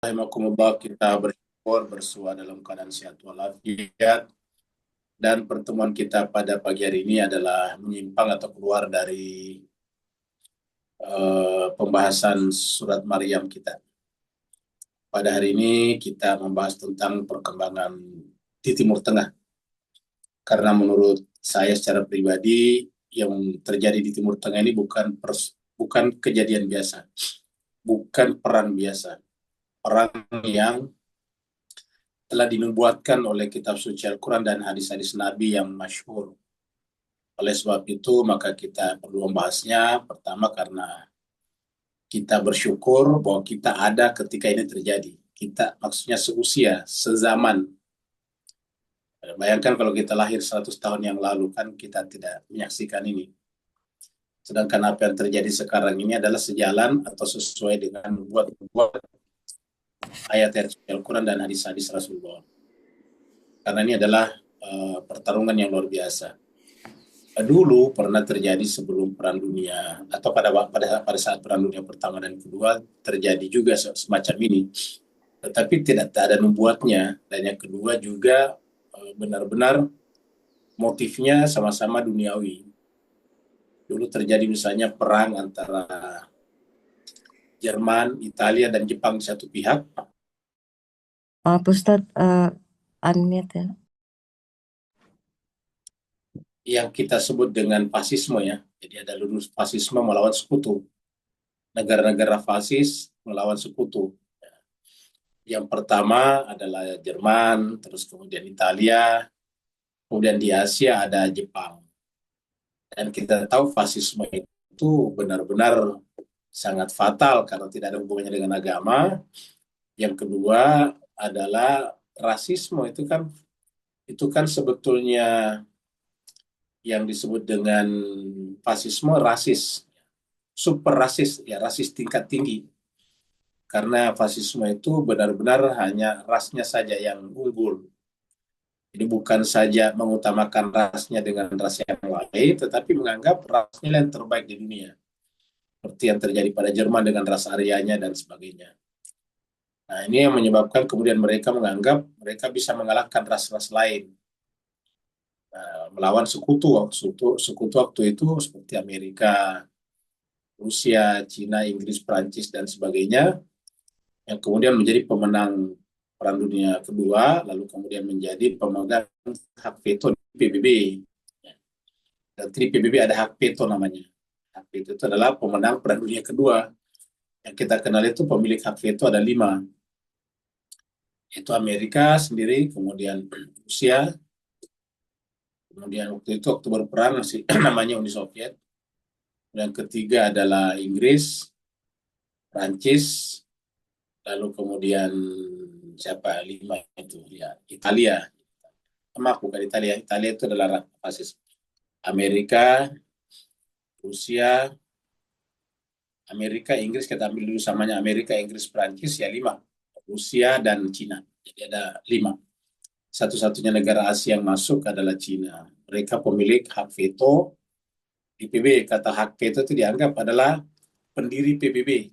Rahimakumullah, kita bersyukur bersua dalam keadaan sehat walafiat, dan pertemuan kita pada pagi hari ini adalah menyimpang atau keluar dari pembahasan surat Maryam kita. Pada hari ini kita membahas tentang perkembangan di Timur Tengah, karena menurut saya secara pribadi yang terjadi di Timur Tengah ini bukan kejadian biasa, bukan perang biasa, perang yang telah dinubuatkan oleh kitab suci Al-Quran dan hadis-hadis Nabi yang masyhur. Oleh sebab itu, maka kita perlu membahasnya. Pertama, karena kita bersyukur bahwa kita ada ketika ini terjadi. Kita maksudnya seusia, sezaman. Bayangkan kalau kita lahir 100 tahun yang lalu, kan kita tidak menyaksikan ini. Sedangkan apa yang terjadi sekarang ini adalah sejalan atau sesuai dengan buat ayat-ayat Al-Quran dan hadis-hadis Rasulullah. Karena ini adalah pertarungan yang luar biasa. Dulu pernah terjadi sebelum Perang Dunia atau pada saat Perang Dunia Pertama dan Kedua terjadi juga semacam ini, tetapi tidak ada nubuatnya. Dan yang kedua juga benar-benar motifnya sama-sama duniawi. Dulu terjadi misalnya perang antara Jerman, Italia, dan Jepang di satu pihak, Pak Ustadz, unmute ya. yang kita sebut dengan fasisme ya. Jadi ada lulus fasisme melawan sekutu, negara-negara fasis melawan sekutu. Yang pertama adalah Jerman, terus kemudian Italia, kemudian di Asia ada Jepang. Dan kita tahu fasisme itu benar-benar sangat fatal karena tidak ada hubungannya dengan agama. Yang kedua adalah rasisme, itu kan sebetulnya yang disebut dengan fasisme rasis, super rasis, ya rasis tingkat tinggi. Karena fasisme itu benar-benar hanya rasnya saja yang unggul. Jadi bukan saja mengutamakan rasnya dengan ras yang lain, tetapi menganggap rasnya yang terbaik di dunia. Seperti yang terjadi pada Jerman dengan ras Aryanya dan sebagainya. Nah, ini yang menyebabkan kemudian mereka menganggap mereka bisa mengalahkan ras-ras lain. Nah, melawan sekutu waktu itu seperti Amerika, Rusia, Cina, Inggris, Prancis, dan sebagainya, yang kemudian menjadi pemenang Perang Dunia Kedua, lalu kemudian menjadi pemegang hak veto di PBB. Dan di PBB ada hak veto namanya. Hak veto itu adalah pemenang Perang Dunia Kedua. Yang kita kenal itu pemilik hak veto ada 5. Itu Amerika sendiri, kemudian Rusia, kemudian waktu itu Oktober Perang masih namanya Uni Soviet. Dan ketiga adalah Inggris, Prancis, lalu kemudian siapa 5 itu ya Italia. Maaf, bukan Italia. Italia itu adalah fasis. Amerika, Rusia, Amerika, Inggris, kita ambil dulu samanya Amerika, Inggris, Prancis, ya 5. Rusia dan Cina. Jadi ada 5. Satu-satunya negara Asia yang masuk adalah Cina. Mereka pemilik hak veto di PBB. Kata hak veto itu dianggap adalah pendiri PBB.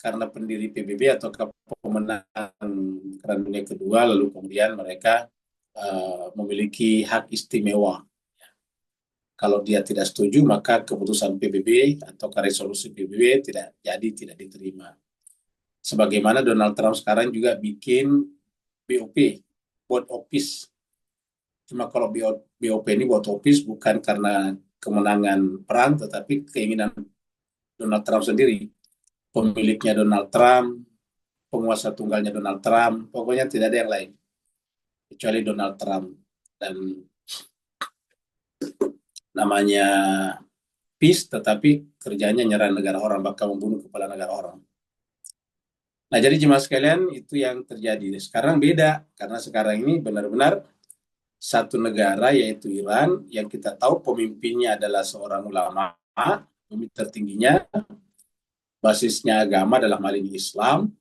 Karena pendiri PBB atau pemenang Perang Dunia Kedua, lalu kemudian mereka memiliki hak istimewa. Kalau dia tidak setuju, maka keputusan PBB atau resolusi PBB tidak diterima. Sebagaimana Donald Trump sekarang juga bikin BOP, Board of Peace. Cuma kalau BOP ini Board of Peace bukan karena kemenangan perang, tetapi keinginan Donald Trump sendiri. Pemiliknya Donald Trump, penguasa tunggalnya Donald Trump, pokoknya tidak ada yang lain kecuali Donald Trump. Dan namanya peace, tetapi kerjanya nyerang negara orang, bahkan membunuh kepala negara orang. Nah, jadi jemaah sekalian, itu yang terjadi. Sekarang beda, karena sekarang ini benar-benar satu negara, yaitu Iran, yang kita tahu pemimpinnya adalah seorang ulama, pemimpin tertingginya, basisnya agama dalam hal ini Islam,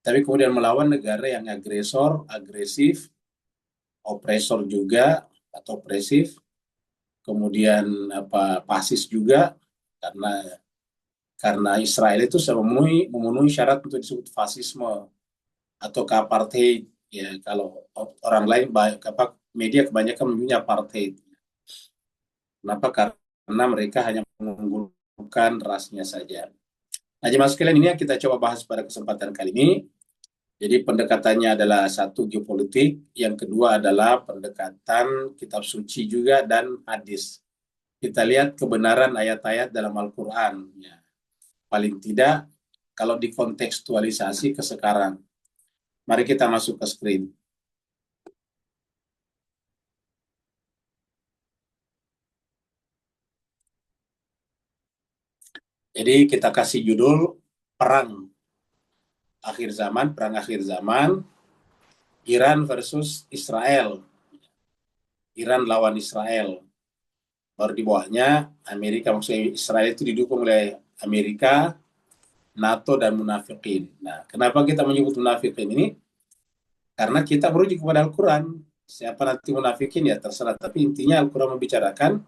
tapi kemudian melawan negara yang agresor, agresif, opresor juga, atau opresif, kemudian fasis juga, karena Israel itu memenuhi syarat untuk disebut fasisme. atau ke apartheid. Ya, kalau orang lain media kebanyakan menyebutnya apartheid. Kenapa? Karena mereka hanya mengunggulkan rasnya saja. Nah, jemaah sekalian, ini yang kita coba bahas pada kesempatan kali ini. Jadi pendekatannya adalah satu geopolitik, yang kedua adalah pendekatan kitab suci juga dan hadis. Kita lihat kebenaran ayat-ayat dalam Al-Quran. Ya. Paling tidak, kalau dikontekstualisasi ke sekarang. Mari kita masuk ke screen. Jadi kita kasih judul Perang Akhir Zaman, Perang Akhir Zaman, Iran versus Israel. Iran lawan Israel. Baru di bawahnya Amerika, maksudnya Israel itu didukung oleh Amerika, NATO, dan munafikin. Nah, kenapa kita menyebut munafikin ini? Karena kita merujuk kepada Al-Quran. Siapa nanti munafikin ya terserah. Tapi intinya Al-Quran membicarakan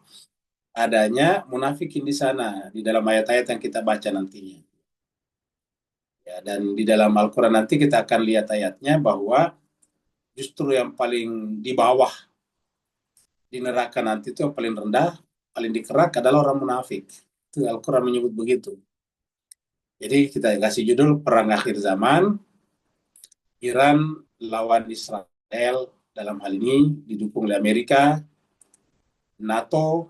adanya munafikin di sana, di dalam ayat-ayat yang kita baca nantinya. Ya, dan di dalam Al-Quran nanti kita akan lihat ayatnya bahwa justru yang paling di bawah di neraka nanti itu yang paling rendah, paling dikerak adalah orang munafik. Itu Al-Quran menyebut begitu. Jadi kita kasih judul Perang Akhir Zaman, Iran lawan Israel, dalam hal ini didukung oleh Amerika, NATO,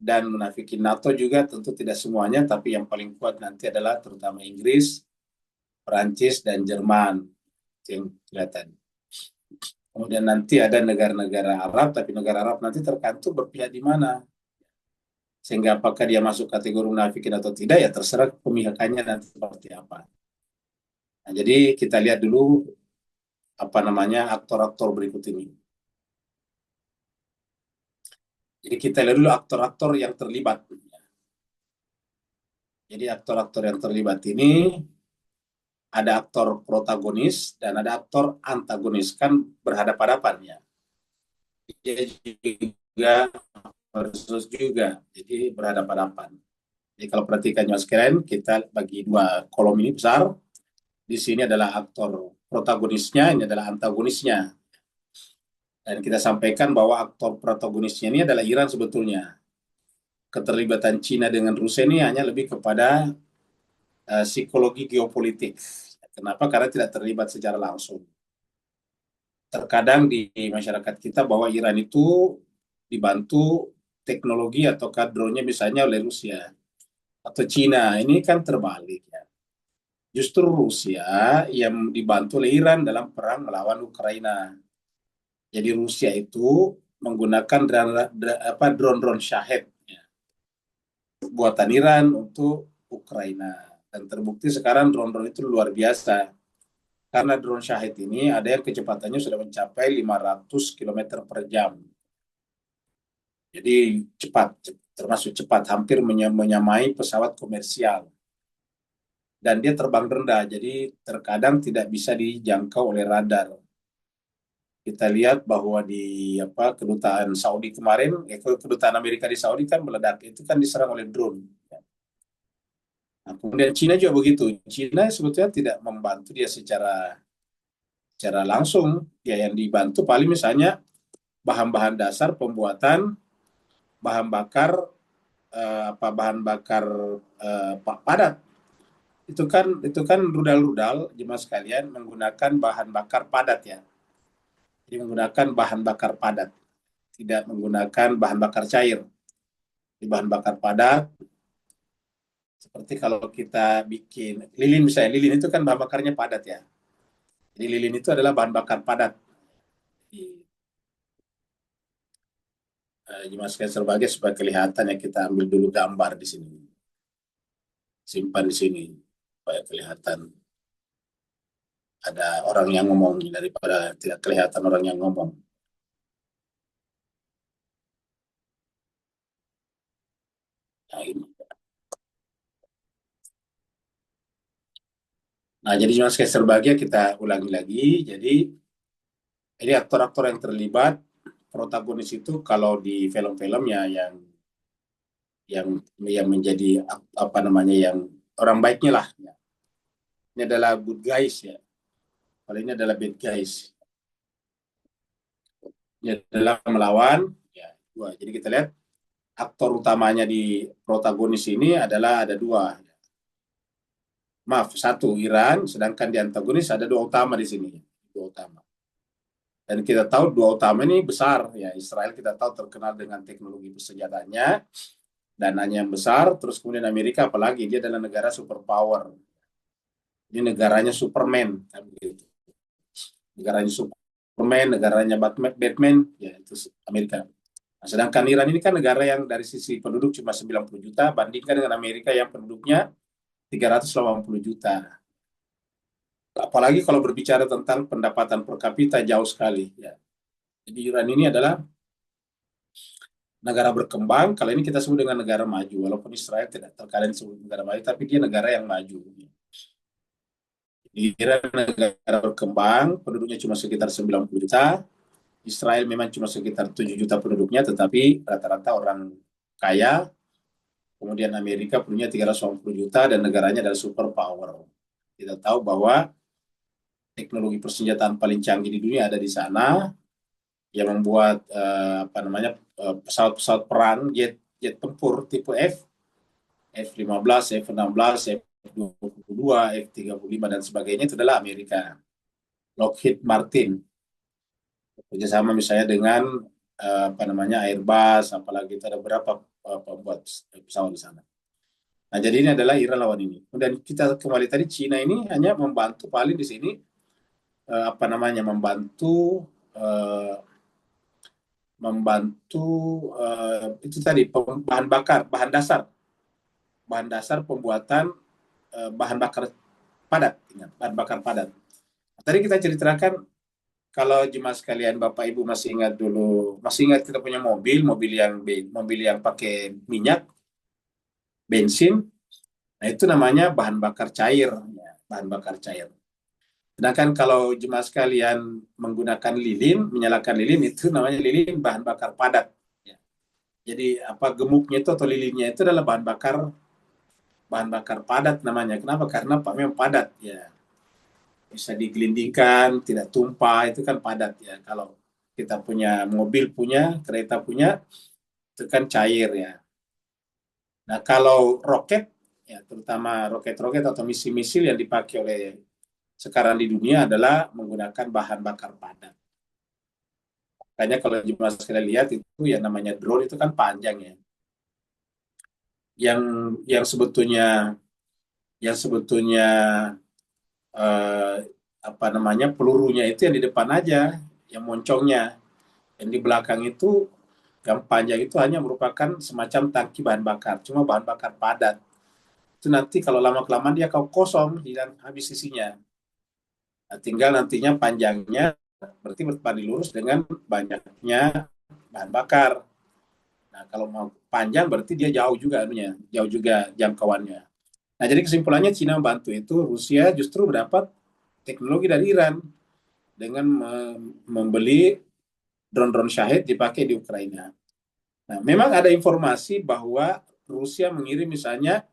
dan munafikin. NATO juga tentu tidak semuanya, tapi yang paling kuat nanti adalah terutama Inggris, Perancis, dan Jerman. Itu yang kelihatan. Kemudian nanti ada negara-negara Arab, tapi negara Arab nanti tergantung berpihak di mana. Sehingga apakah dia masuk kategori munafikin atau tidak, ya terserah pemihakannya nanti seperti apa. Nah, jadi kita lihat dulu apa namanya aktor-aktor berikut ini. Jadi kita lihat dulu aktor-aktor yang terlibat. Jadi aktor-aktor yang terlibat ini ada aktor protagonis dan ada aktor antagonis, kan berhadapan-hadapan ya. Dia juga versus juga, jadi berhadapan-hadapan. Jadi kalau perhatikan mas sekalian, kita bagi dua kolom ini besar. Di sini adalah aktor protagonisnya, ini adalah antagonisnya. Dan kita sampaikan bahwa aktor protagonisnya ini adalah Iran sebetulnya. Keterlibatan Cina dengan Rusia ini hanya lebih kepada psikologi geopolitik. Kenapa? Karena tidak terlibat secara langsung. Terkadang di masyarakat kita bahwa Iran itu dibantu teknologi atau kadronya misalnya oleh Rusia atau Cina. Ini kan terbalik ya. Justru Rusia yang dibantu oleh Iran dalam perang melawan Ukraina. Jadi Rusia itu menggunakan drone-drone Shahed ya, buatan Iran untuk Ukraina. Dan terbukti sekarang drone-drone itu luar biasa. Karena drone Shahed ini ada yang kecepatannya sudah mencapai 500 km per jam. Jadi cepat, termasuk cepat, hampir menyamai pesawat komersial. Dan dia terbang rendah, jadi terkadang tidak bisa dijangkau oleh radar. Kita lihat bahwa di kedutaan Saudi kemarin, kedutaan Amerika di Saudi kan meledak, itu kan diserang oleh drone. Nah, kemudian Cina juga begitu. Cina sebetulnya tidak membantu dia secara langsung. Ya yang dibantu paling misalnya bahan-bahan dasar pembuatan bahan bakar bahan bakar padat. Itu kan rudal-rudal jemaah sekalian menggunakan bahan bakar padat ya. Jadi menggunakan bahan bakar padat, tidak menggunakan bahan bakar cair. Di bahan bakar padat seperti kalau kita bikin lilin misalnya, lilin itu kan bahan bakarnya padat ya. Jadi lilin itu adalah bahan bakar padat. Jemaah sekalian sebagai supaya kelihatan ya, kita ambil dulu gambar di sini. Simpan di sini supaya kelihatan ada orang yang ngomong daripada tidak kelihatan orang yang ngomong. Nah, ini. Nah, jadi cuma sekali sebagai kita ulangi lagi. Jadi aktor-aktor yang terlibat, protagonis itu kalau di film-filmnya yang menjadi apa namanya yang orang baiknya lah. Ya. Ini adalah good guys ya. Kalau ini adalah bad guys. Ini adalah melawan. Ya, dua. Jadi kita lihat aktor utamanya di protagonis ini adalah ada dua. Maaf, satu Iran, sedangkan di antagonis ada dua utama di sini. Dua utama. Dan kita tahu dua utama ini besar. Ya, Israel kita tahu terkenal dengan teknologi persenjataannya, dananya yang besar. Terus kemudian Amerika, apalagi dia adalah negara superpower. Ini negaranya Superman, kan begitu. Negaranya Superman, negaranya Batman, ya itu Amerika. Nah, sedangkan Iran ini kan negara yang dari sisi penduduk cuma 90 juta, bandingkan dengan Amerika yang penduduknya 380 juta. Apalagi kalau berbicara tentang pendapatan per kapita jauh sekali. Ya. Jadi Iran ini adalah negara berkembang, kalau ini kita sebut dengan negara maju, walaupun Israel tidak terkadang disebut negara maju, tapi dia negara yang maju. Iran negara berkembang, penduduknya cuma sekitar 90 juta, Israel memang cuma sekitar 7 juta penduduknya, tetapi rata-rata orang kaya, kemudian Amerika punya 380 juta, dan negaranya adalah superpower. Kita tahu bahwa teknologi persenjataan paling canggih di dunia ada di sana, yang membuat pesawat-pesawat perang, jet tempur tipe F-15, F-16, F-22, F-35 dan sebagainya itu adalah Amerika. Lockheed Martin kerjasama misalnya dengan Airbus, apalagi itu ada beberapa pembuat pesawat di sana. Nah, jadi ini adalah Iran lawan ini. Dan kita kembali tadi, Cina ini hanya membantu paling di sini membantu eh, membantu itu tadi bahan dasar pembuatan bahan bakar padat, bahan bakar padat. Tadi kita ceritakan, kalau jemaah sekalian, Bapak Ibu masih ingat dulu, masih ingat kita punya mobil yang pakai minyak, bensin, nah itu namanya bahan bakar cair, ya, bahan bakar cair. Sedangkan kalau jemaah sekalian menggunakan lilin, menyalakan lilin, itu namanya lilin bahan bakar padat. Ya. Jadi gemuknya itu atau lilinnya itu adalah bahan bakar padat namanya. Kenapa? Karena memang padat, ya. Bisa digelindingkan, tidak tumpah, itu kan padat, ya. Kalau kita punya mobil, kereta punya, itu kan cair, ya. Nah, kalau roket, ya terutama roket-roket atau misil-misil yang dipakai oleh sekarang di dunia adalah menggunakan bahan bakar padat. Makanya kalau jemaah sekalian lihat itu yang namanya drone itu kan panjang, ya. Yang yang sebetulnya yang sebetulnya eh, pelurunya itu yang di depan aja, yang moncongnya. Yang di belakang itu yang panjang itu hanya merupakan semacam tangki bahan bakar, cuma bahan bakar padat. Itu nanti kalau lama-kelamaan dia kosong, hilang habis isinya. Nah, tinggal nantinya panjangnya berarti berbanding lurus dengan banyaknya bahan bakar. Nah, kalau mau panjang berarti dia jauh juga jauh juga jangkauannya. Nah, jadi kesimpulannya Cina membantu itu, Rusia justru mendapat teknologi dari Iran dengan membeli drone-drone Shahed dipakai di Ukraina. Nah, memang ada informasi bahwa Rusia mengirim misalnya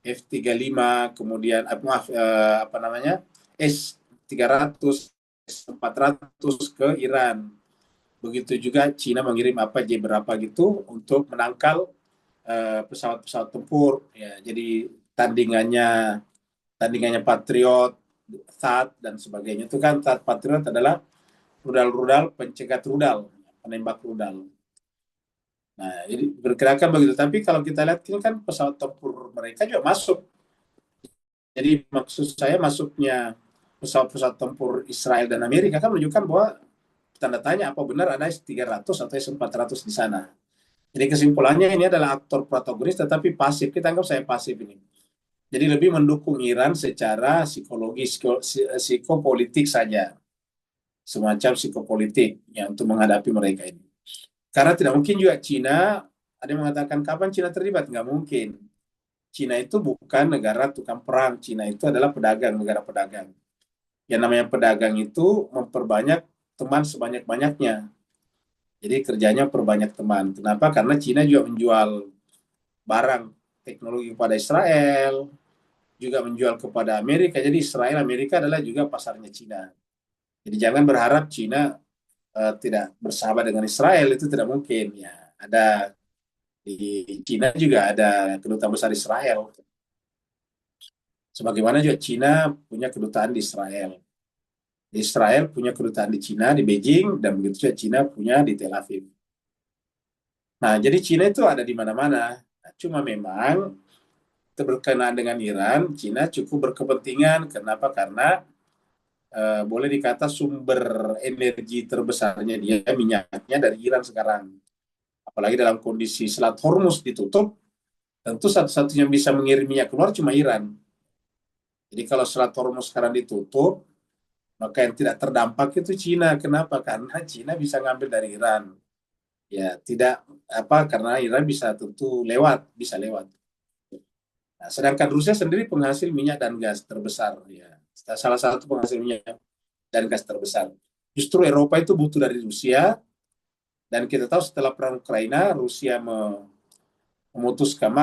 F-35, kemudian S-300, S-400 ke Iran. Begitu juga Cina mengirim J berapa gitu untuk menangkal pesawat-pesawat tempur. Ya, jadi tandingannya Patriot, THAAD dan sebagainya. Itu kan THAAD Patriot adalah rudal-rudal pencegat rudal, penembak rudal. Nah, jadi bergerakan begitu. Tapi kalau kita lihat ini kan pesawat tempur mereka juga masuk. Jadi maksud saya masuknya pesawat-pesawat tempur Israel dan Amerika kan menunjukkan bahwa tanda tanya apa benar ada S-300 atau S-400 di sana. Jadi kesimpulannya ini adalah aktor protagonis tetapi pasif. Kita anggap saya pasif ini. Jadi lebih mendukung Iran secara psikologis, psikopolitik saja. Semacam psikopolitik yang untuk menghadapi mereka ini. Karena tidak mungkin juga Cina, ada yang mengatakan kapan Cina terlibat? Nggak mungkin. Cina itu bukan negara tukang perang. Cina itu adalah pedagang, negara pedagang. Yang namanya pedagang itu memperbanyak teman sebanyak-banyaknya. Jadi kerjanya perbanyak teman. Kenapa? Karena Cina juga menjual barang teknologi kepada Israel, juga menjual kepada Amerika. Jadi Israel, Amerika adalah juga pasarnya Cina. Jadi jangan berharap Cina tidak bersahabat dengan Israel, itu tidak mungkin. Ya, ada di Cina juga ada kedutaan besar Israel. Sebagaimana juga Cina punya kedutaan di Israel. Israel punya kedutaan di Cina, di Beijing, dan begitu juga Cina punya di Tel Aviv. Nah, jadi Cina itu ada di mana-mana. Nah, cuma memang berkenaan dengan Iran, Cina cukup berkepentingan. Kenapa? Karena boleh dikata sumber energi terbesarnya dia minyaknya dari Iran sekarang. Apalagi dalam kondisi Selat Hormuz ditutup, tentu satu-satunya yang bisa mengirim minyak keluar cuma Iran. Jadi kalau Selat Hormuz sekarang ditutup, maka yang tidak terdampak itu Cina. Kenapa? Karena Cina bisa ngambil dari Iran. Ya, tidak apa karena Iran bisa tentu bisa lewat. Nah, sedangkan Rusia sendiri penghasil minyak dan gas terbesar, ya. Salah satu penghasil minyak dan gas terbesar. Justru Eropa itu butuh dari Rusia, dan kita tahu setelah perang Ukraina, Rusia memutuskan,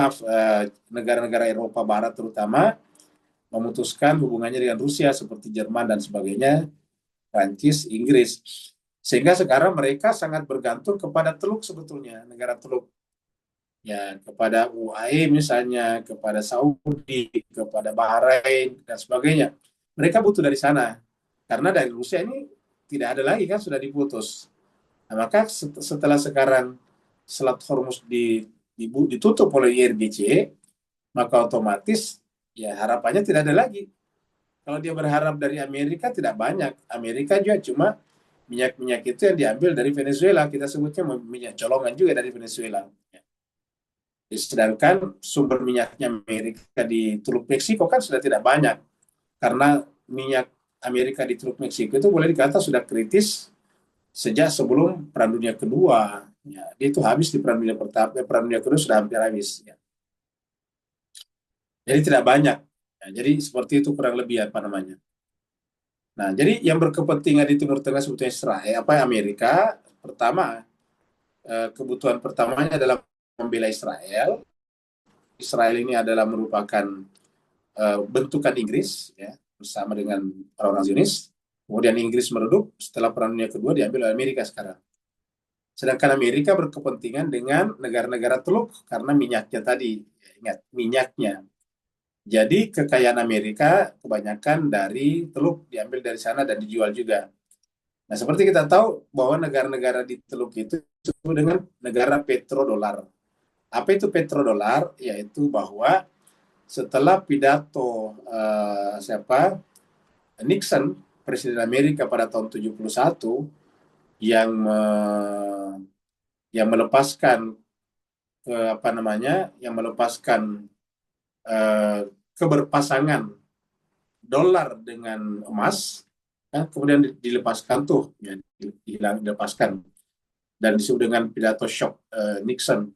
negara-negara Eropa Barat terutama memutuskan hubungannya dengan Rusia seperti Jerman dan sebagainya, Prancis, Inggris. Sehingga sekarang mereka sangat bergantung kepada Teluk sebetulnya, negara Teluk. Ya, kepada UAE misalnya, kepada Saudi, kepada Bahrain, dan sebagainya. Mereka butuh dari sana. Karena dari Rusia ini tidak ada lagi kan, sudah diputus. Nah, maka setelah sekarang Selat Hormuz ditutup oleh IRGC, maka otomatis ya harapannya tidak ada lagi. Kalau dia berharap dari Amerika tidak banyak. Amerika juga cuma minyak-minyak itu yang diambil dari Venezuela. Kita sebutnya minyak colongan juga dari Venezuela. Sedangkan sumber minyaknya Amerika di Teluk Meksiko kan sudah tidak banyak. Karena minyak Amerika di Teluk Meksiko itu boleh dikata sudah kritis sejak sebelum Perang Dunia Kedua. Ya, dia itu habis di Perang Dunia Pertama, Perang Dunia Kedua sudah hampir habis. Ya. Jadi tidak banyak. Ya, jadi seperti itu kurang lebih apa namanya. Nah, jadi yang berkepentingan di Timur Tengah sebetulnya Israel, Amerika, pertama, kebutuhan pertamanya adalah membela Israel. Israel ini adalah merupakan bentukan Inggris, ya, bersama dengan orang-orang Zionis. Kemudian Inggris meredup, setelah Perang Dunia Kedua diambil oleh Amerika sekarang. Sedangkan Amerika berkepentingan dengan negara-negara Teluk karena minyaknya tadi. Ya, ingat, minyaknya. Jadi kekayaan Amerika kebanyakan dari Teluk, diambil dari sana dan dijual juga. Nah, seperti kita tahu bahwa negara-negara di Teluk itu disebut dengan negara petrodolar. Apa itu petrodolar? Yaitu bahwa setelah pidato Nixon, Presiden Amerika pada tahun 71, yang yang melepaskan yang melepaskan keberpasangan dolar dengan emas, kan, kemudian dilepaskan tuh, ya, dilepaskan dan disebut dengan pidato shock Nixon.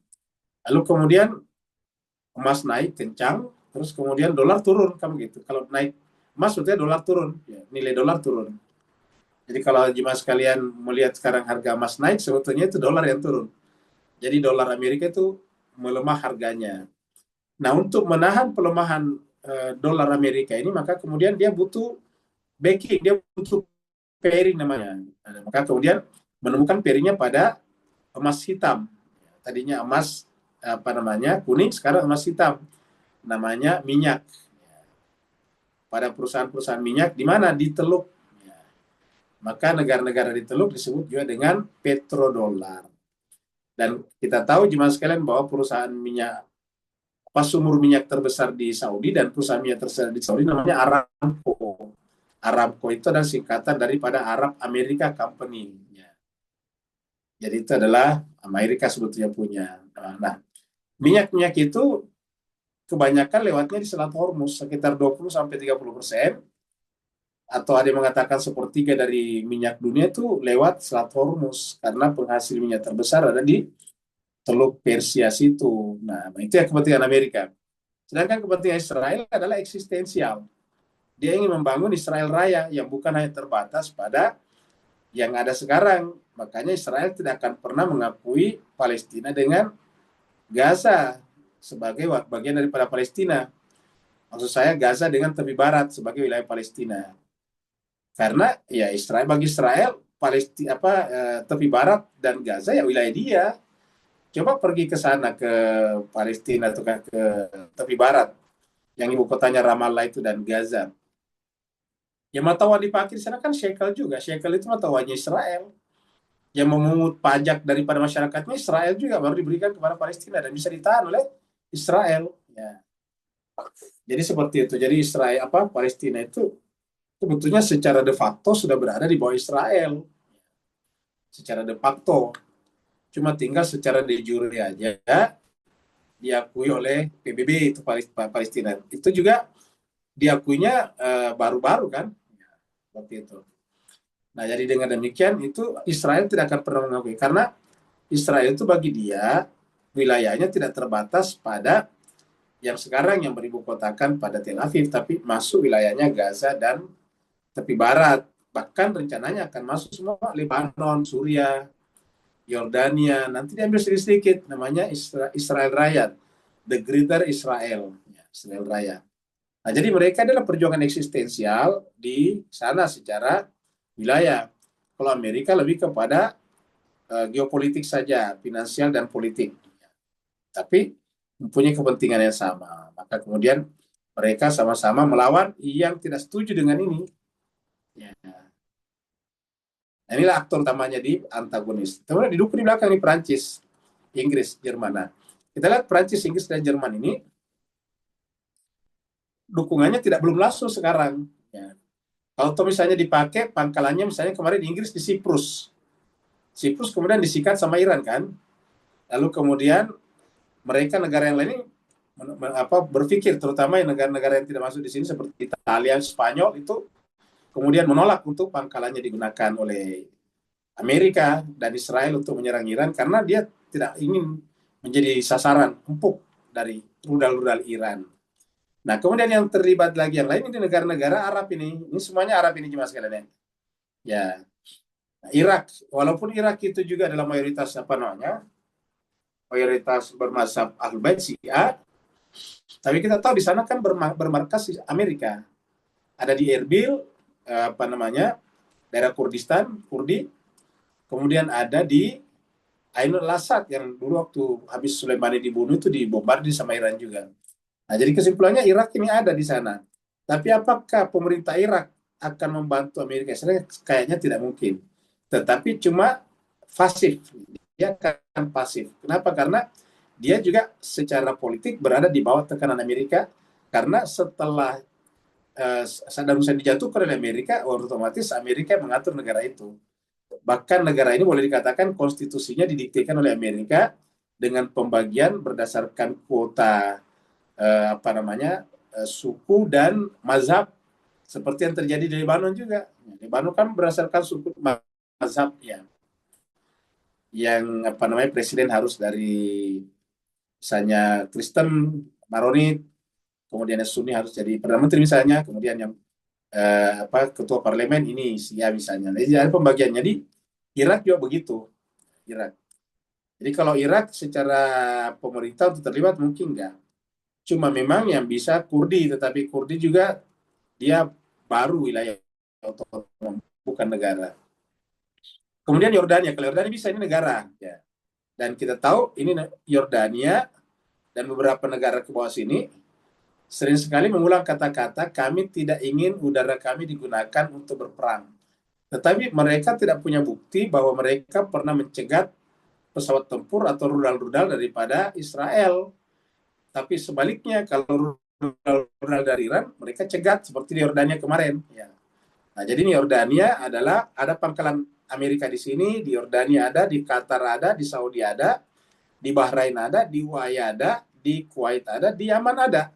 Lalu kemudian emas naik kencang, terus kemudian dolar turun, kan begitu. Kalau naik emas berarti dolar turun, ya, nilai dolar turun. Jadi kalau jemaah sekalian melihat sekarang harga emas naik, sebetulnya itu dolar yang turun. Jadi dolar Amerika itu melemah harganya. Nah, untuk menahan pelemahan dolar Amerika ini, maka kemudian dia butuh backing, dia butuh pairing namanya. Nah, maka kemudian menemukan pairingnya pada emas hitam. Tadinya emas kuning, sekarang emas hitam. Namanya minyak. Pada perusahaan-perusahaan minyak di mana? Di Teluk. Maka negara-negara di Teluk disebut juga dengan petrodolar. Dan kita tahu jemaah sekalian bahwa perusahaan minyak, sumur minyak terbesar di Saudi dan perusahaan minyak terbesar di Saudi namanya Aramco. Aramco itu adalah singkatan daripada Arab America Company. Jadi itu adalah Amerika sebetulnya punya. Nah, minyak-minyak itu kebanyakan lewatnya di Selat Hormuz, sekitar 20-30%, atau ada yang mengatakan sepertiga dari minyak dunia itu lewat Selat Hormuz, karena penghasil minyak terbesar ada di Teluk Persia situ. Nah, itu yang kepentingan Amerika. Sedangkan kepentingan Israel adalah eksistensial. Dia ingin membangun Israel Raya yang bukan hanya terbatas pada yang ada sekarang. Makanya Israel tidak akan pernah mengakui Palestina dengan Gaza sebagai bagian daripada Palestina. Maksud saya Gaza dengan tepi barat sebagai wilayah Palestina. Karena ya Israel, bagi Israel Palestina tepi barat dan Gaza ya wilayah dia. Coba pergi ke sana, ke Palestina atau ke tepi barat yang ibu kotanya Ramallah itu dan Gaza. Ya mata uang dipakai di sana kan shekel juga. Shekel itu mata uangnya Israel. Yang memungut pajak daripada masyarakatnya Israel juga baru diberikan kepada Palestina dan bisa ditahan oleh Israel. Ya. Jadi seperti itu. Jadi Israel Palestina itu sebetulnya secara de facto sudah berada di bawah Israel. Secara de facto. Cuma tinggal secara de jure aja diakui oleh PBB itu Palestina. Itu juga diakuinya baru-baru kan. Seperti itu. Nah, jadi dengan demikian itu Israel tidak akan pernah mengakui karena Israel itu bagi dia wilayahnya tidak terbatas pada yang sekarang yang beribu kotakan pada Tel Aviv, tapi masuk wilayahnya Gaza dan tepi barat. Bahkan rencananya akan masuk semua Lebanon, Suriah, Yordania. Nanti diambil sedikit-sedikit namanya Israel Raya, the Greater Israel, ya, Israel Raya. Nah, jadi mereka adalah perjuangan eksistensial di sana secara wilayah. Kalau Amerika lebih kepada geopolitik saja, finansial dan politik. Tapi mempunyai kepentingan yang sama. Maka kemudian mereka sama-sama melawan yang tidak setuju dengan ini. Ya. Nah, inilah aktor utamanya di antagonis. Kemudian didukung di belakang di Perancis, Inggris, Jerman. Nah, kita lihat Perancis, Inggris, dan Jerman ini dukungannya belum langsung sekarang. Ya. Kalau misalnya dipakai pangkalannya misalnya kemarin di Inggris di Siprus. Siprus kemudian disikat sama Iran kan. Lalu kemudian mereka negara yang lain ini berpikir terutama yang negara-negara yang tidak masuk di sini seperti Italia, Spanyol itu kemudian menolak untuk pangkalannya digunakan oleh Amerika dan Israel untuk menyerang Iran karena dia tidak ingin menjadi sasaran empuk dari rudal-rudal Iran. Nah, kemudian yang terlibat lagi yang lain ini negara-negara Arab ini semuanya Arab ini cuma sekalian ya. Nah, Irak, walaupun Irak itu juga adalah mayoritas mayoritas bermazhab Ahlul Bait Syiah, tapi kita tahu di sana kan bermarkas Amerika. Ada di Erbil, daerah Kurdistan, Kurdi. Kemudian ada di Ainul Asad yang dulu waktu habis Sulaimani dibunuh itu dibombardir sama Iran juga. Nah, jadi kesimpulannya Irak ini ada di sana. Tapi apakah pemerintah Irak akan membantu Amerika Serikat? Kayaknya tidak mungkin. Tetapi cuma pasif. Dia akan pasif. Kenapa? Karena dia juga secara politik berada di bawah tekanan Amerika karena setelah Saddam Hussein dijatuhkan oleh Amerika, otomatis Amerika mengatur negara itu. Bahkan negara ini boleh dikatakan konstitusinya didiktekan oleh Amerika dengan pembagian berdasarkan kuota suku dan mazhab seperti yang terjadi di Lebanon juga. Lebanon kan berdasarkan suku mazhab ya. Yang presiden harus dari misalnya Kristen, Maronit, kemudian Sunni harus jadi perdana menteri misalnya, kemudian yang ketua parlemen ini ya misalnya. Jadi ada pembagian. Jadi Irak juga begitu. Irak. Jadi kalau Irak secara pemerintah untuk terlibat mungkin enggak. Cuma memang yang bisa Kurdi, tetapi Kurdi juga dia baru wilayah otonom, bukan negara. Kemudian Yordania, kalau Yordania bisa ini negara. Ya. Dan kita tahu ini Yordania dan beberapa negara ke bawah sini sering sekali mengulang kata-kata kami tidak ingin udara kami digunakan untuk berperang. Tetapi mereka tidak punya bukti bahwa mereka pernah mencegat pesawat tempur atau rudal-rudal daripada Israel. Tapi sebaliknya kalau rudal dari Iran, mereka cegat seperti di Yordania kemarin. Ya. Nah, jadi ini Yordania ada pangkalan Amerika di sini, di Yordania ada, di Qatar ada, di Saudi ada, di Bahrain ada, di UAE ada, di Kuwait ada, di Yaman ada.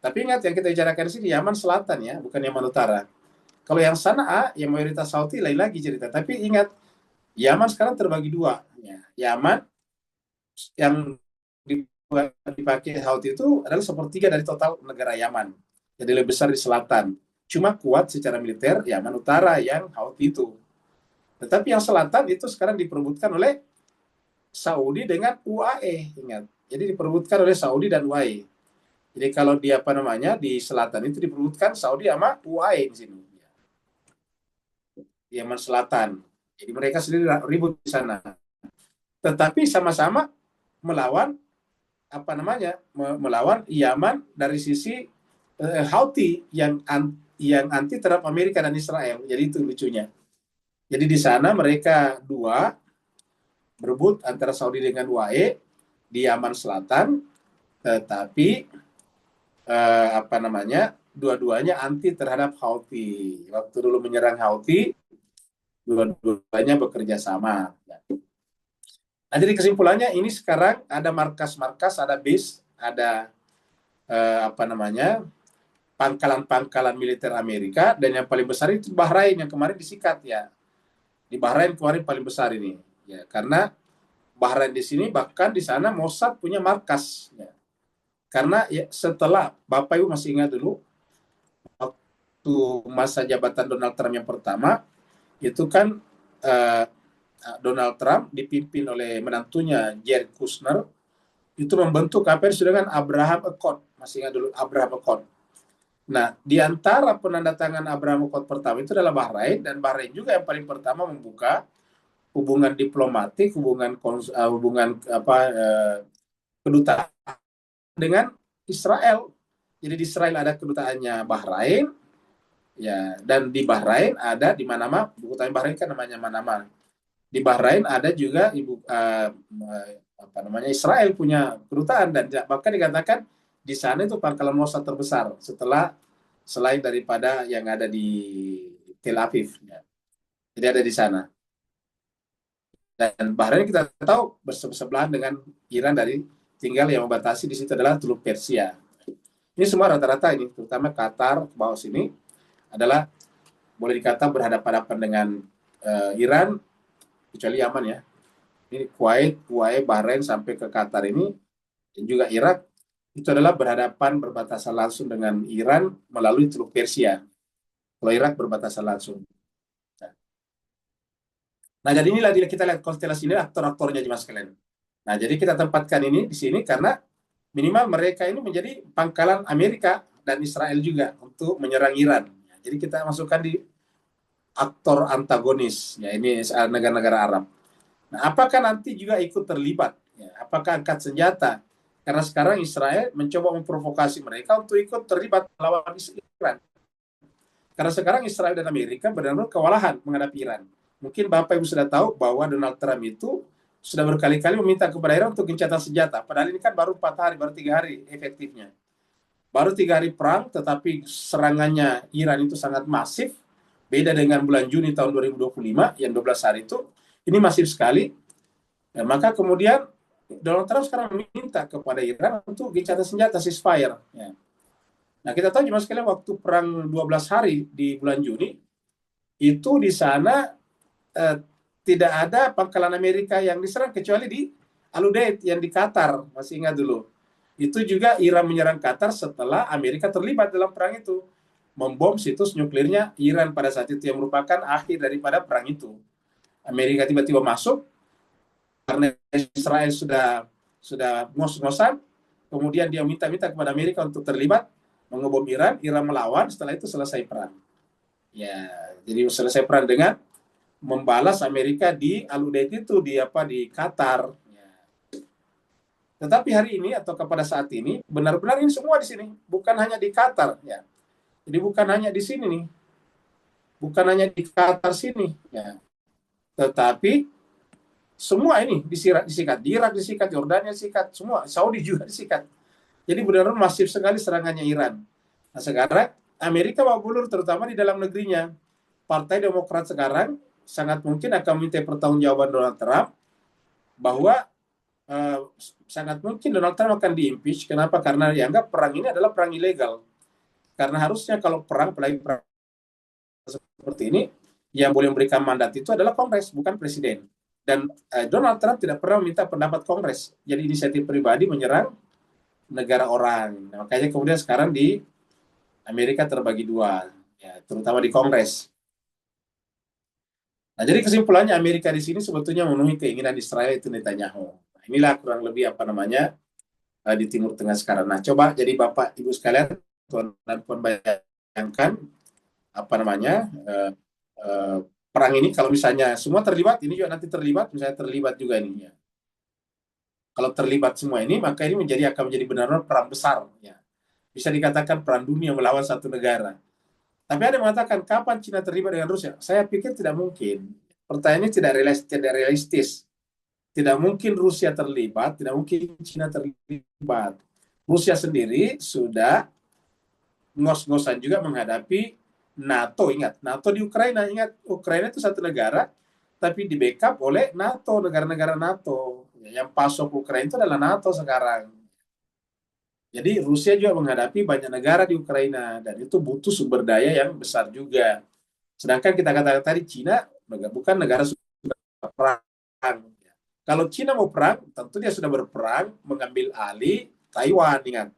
Tapi ingat yang kita bicarakan di sini Yaman Selatan ya, bukan Yaman Utara. Kalau yang sana yang mayoritas Saudi lain lagi cerita. Tapi ingat, Yaman sekarang terbagi dua. Ya. Yaman yang dipakai Houthi itu adalah sepertiga dari total negara Yaman. Jadi lebih besar di selatan. Cuma kuat secara militer Yaman Utara yang Houthi itu. Tetapi yang selatan itu sekarang diperebutkan oleh Saudi dengan UAE. Ingat. Jadi diperebutkan oleh Saudi dan UAE. Jadi kalau di di selatan itu diperebutkan Saudi sama UAE di sini. Yaman Selatan. Jadi mereka sendiri ribut di sana. Tetapi sama-sama melawan melawan Yaman dari sisi Houthi yang anti terhadap Amerika dan Israel. Jadi itu lucunya. Jadi di sana mereka dua berebut antara Saudi dengan UAE di Yaman Selatan, tetapi dua-duanya anti terhadap Houthi. Waktu dulu menyerang Houthi, dua-duanya bekerja sama. Nah, jadi kesimpulannya ini sekarang ada markas-markas, ada base, ada pangkalan-pangkalan militer Amerika, dan yang paling besar itu Bahrain yang kemarin disikat ya. Di Bahrain kemarin paling besar ini ya, karena Bahrain di sini bahkan di sana Mossad punya markas ya. Karena ya, setelah Bapak Ibu masih ingat dulu waktu masa jabatan Donald Trump yang pertama itu kan Donald Trump dipimpin oleh menantunya Jared Kushner itu membentuk apa yang disebut dengan Abraham Accord. Masih ingat dulu Abraham Accord. Nah, di antara penandatangan Abraham Accord pertama itu adalah Bahrain, dan Bahrain juga yang paling pertama membuka hubungan diplomatik, hubungan kedutaan dengan Israel. Jadi di Israel ada kedutaannya Bahrain, ya, dan di Bahrain ada di Manama, kedutaan Bahrain kan namanya Manama. Di Bahrain ada juga Israel punya kedutaan, dan bahkan dikatakan di sana itu pangkalan Mossad terbesar selain daripada yang ada di Tel Aviv. Ya. Jadi ada di sana. Dan Bahrain kita tahu bersebelahan dengan Iran, dari tinggal yang membatasi di situ adalah Teluk Persia. Ini semua rata-rata ini, terutama Qatar ke bawah sini adalah boleh dikata berhadapan-hadapan dengan Iran, kecuali Yaman ya. Ini Kuwait, Bahrain sampai ke Qatar ini, dan juga Irak, itu adalah berbatasan langsung dengan Iran melalui Teluk Persia. Kalau Irak berbatasan langsung. Nah, jadi inilah kita lihat konstelasi ini, aktor-aktornya Mas sekalian. Nah, jadi kita tempatkan ini di sini karena minimal mereka ini menjadi pangkalan Amerika dan Israel juga untuk menyerang Iran. Jadi kita masukkan di aktor antagonis, ya ini negara-negara Arab. Nah, apakah nanti juga ikut terlibat? Ya, apakah angkat senjata? Karena sekarang Israel mencoba memprovokasi mereka untuk ikut terlibat melawan Iran. Karena sekarang Israel dan Amerika benar-benar kewalahan menghadapi Iran. Mungkin Bapak Ibu sudah tahu bahwa Donald Trump itu sudah berkali-kali meminta kepada Iran untuk gencatan senjata. Padahal ini kan baru 4 hari, baru 3 hari efektifnya. Baru 3 hari perang, tetapi serangannya Iran itu sangat masif. Beda dengan bulan Juni tahun 2025, yang 12 hari itu. Ini masif sekali. Ya, maka kemudian Donald Trump sekarang meminta kepada Iran untuk gencatan senjata, ceasefire. Ya. Nah, kita tahu cuma sekali waktu perang 12 hari di bulan Juni, itu di sana tidak ada pangkalan Amerika yang diserang kecuali di Al-Udeid yang di Qatar, masih ingat dulu. Itu juga Iran menyerang Qatar setelah Amerika terlibat dalam perang itu, membom situs nuklirnya Iran pada saat itu, yang merupakan akhir daripada perang itu. Amerika tiba-tiba masuk karena Israel sudah ngos-ngosan, kemudian dia minta kepada Amerika untuk terlibat mengebom Iran, Iran melawan, setelah itu selesai perang. Ya, jadi selesai perang dengan membalas Amerika di Al-Udeid itu di Qatar. Ya. Tetapi hari ini atau kepada saat ini benar-benar ini semua di sini, bukan hanya di Qatar ya. Jadi bukan hanya di sini nih. Bukan hanya di Qatar sini ya. Tetapi semua ini disikat, di Irak disikat, Yordania disikat, semua, Saudi juga disikat. Jadi benar-benar masif sekali serangannya Iran. Nah, sekarang Amerika bawa bulur terutama di dalam negerinya. Partai Demokrat sekarang sangat mungkin akan meminta pertanggungjawaban Donald Trump, bahwa sangat mungkin Donald Trump akan diimpeach. Kenapa? Karena dianggap perang ini adalah perang ilegal. Karena harusnya kalau perang, apalagi perang seperti ini, yang boleh memberikan mandat itu adalah Kongres, bukan Presiden. Dan Donald Trump tidak pernah meminta pendapat Kongres. Jadi inisiatif pribadi menyerang negara orang. Nah, makanya kemudian sekarang di Amerika terbagi dua, ya, terutama di Kongres. Nah, jadi kesimpulannya Amerika di sini sebetulnya memenuhi keinginan Israel, itu Netanyahu. Nah, inilah kurang lebih di Timur Tengah sekarang. Nah, coba jadi Bapak Ibu sekalian, Tuan dan Puan, bayangkan perang ini kalau misalnya semua terlibat, ini juga nanti terlibat, misalnya terlibat juga ini ya. Kalau terlibat semua ini, maka ini akan menjadi benar-benar perang besar ya. Bisa dikatakan perang dunia melawan satu negara. Tapi ada yang mengatakan kapan Cina terlibat dengan Rusia? Saya pikir tidak mungkin. Pertanyaannya tidak realistis. Tidak mungkin Rusia terlibat, tidak mungkin Cina terlibat. Rusia sendiri sudah ngos-ngosan juga menghadapi NATO. Ingat, NATO di Ukraina. Ingat, Ukraina itu satu negara, tapi di backup oleh NATO, negara-negara NATO. Yang pasok Ukraina itu adalah NATO sekarang. Jadi Rusia juga menghadapi banyak negara di Ukraina, dan itu butuh sumber daya yang besar juga. Sedangkan kita katakan tadi Cina bukan negara perang. Kalau Cina mau perang, tentu dia sudah berperang mengambil alih Taiwan. Ingat,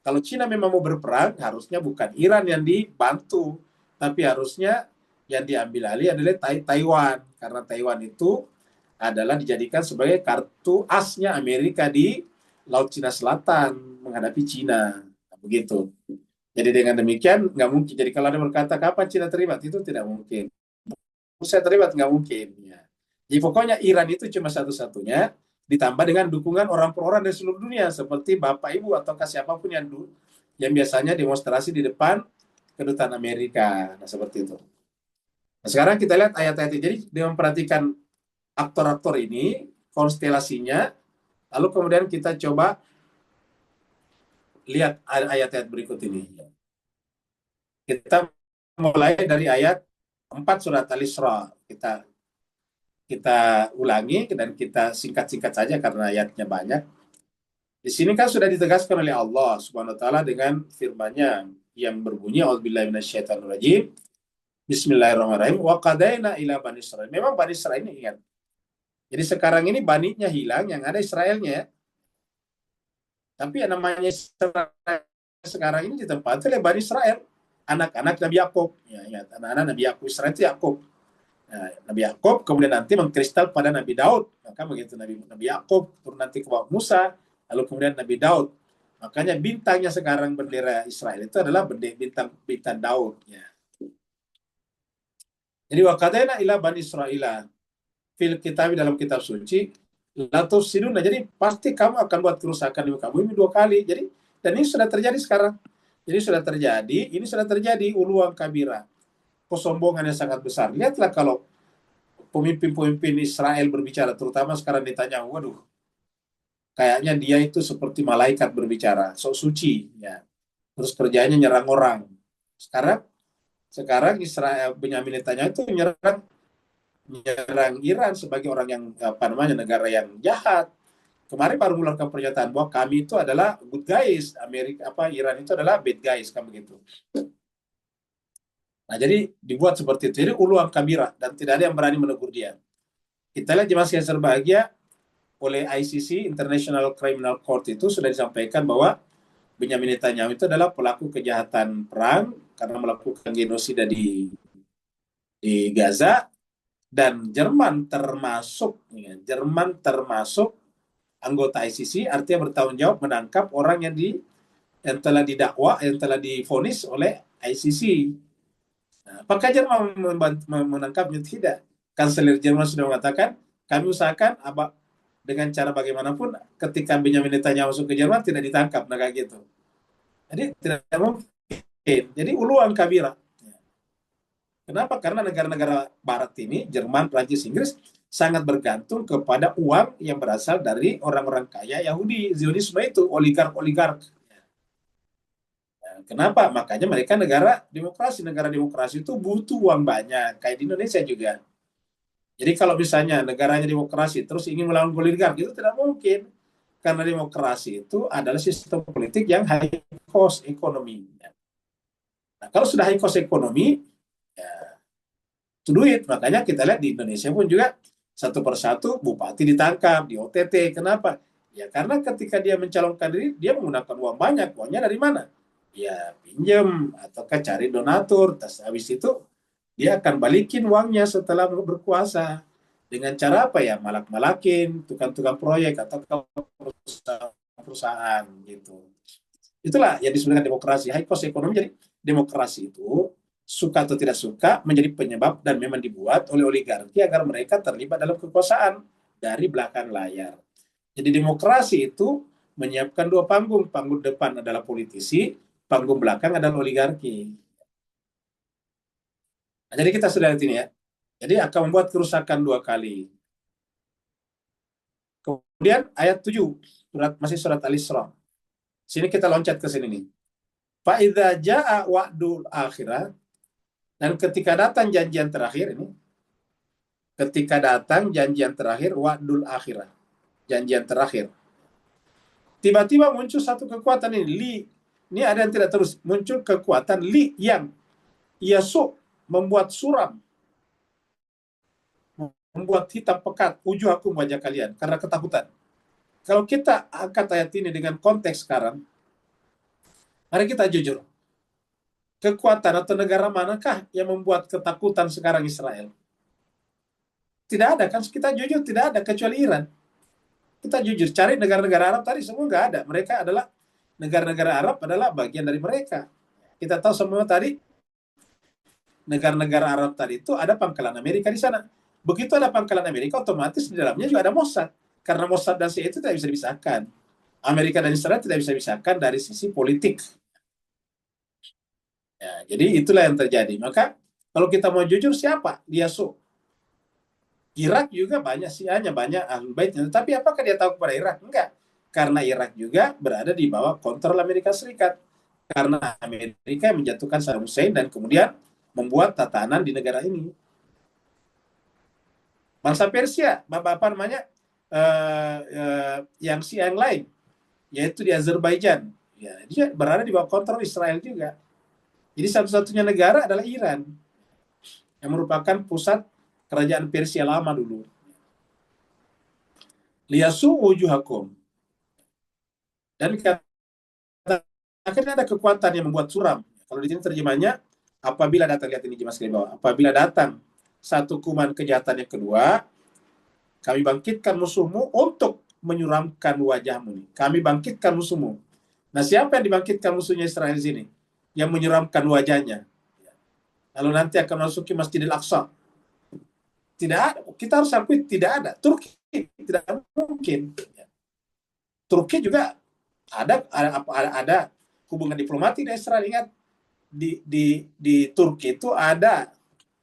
kalau Cina memang mau berperang, harusnya bukan Iran yang dibantu, tapi harusnya yang diambil alih adalah Taiwan, karena Taiwan itu adalah dijadikan sebagai kartu asnya Amerika di Laut Cina Selatan menghadapi Cina. Begitu. Jadi dengan demikian nggak mungkin. Jadi kalau ada berkata kapan Cina terlibat, itu tidak mungkin. Rusia terlibat nggak mungkin. Ya. Jadi pokoknya Iran itu cuma satu-satunya, ditambah dengan dukungan orang per orang dari seluruh dunia, seperti Bapak Ibu atau siapapun yang biasanya demonstrasi di depan kedutaan Amerika. Nah, seperti itu. Nah, sekarang kita lihat ayat-ayat ini. Jadi dengan memperhatikan aktor-aktor ini, konstelasinya, lalu kemudian kita coba lihat ayat-ayat berikut ini. Kita mulai dari ayat 4 surat Al-Isra. Kita ulangi dan kita singkat-singkat saja karena ayatnya banyak. Di sini kan sudah ditegaskan oleh Allah Subhanahu wa taala dengan firman-Nya yang berbunyi A'udzubillahi minasyaitonirrajim. Bismillahirrahmanirrahim. Wa qadaina ila bani Israil. Memang bani Israil ini ingat. Jadi sekarang ini baninya hilang, yang ada Israelnya. Tapi yang namanya Israel sekarang ini ditempati oleh bani Israel. Anak-anak Nabi Yakub. Ya, ingat, anak-anak Nabi Yakub Israel itu Yakub. Nah, Nabi Yakub kemudian nanti mengkristal pada Nabi Daud. Maka begitu Nabi Yakub turun nanti ke bawah Musa, lalu kemudian Nabi Daud. Makanya bintangnya sekarang bendera Israel itu adalah bintang Daud. Ya. Jadi wakadena ila bani Israila fil kitab, dalam kitab suci, la tufsiduna. Jadi pasti kamu akan buat kerusakan di muka bumi 2 kali. Jadi dan ini sudah terjadi sekarang. Ini sudah terjadi uluan kabira. Kesombongan yang sangat besar. Lihatlah kalau pemimpin-pemimpin Israel berbicara, terutama sekarang ditanya, waduh, kayaknya dia itu seperti malaikat berbicara, sok suci, ya. Terus kerjanya nyerang orang. Sekarang Israel, Benyamin Netanyahu itu nyerang Iran sebagai orang yang negara yang jahat. Kemarin baru mengeluarkan pernyataan bahwa kami itu adalah good guys, Iran itu adalah bad guys, kan begitu. Nah, jadi dibuat seperti itu. Jadi uluan kabira, dan tidak ada yang berani menegur dia. Kita lihat jemaah yang berbahagia, oleh ICC, International Criminal Court, itu sudah disampaikan bahwa Benyamin Netanyahu itu adalah pelaku kejahatan perang karena melakukan genosida di Gaza, dan Jerman termasuk anggota ICC, artinya bertanggung jawab menangkap orang yang telah didakwa, yang telah divonis oleh ICC. Nah, apakah Jerman menangkapnya? Tidak. Kanselir Jerman sudah mengatakan, kami usahakan dengan cara bagaimanapun ketika Benyamin Netanyahu masuk ke Jerman tidak ditangkap, nah kayak gitu. Jadi tidak mungkin. Jadi uluan kabira. Kenapa? Karena negara-negara Barat ini, Jerman, Prancis, Inggris, sangat bergantung kepada uang yang berasal dari orang-orang kaya Yahudi, Zionisme itu, oligark-oligark. Kenapa? Makanya mereka negara demokrasi itu butuh uang banyak, kayak di Indonesia juga. Jadi kalau misalnya negaranya demokrasi terus ingin melawan oligark, itu tidak mungkin. Karena demokrasi itu adalah sistem politik yang high cost ekonomi. Nah, kalau sudah high cost ekonomi, ya, itu duit. Makanya kita lihat di Indonesia pun juga satu persatu bupati ditangkap, di OTT. Kenapa? Ya karena ketika dia mencalonkan diri, dia menggunakan uang banyak. Uangnya dari mana? Ya pinjam ataukah cari donatur. Terus habis itu dia akan balikin uangnya setelah berkuasa. Dengan cara apa ya? Malak-malakin tukang-tukang proyek atau perusahaan gitu. Itulah yang disebut dengan demokrasi, high cost ekonomi. Jadi demokrasi itu suka atau tidak suka, menjadi penyebab dan memang dibuat oleh oligarki agar mereka terlibat dalam kekuasaan dari belakang layar. Jadi demokrasi itu menyiapkan dua panggung. Panggung depan adalah politisi, panggung belakang adalah oligarki. Nah, jadi kita sudah lihat ini ya. Jadi akan membuat kerusakan dua kali. Kemudian ayat 7, masih surat Al-Isra. Sini kita loncat ke sini nih. Fa'idza ja'a wa'dul akhirah, dan ketika datang janjian terakhir ini, ketika datang janjian terakhir, wa'dul akhirah, janjian terakhir. Tiba-tiba muncul satu kekuatan ini, ini ada yang tidak terus, muncul kekuatan yang yasu, membuat suram, membuat hitam pekat wujuhakum, wajah kalian, karena ketakutan. Kalau kita angkat ayat ini dengan konteks sekarang, mari kita jujur. Kekuatan atau negara manakah yang membuat ketakutan sekarang Israel? Tidak ada, kan kita jujur tidak ada, kecuali Iran. Kita jujur, cari negara-negara Arab tadi semua nggak ada. Mereka adalah, negara-negara Arab adalah bagian dari mereka. Kita tahu semua tadi, negara-negara Arab tadi itu ada pangkalan Amerika di sana. Begitu ada pangkalan Amerika, otomatis di dalamnya juga ada Mossad. Karena Mossad dan CIA itu tidak bisa dipisahkan. Amerika dan Israel tidak bisa dipisahkan dari sisi politik. Ya, jadi itulah yang terjadi. Maka kalau kita mau jujur, siapa dia Irak juga banyak Syiahnya, banyak Ahlul Baitnya. Tapi apakah dia tahu kepada Irak? Enggak. Karena Irak juga berada di bawah kontrol Amerika Serikat. Karena Amerika yang menjatuhkan Saddam Hussein dan kemudian membuat tatanan di negara ini. Bangsa Persia, apa namanya, yang Syiah yang lain, yaitu di Azerbaijan. Ya, dia berada di bawah kontrol Israel juga. Jadi satu-satunya negara adalah Iran, yang merupakan pusat kerajaan Persia lama dulu. Liyasu wujuhakum. Dan akhirnya ada kekuatan yang membuat suram. Kalau di sini terjemahnya, apabila datang, lihat ini Mas di bawah. Apabila datang satu kuman kejahatan yang kedua, kami bangkitkan musuhmu untuk menyuramkan wajahmu. Kami bangkitkan musuhmu. Nah, siapa yang dibangkitkan musuhnya Israel di sini? Yang menyuramkan wajahnya. Lalu nanti akan masuki Masjidil Aqsa. Tidak ada, kita harus akui tidak ada. Turki tidak mungkin. Turki juga ada hubungan diplomatik dengan Israel. Ingat, di Turki itu ada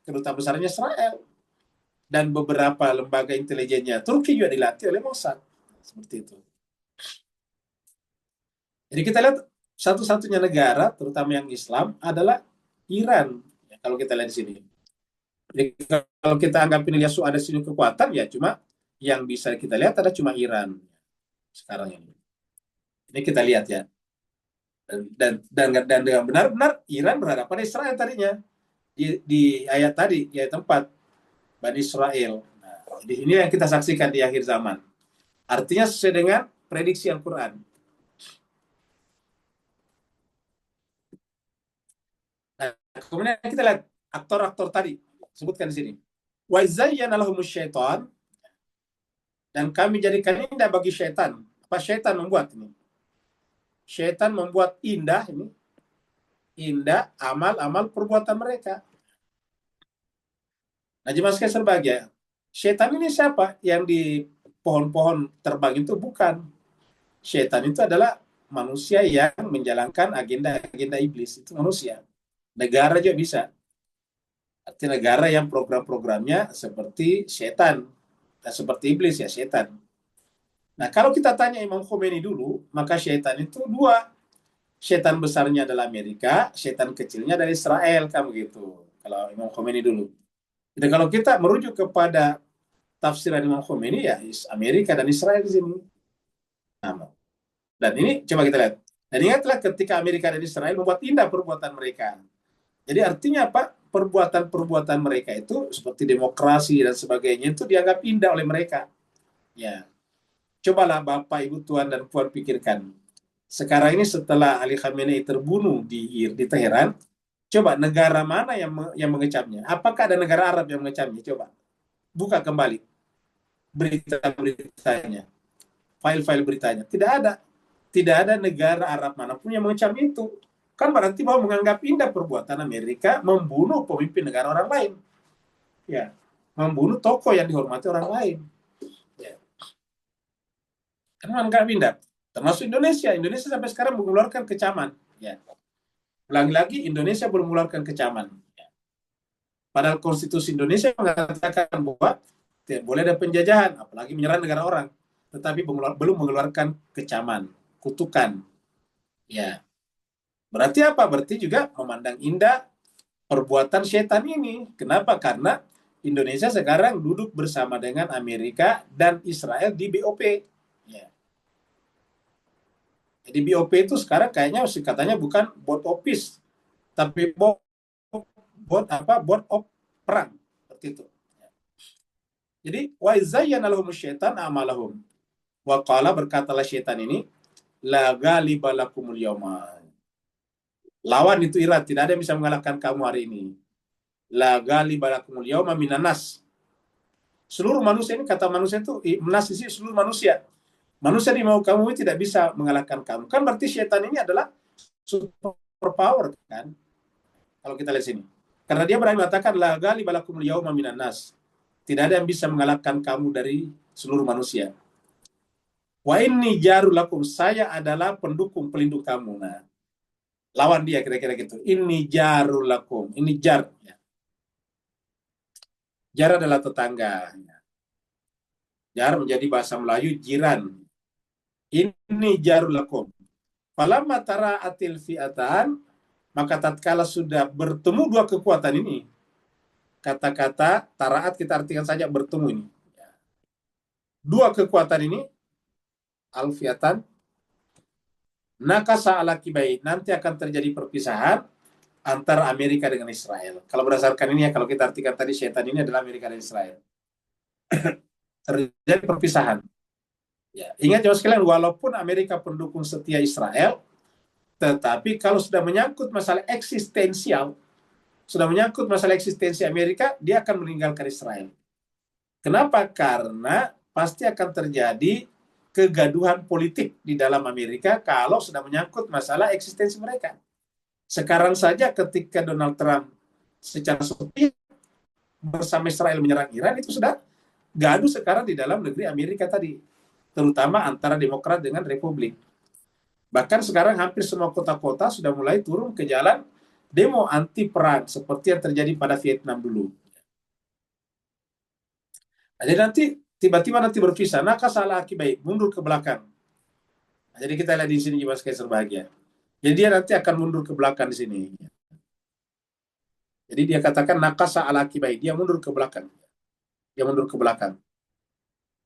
kedutaan besarnya Israel dan beberapa lembaga intelijennya Turki juga dilatih oleh Mossad. Seperti itu. Jadi kita lihat satu-satunya negara, terutama yang Islam, adalah Iran. Ya, kalau kita lihat di sini. Jadi kalau kita anggap ini Yasu ada sini kekuatan, ya cuma yang bisa kita lihat ada cuma Iran sekarang ini. Ini kita lihat ya. Dan dengan benar-benar Iran berhadapan pada Israel tadinya di ayat tadi, di ayat 4, Bani Israel. Nah, ini yang kita saksikan di akhir zaman. Artinya sesuai dengan prediksi Al-Quran. Nah, kemudian kita lihat aktor-aktor tadi sebutkan di sini. Wa zayyana lahumus syaitan, dan kami jadikan indah bagi syaitan. Apa syaitan membuat ini? Syaitan membuat indah ini, indah amal-amal perbuatan mereka. Nah, jemaah sekalian berbahagia, syaitan ini siapa? Yang di pohon-pohon terbang itu bukan. Syaitan itu adalah manusia yang menjalankan agenda-agenda iblis. Itu manusia. Negara juga bisa. Artinya negara yang program-programnya seperti syaitan. Dan seperti iblis ya, syaitan. Nah, kalau kita tanya Imam Khomeini dulu, maka syaitan itu dua. Syaitan besarnya adalah Amerika, syaitan kecilnya adalah Israel, kan begitu. Kalau Imam Khomeini dulu. Jadi kalau kita merujuk kepada tafsiran Imam Khomeini, ya Amerika dan Israel di sini. Nah, dan ini coba kita lihat. Dan ingatlah ketika Amerika dan Israel membuat indah perbuatan mereka. Jadi artinya apa? Perbuatan-perbuatan mereka itu seperti demokrasi dan sebagainya itu dianggap indah oleh mereka. Ya. Cobalah Bapak, Ibu, Tuan, dan Puan pikirkan. Sekarang ini setelah Ali Khamenei terbunuh di Teheran, coba negara mana yang mengecamnya? Apakah ada negara Arab yang mengecamnya? Coba buka kembali berita-beritanya, file-file beritanya. Tidak ada negara Arab manapun yang mengecam itu. kan berarti bahwa menganggap indah perbuatan Amerika membunuh pemimpin negara orang lain, ya, membunuh tokoh yang dihormati orang lain, ya. Kan menganggap indah. Termasuk Indonesia. Indonesia sampai sekarang mengeluarkan kecaman, ya. Ulangi lagi, Indonesia belum mengeluarkan kecaman. Ya. Padahal konstitusi Indonesia mengatakan bahwa tidak boleh ada penjajahan, apalagi menyerang negara orang. Tetapi belum mengeluarkan kecaman, kutukan. Ya, berarti apa? Berarti juga memandang indah perbuatan setan ini. Kenapa? Karena Indonesia sekarang duduk bersama dengan Amerika dan Israel di BOP. Ya. Jadi BOP itu sekarang kayaknya katanya bukan board office, tapi board of perang, seperti itu. Jadi wa zayyana lahum syaitan amalahum. Wa qala, berkatalah syaitan ini, la ghaliba lakumul yawma. Lawan itu Iran, tidak ada yang bisa mengalahkan kamu hari ini. La ghaliba lakumul yawma minan nas. Seluruh manusia ini, kata manusia itu nas di sini seluruh manusia. Manusia di mau kamu ini tidak bisa mengalahkan kamu. Kan berarti syaitan ini adalah super power kan? Kalau kita lihat sini. Karena dia berani mengatakan la ghaliba lakumul yawma minan nas. Tidak ada yang bisa mengalahkan kamu dari seluruh manusia. Wa inni jarul lakum, saya adalah pendukung pelindung kamu. Nah, lawan dia kira-kira gitu. Inni jarul lakum. Ini jar. Ya. Jar adalah tetangga. Jar menjadi bahasa Melayu jiran. Ini jarul lakum. Falamma tara'atil fi'atan, maka tatkala sudah bertemu dua kekuatan ini, kata-kata taraat kita artikan saja bertemu ini. Dua kekuatan ini, al-fi'atan, nakasa ala kibai, nanti akan terjadi perpisahan antara Amerika dengan Israel. Kalau berdasarkan ini ya, kalau kita artikan tadi syaitan ini adalah Amerika dan Israel. Terjadi perpisahan. Ya, ingat jemaah sekalian, walaupun Amerika pendukung setia Israel, tetapi kalau sudah menyangkut masalah eksistensial, Amerika, dia akan meninggalkan Israel. Kenapa? Karena pasti akan terjadi kegaduhan politik di dalam Amerika kalau sudah menyangkut masalah eksistensi mereka. Sekarang saja ketika Donald Trump secara sepihak bersama Israel menyerang Iran, itu sudah gaduh sekarang di dalam negeri Amerika tadi, terutama antara Demokrat dengan Republik. Bahkan sekarang hampir semua kota-kota sudah mulai turun ke jalan demo anti perang seperti yang terjadi pada Vietnam dulu. Jadi nanti tiba-tiba berpisah, naka salah akibat mundur ke belakang. Jadi kita lihat di sini Mas Kaiser bahagia. Jadi dia nanti akan mundur ke belakang di sini. Jadi dia katakan nakasa ala akibat, dia mundur ke belakang. Dia mundur ke belakang.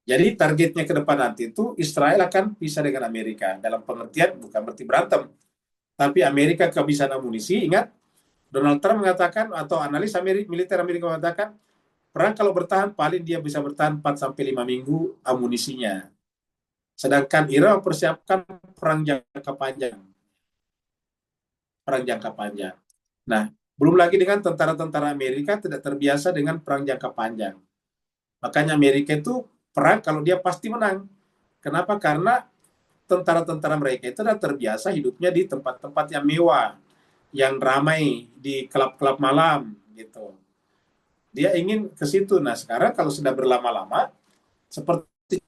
Jadi targetnya ke depan nanti itu Israel akan pisah dengan Amerika. Dalam pengertian bukan berarti berantem. Tapi Amerika kehabisan amunisi. Ingat, Donald Trump mengatakan, atau analis militer Amerika mengatakan, perang kalau bertahan, paling dia bisa bertahan 4-5 minggu amunisinya. Sedangkan Iran mempersiapkan perang jangka panjang. Perang jangka panjang. Nah, belum lagi dengan tentara-tentara Amerika tidak terbiasa dengan perang jangka panjang. Makanya Amerika itu perang kalau dia pasti menang. Kenapa? Karena tentara-tentara mereka itu sudah terbiasa hidupnya di tempat-tempat yang mewah, yang ramai, di klub-klub malam, gitu. Dia ingin ke situ. Nah, sekarang kalau sudah berlama-lama, seperti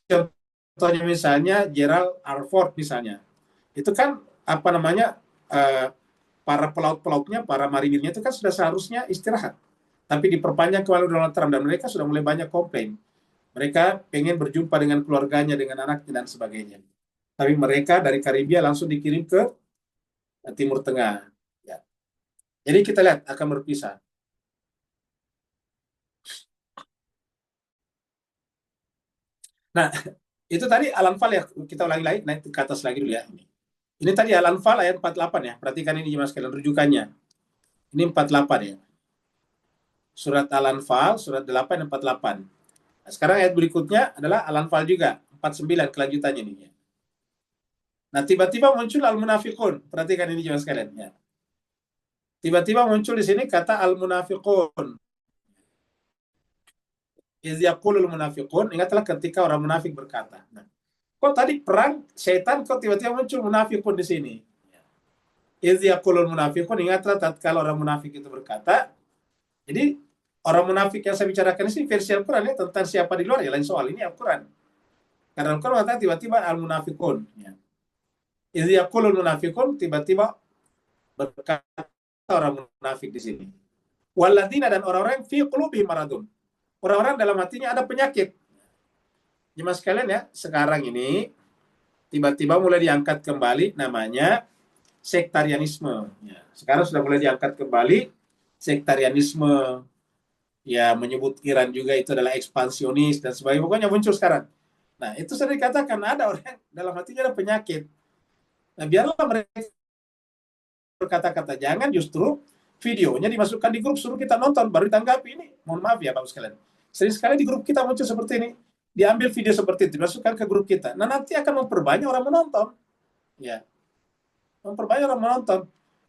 contohnya misalnya Gerald R. Ford misalnya, itu kan para pelaut-pelautnya, para marinirnya itu kan sudah seharusnya istirahat. Tapi diperpanjang kembali Donald Trump, dan mereka sudah mulai banyak komplain. Mereka pengen berjumpa dengan keluarganya, dengan anaknya, dan sebagainya. Tapi mereka dari Karibia langsung dikirim ke Timur Tengah. Ya. Jadi kita lihat akan berpisah. Nah, itu tadi Al-Anfal ya, kita ulangi lagi, naik ke atas lagi dulu ya. Ini tadi Al-Anfal ayat 48 ya, perhatikan ini jemaah sekalian rujukannya. Ini 48 ya. Surat Al-Anfal, surat 8 dan 48. Nah, sekarang ayat berikutnya adalah Al-Anfal juga, 49 kelanjutannya ini. Nah, tiba-tiba muncul Al-Munafiqun. Perhatikan ini jemaah sekalian ya. Tiba-tiba muncul di sini kata Al-Munafiqun. Iz yaqulul munafiqun, ingatlah ketika orang munafik berkata. Nah, kok tadi perang setan, kok tiba-tiba muncul munafiqun di sini? Idz yaqulul munafiqun, ingatlah tatkala orang munafik itu berkata. Jadi orang munafik yang saya bicarakan ini versi Al-Quran ya, tentang siapa di luar ya lain soal, ini Al-Quran. Karena Al-Quran mengatakan tiba-tiba al-munafiqun. Ya. Idz yaqulul munafiqun, tiba-tiba berkata orang munafik di sini. Walladzina, dan orang-orang fi qulubihim maradun. Orang-orang dalam hatinya ada penyakit. Jemaah sekalian ya, sekarang ini tiba-tiba mulai diangkat kembali namanya sektarianisme. Ya. Sekarang sudah mulai diangkat kembali sektarianisme, ya menyebut Iran juga itu adalah ekspansionis dan sebagainya. Pokoknya muncul sekarang. Nah, itu sudah dikatakan ada orang dalam hatinya ada penyakit. Nah, biarlah mereka berkata-kata, jangan justru videonya dimasukkan di grup, suruh kita nonton, baru ditanggapi. Ini, mohon maaf ya Bapak sekalian. Sering sekali di grup kita muncul seperti ini. Diambil video seperti itu, dimasukkan ke grup kita. Nah, nanti akan memperbanyak orang menonton. Ya, memperbanyak orang menonton.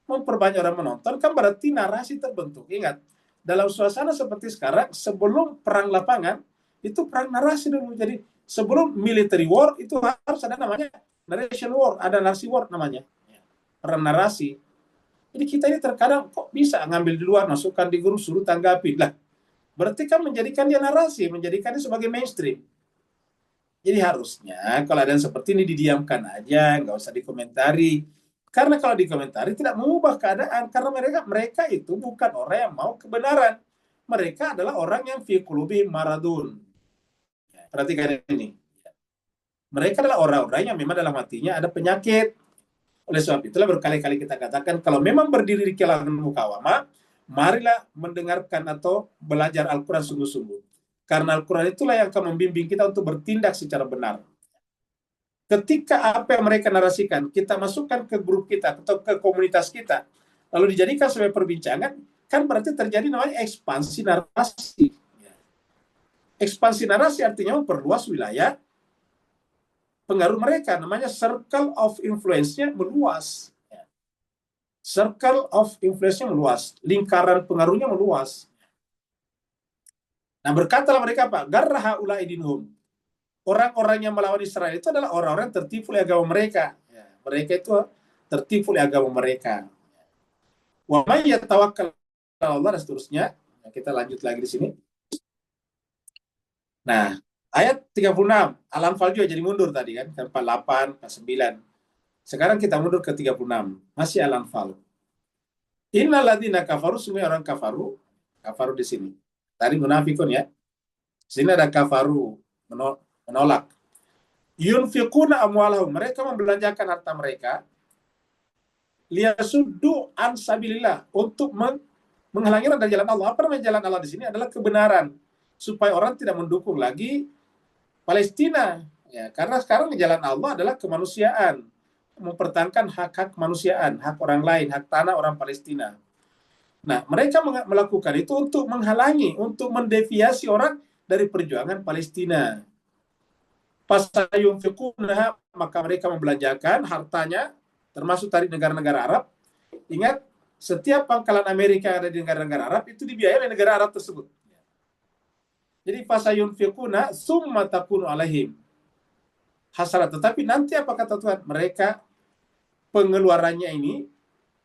Memperbanyak orang menonton kan berarti narasi terbentuk. Ingat, dalam suasana seperti sekarang, sebelum perang lapangan, itu perang narasi dulu. Jadi, sebelum military war, itu harus ada namanya narration war, ada narasi war namanya. Perang narasi. Jadi kita ini terkadang kok bisa ngambil di luar, masukkan di grup, suruh tanggapi. Lah, berarti kan menjadikan dia narasi, menjadikannya sebagai mainstream. Jadi harusnya kalau ada yang seperti ini didiamkan aja, nggak usah dikomentari. Karena kalau dikomentari tidak mengubah keadaan. Karena mereka itu bukan orang yang mau kebenaran. Mereka adalah orang yang fi qulubihim maradun. Perhatikan ini. Mereka adalah orang-orang yang memang dalam hatinya ada penyakit. Oleh sebab itulah berkali-kali kita katakan, kalau memang berdiri di kalangan mukawamah, marilah mendengarkan atau belajar Al-Quran sungguh-sungguh. Karena Al-Quran itulah yang akan membimbing kita untuk bertindak secara benar. Ketika apa yang mereka narasikan, kita masukkan ke grup kita atau ke komunitas kita, lalu dijadikan sebagai perbincangan, kan berarti terjadi namanya ekspansi narasi. Ekspansi narasi artinya memperluas wilayah pengaruh mereka, namanya circle of influence-nya meluas. Circle of influence-nya meluas, lingkaran pengaruhnya meluas. Nah, berkatalah mereka apa? Garra haula'i dinhum. Orang-orang yang melawan Israel itu adalah orang-orang yang tertipu oleh agama mereka. Mereka itu tertipu oleh agama mereka. Wa may yatawakkal 'ala Allah, dan seterusnya. Nah, kita lanjut lagi di sini. Nah, ayat 36, Al-Anfal juga jadi mundur tadi kan, ke 48, ke 9. Sekarang kita mundur ke 36, masih Al-Anfal. Innal ladzina kafaru, semua orang kafaru di sini. Tadi munafikun ya. Sini ada kafaru, menolak. Yunfiquna amwalahum, mereka membelanjakan harta mereka liyasuddu an sabilillah, untuk menghalangi dari jalan Allah. Apa namanya jalan Allah di sini? Adalah kebenaran, supaya orang tidak mendukung lagi Palestina. Ya, karena sekarang di jalan Allah adalah kemanusiaan, mempertahankan hak-hak kemanusiaan, hak orang lain, hak tanah orang Palestina. Nah, mereka melakukan itu untuk menghalangi, untuk mendeviasi orang dari perjuangan Palestina. Fasayunfiquna, maka mereka membelanjakan hartanya, termasuk dari negara-negara Arab. Ingat, setiap pangkalan Amerika yang ada di negara-negara Arab itu dibiayai oleh negara Arab tersebut. Jadi fasayunfiquna summa takunu alaihim hasarat. Tetapi nanti apa kata Tuhan? Mereka, pengeluarannya ini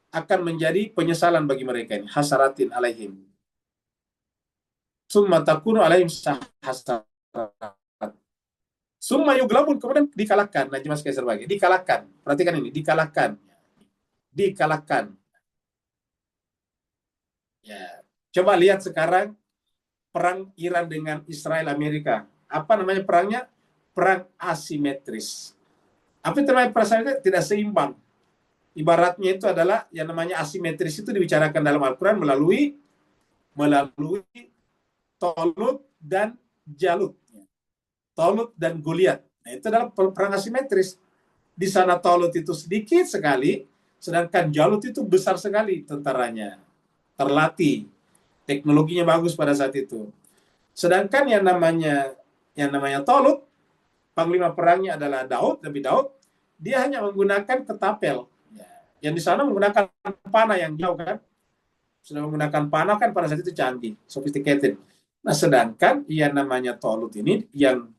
akan menjadi penyesalan bagi mereka ini. Hasaratin alaihim. Summa takunu alaihim hasarat. Summa yuglabun, kemudian dikalahkan. Nah, Jemaah sekalian berbagi. Dikalahkan. Perhatikan ini, dikalahkan. Dikalahkan. Ya. Coba lihat sekarang perang Iran dengan Israel Amerika. Apa namanya perangnya? Perang asimetris. Apa itu namanya perang asimetris? Tidak seimbang. Ibaratnya itu adalah yang namanya asimetris, itu dibicarakan dalam Al-Quran melalui Tolut dan Jalut. Tolut dan Goliat. Nah, itu adalah perang asimetris. Di sana Tolut itu sedikit sekali, sedangkan Jalut itu besar sekali tentaranya. Terlatih. Teknologinya bagus pada saat itu. Sedangkan yang namanya Tolut, panglima perangnya adalah Nabi Daud, dia hanya menggunakan ketapel. Yang di sana menggunakan panah yang jauh kan. Sudah menggunakan panah kan pada saat itu canggih, sophisticated. Nah, sedangkan yang namanya Tolut ini, yang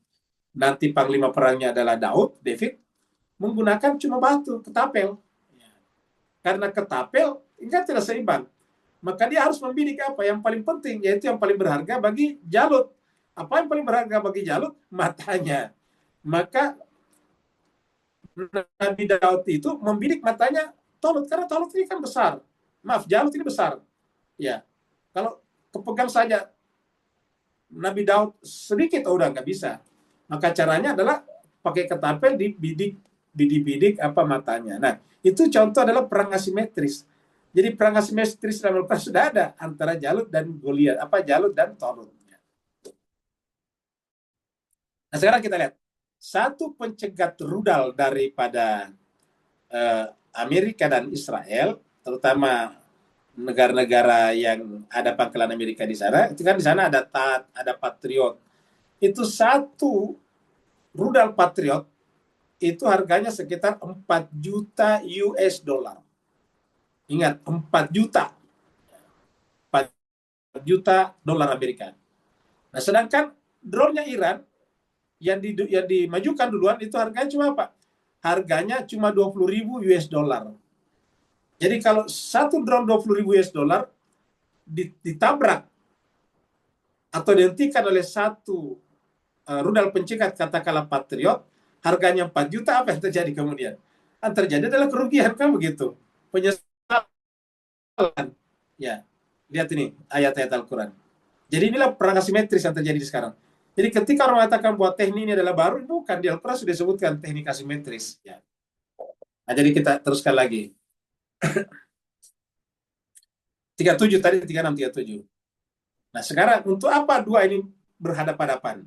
nanti panglima perangnya adalah David, menggunakan cuma batu, ketapel. karena ketapel enggak tidak seimbang. Maka dia harus membidik apa yang paling penting, yaitu yang paling berharga bagi Jalut. Apa yang paling berharga bagi Jalut? Matanya. Maka Nabi Daud itu membidik matanya Tolut, karena Tolut ini kan besar. Maaf, Jalut ini besar. Ya, kalau kepegang saja Nabi Daud sedikit, oh udah nggak bisa. Maka caranya adalah pakai ketapel bidik apa matanya. Nah, itu contoh adalah perang asimetris. Jadi perang asimetris dalam Al-Quran sudah ada antara Jalut dan Goliat, Jalut dan Tolut. Nah, sekarang kita lihat satu pencegat rudal daripada Amerika dan Israel, terutama negara-negara yang ada pangkalan Amerika di sana, itu kan di sana ada THAAD, ada Patriot. Itu satu rudal Patriot itu harganya sekitar 4 juta US dollar. Ingat, 4 juta. 4 juta dolar Amerika. Nah, sedangkan drone-nya Iran yang dimajukan duluan itu harganya cuma apa? Harganya cuma 20.000 US dollar. Jadi kalau satu drone 20.000 US dollar ditabrak atau dihentikan oleh satu rudal pencegat katakanlah Patriot, harganya 4 juta, apa yang terjadi kemudian? Yang terjadi adalah kerugian, kan begitu? Penyesalan. Ya, lihat ini ayat-ayat Al-Quran. Jadi inilah perang asimetris yang terjadi sekarang. Jadi ketika orang mengatakan bahwa teknik ini adalah baru, bukan. Di Al-Quran sudah disebutkan teknik asimetris. Ya. Nah, jadi kita teruskan lagi. 37 tadi, 36, 37. Nah, sekarang untuk apa dua ini berhadapan-hadapan?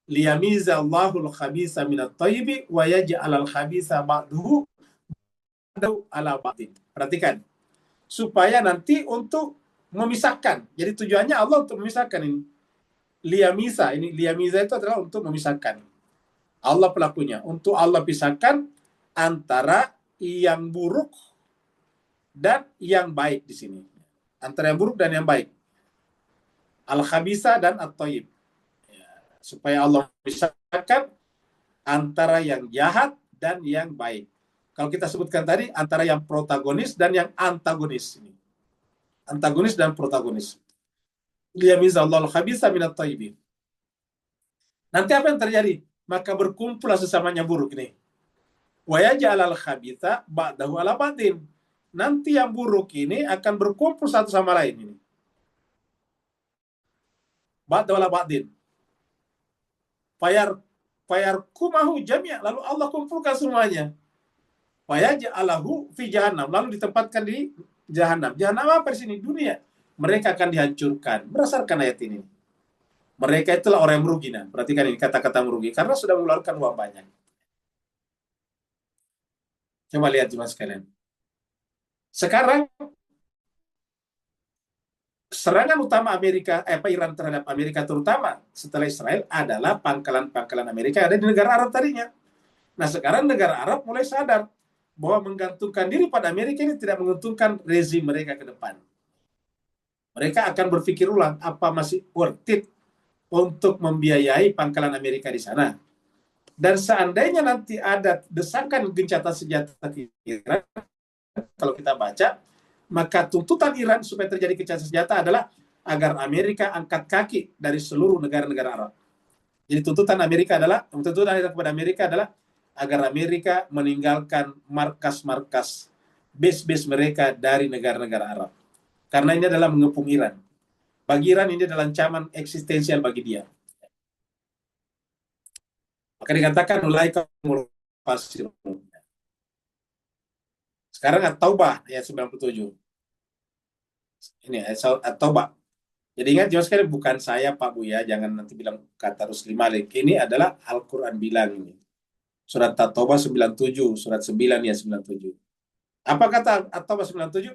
Liyamiza Allahul khabisa minat thayyibi wa yaj'alal khabisa ba'duhu ala ba'din. Perhatikan. Supaya nanti untuk memisahkan. Jadi tujuannya Allah untuk memisahkan ini. Liyamiza itu adalah untuk memisahkan. Allah pelakunya. Untuk Allah pisahkan antara yang buruk dan yang baik di sini. Antara yang buruk dan yang baik. Al-khabisa dan at-thayyib. Supaya Allah pisahkan antara yang jahat dan yang baik. Kalau kita sebutkan tadi, antara yang protagonis dan yang antagonis. Antagonis dan protagonis. Liyamizallahu al-khabisa minat thayyibin. Nanti apa yang terjadi? Maka berkumpullah sesamanya buruk ini. Wa yaj'alal khabitha ba'dahu ala ba'din. Nanti yang buruk ini akan berkumpul satu sama lain ini. Ba'dahu ala ba'din. Fayarkumahu jami'a. Lalu Allah kumpulkan semuanya. Fayaj'alahu fi jahannam. Lalu ditempatkan di jahannam. Jahannam apa di sini? Dunia. Mereka akan dihancurkan. Berdasarkan ayat ini. Mereka itulah orang yang merugi. Nah, perhatikan ini kata-kata merugi. Karena sudah mengeluarkan uang banyak. Coba lihat jemaah sekalian. Sekarang serangan utama Iran terhadap Amerika terutama setelah Israel adalah pangkalan-pangkalan Amerika yang ada di negara Arab tadinya. Nah, sekarang negara Arab mulai sadar bahwa menggantungkan diri pada Amerika ini tidak menguntungkan rezim mereka ke depan. Mereka akan berpikir ulang, apa masih worth it untuk membiayai pangkalan Amerika di sana. Dan seandainya nanti ada desakan gencatan senjata Iran, kalau kita baca, maka tuntutan Iran supaya terjadi gencatan senjata adalah agar Amerika angkat kaki dari seluruh negara-negara Arab. Jadi tuntutan Iran kepada Amerika adalah agar Amerika meninggalkan markas-markas base-base mereka dari negara-negara Arab. Karena ini adalah mengepung Iran. Bagi Iran ini adalah ancaman eksistensial bagi dia. Maka dikatakan ulaika fasirun. Sekarang At-Taubah ayat 97. Ini ayat At-Taubah. Jadi ingat jelas sekali, bukan saya Pak Buya, jangan nanti bilang kata Rusli Malik. Ini adalah Al-Quran bilang ini. Surat At-Taubah 97, surat 9 ya 97. Apa kata At-Taubah 97?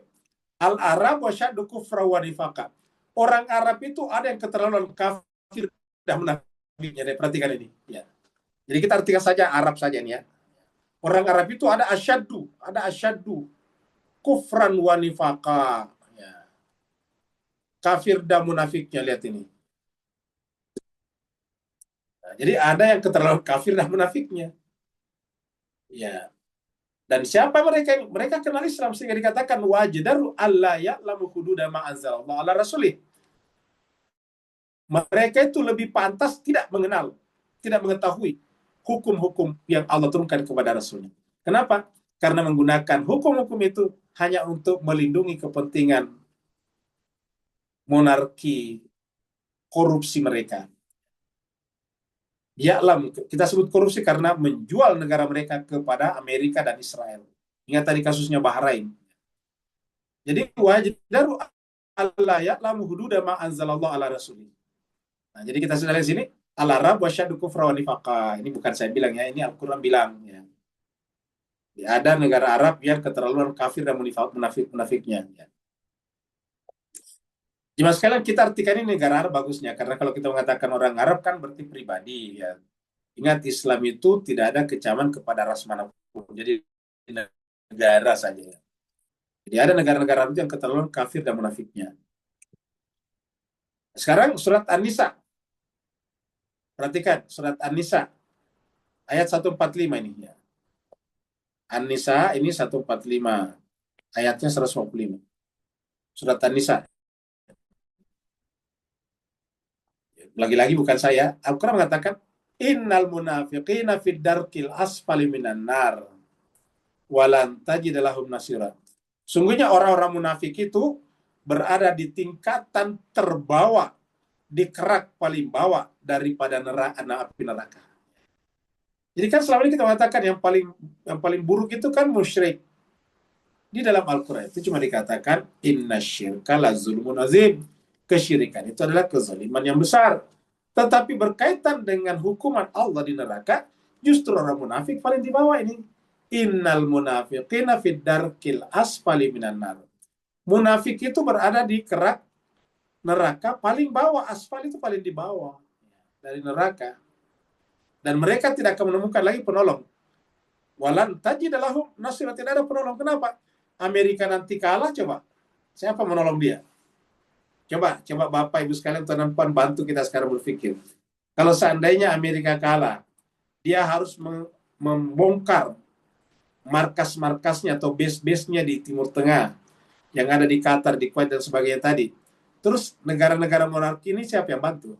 Al-Arab wa syaddu kufra wa nifaqa. Orang Arab itu ada yang keterlaluan kafir dan munafiknya. Perhatikan ini. Ya. Jadi kita artikan saja Arab saja nih ya. Orang Arab itu ada asyaddu, kufran wa nifaqa. Ya. Kafir dan munafiknya, lihat ini. Nah, jadi ada yang keterlaluan kafir dan munafiknya. Ya. Dan siapa mereka? Mereka kenal Islam sehingga dikatakan wajdaru alla ya'lamu hududa ma anzalallahu ala rasulih. Mereka itu lebih pantas tidak mengenal, tidak mengetahui hukum-hukum yang Allah turunkan kepada Rasulnya. Kenapa? Karena menggunakan hukum-hukum itu hanya untuk melindungi kepentingan monarki, korupsi mereka. Ya'lam, kita sebut korupsi karena menjual negara mereka kepada Amerika dan Israel. Ingat tadi kasusnya Bahrain. Jadi wajdaru alla ya'lamu hududa ma anzalallahu ala rasulih. Nah, jadi kita sudah lihat sini al-Arab wasyaddu kufra wa nifaqa. Ini bukan saya bilang ya, ini Al-Qur'an bilang ya. Ada negara Arab yang keterlaluan kafir dan munafik-munafiknya ya. Jemaah sekalian, kita artikan ini negara Arab bagusnya karena kalau kita mengatakan orang Arab kan berarti pribadi ya. Ingat Islam itu tidak ada kecaman kepada ras manapun. Jadi negara saja ya. Jadi ada negara-negara Arab yang keterlaluan kafir dan munafiknya. Sekarang surat An-Nisa. Perhatikan surat An-Nisa ayat 145 ini ya. An-Nisa ini 145, ayatnya 155. Surat An-Nisa. Lagi-lagi bukan saya. Al-Quran mengatakan, Innal munafiqina fid darkil asfali minan nar. Walan tajid lahum nasira. Sungguhnya orang-orang munafik itu berada di tingkatan terbawah, di kerak paling bawah daripada api neraka. Jadi kan selama ini kita mengatakan yang paling buruk itu kan musyrik. Di dalam Al-Quran itu cuma dikatakan innasyirka lazulmun azim. Kesyirikan itu adalah kezaliman yang besar. Tetapi berkaitan dengan hukuman Allah di neraka, justru orang munafik paling di bawah ini. Innal munafiqina fid darkil asfali minan nar. Munafik itu berada di kerak neraka paling bawah. Asfal itu paling di bawah dari neraka. Dan mereka tidak akan menemukan lagi penolong. Walan tajid lahum nasira, tidak ada penolong. Kenapa? Amerika nanti kalah, coba. Siapa menolong dia? Coba Bapak Ibu sekalian, tuan puan, bantu kita sekarang berpikir. Kalau seandainya Amerika kalah, dia harus membongkar markas-markasnya atau base-base-nya di Timur Tengah, yang ada di Qatar, di Kuwait, dan sebagainya tadi. Terus negara-negara monarki ini siapa yang bantu?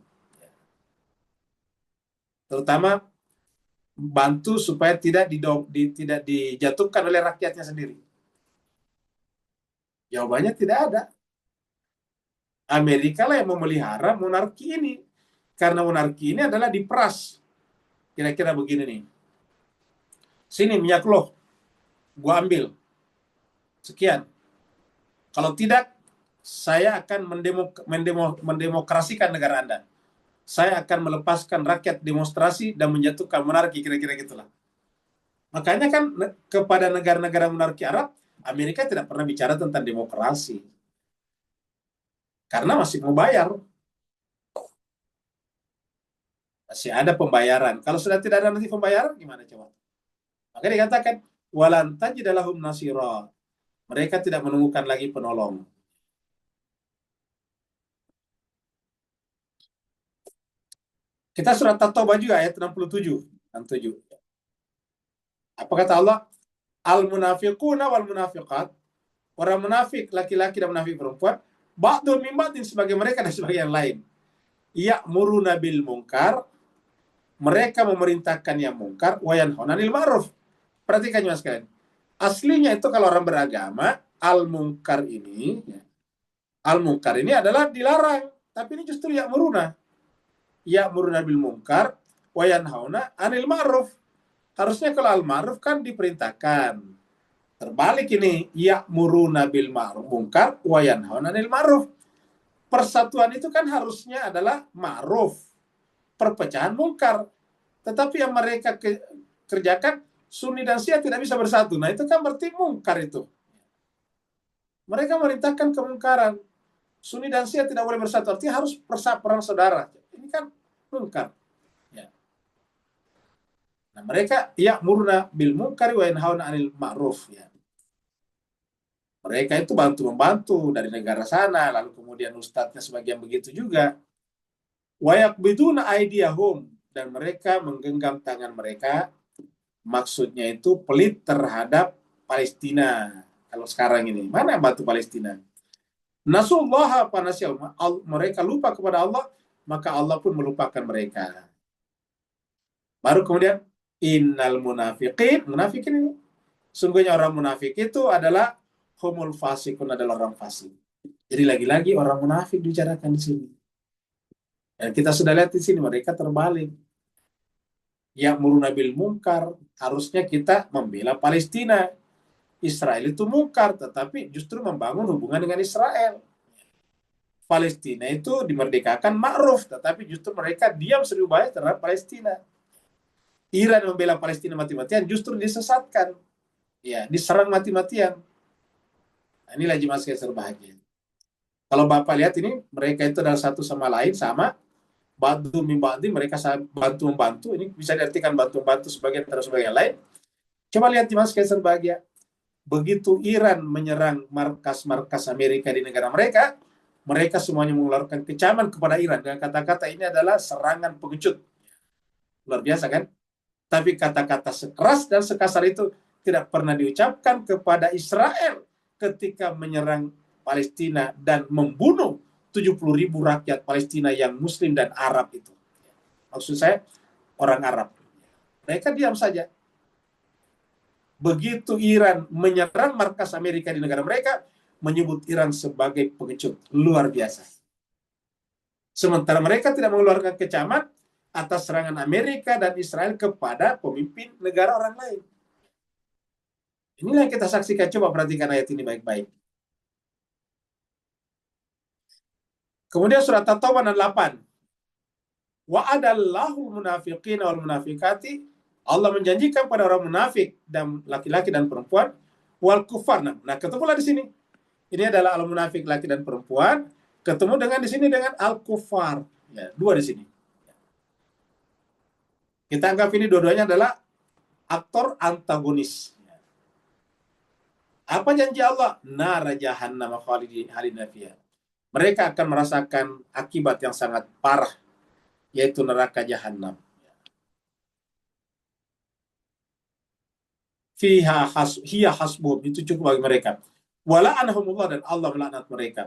Terutama bantu supaya tidak dijatuhkan oleh rakyatnya sendiri. Jawabannya tidak ada. Amerika lah yang memelihara monarki ini. Karena monarki ini adalah diperas. Kira-kira begini nih. Sini minyak lo, gua ambil. Sekian. Kalau tidak, saya akan mendemokrasikan negara Anda. Saya akan melepaskan rakyat demonstrasi dan menjatuhkan monarki, kira-kira gitulah. Makanya kan kepada negara-negara monarki Arab, Amerika tidak pernah bicara tentang demokrasi. Karena masih mau bayar. Masih ada pembayaran. Kalau sudah tidak ada nanti pembayaran, gimana coba? Maka dikatakan, walan tajid lahum nasira. Mereka tidak menemukan lagi penolong. Kita surat At-Taubah juga ayat 67. Apa kata Allah? Al-munafiquna wal munafiqat. Orang munafik laki-laki dan munafik perempuan, ba'dun min ba'din, sebagai mereka dan sebagai yang lain. Ya'muruna bil munkar, mereka memerintahkan yang mungkar, wa yanhauna 'anil ma'ruf. Perhatikan Mas sekalian. Aslinya itu kalau orang beragama, al-munkar ini adalah dilarang, tapi ini justru ya'muruna bil munkar wa yanhauna 'anil ma'ruf. Harusnya kalau al-ma'ruf kan diperintahkan. Terbalik ini, ya'muruna bil ma'ruf munkar wa yanhauna 'anil ma'ruf. Persatuan itu kan harusnya adalah ma'ruf, perpecahan mungkar. Tetapi yang mereka kerjakan, Sunni dan Syiah tidak bisa bersatu. Nah, itu kan berarti mungkar itu. Mereka merintahkan kemungkaran. Sunni dan Syiah tidak boleh bersatu. Artinya harus perang saudara. Ini kan mungkar. Ya. Nah, mereka ya'muruna bil munkar wa yanhauna 'anil ma'ruf. Ya. Mereka itu bantu-membantu dari negara sana, lalu kemudian ustadznya sebagian begitu juga. Wa yaqbiduna aydiyahum, dan mereka menggenggam tangan mereka, maksudnya itu pelit terhadap Palestina. Kalau sekarang ini, mana bantu Palestina? Nasullaha panasyaw. Mereka lupa kepada Allah, maka Allah pun melupakan mereka. Baru kemudian, innal munafikin ini. Sungguhnya orang munafik itu adalah humul fasikun, adalah orang fasik. Jadi lagi-lagi orang munafik dibicarakan di sini. Dan kita sudah lihat di sini mereka terbalik. Ya'muruna bil munkar, harusnya kita membela Palestina. Israel itu mungkar, tetapi justru membangun hubungan dengan Israel. Palestina itu dimerdekakan ma'ruf, tetapi justru mereka diam seribu bahaya terhadap Palestina. Iran membela Palestina mati-matian, justru disesatkan. Ya, diserang mati-matian. Nah, inilah jemaah sekalian berbahagia. Kalau Bapak lihat ini, mereka itu adalah satu sama lain, sama. Ba'du min ba'di, mereka bantu-membantu. Ini bisa diartikan bantu-membantu sebagian terhadap sebagian lain. Coba lihat jemaah sekalian berbahagia. Begitu Iran menyerang markas-markas Amerika di negara mereka, mereka semuanya mengeluarkan kecaman kepada Iran dengan kata-kata ini adalah serangan pengecut. Luar biasa kan? Tapi kata-kata sekeras dan sekasar itu tidak pernah diucapkan kepada Israel ketika menyerang Palestina dan membunuh 70.000 rakyat Palestina yang Muslim dan Arab itu. Maksud saya orang Arab. Mereka diam saja. Begitu Iran menyerang markas Amerika di negara mereka, menyebut Iran sebagai pengecut. Luar biasa. Sementara mereka tidak mengeluarkan kecaman atas serangan Amerika dan Israel kepada pemimpin negara orang lain. Inilah yang kita saksikan. Coba perhatikan ayat ini baik-baik. Kemudian surat At-Taubah 8. Wa'adallahu munafiqina wal munafikati. Allah menjanjikan pada orang munafik dan laki-laki dan perempuan wal kufar. Nah, ketemulah di sini. Ini adalah al munafik laki dan perempuan, ketemu dengan di sini dengan al kufar. Ya, dua di sini. Kita anggap ini dua-duanya adalah aktor antagonis. Apa janji Allah? Nara jahannam khalidina fiha. Mereka akan merasakan akibat yang sangat parah, yaitu neraka jahanam. Hiya hasbum, itu cukup bagi mereka. Wala'anahumullah, dan Allah melaknat mereka.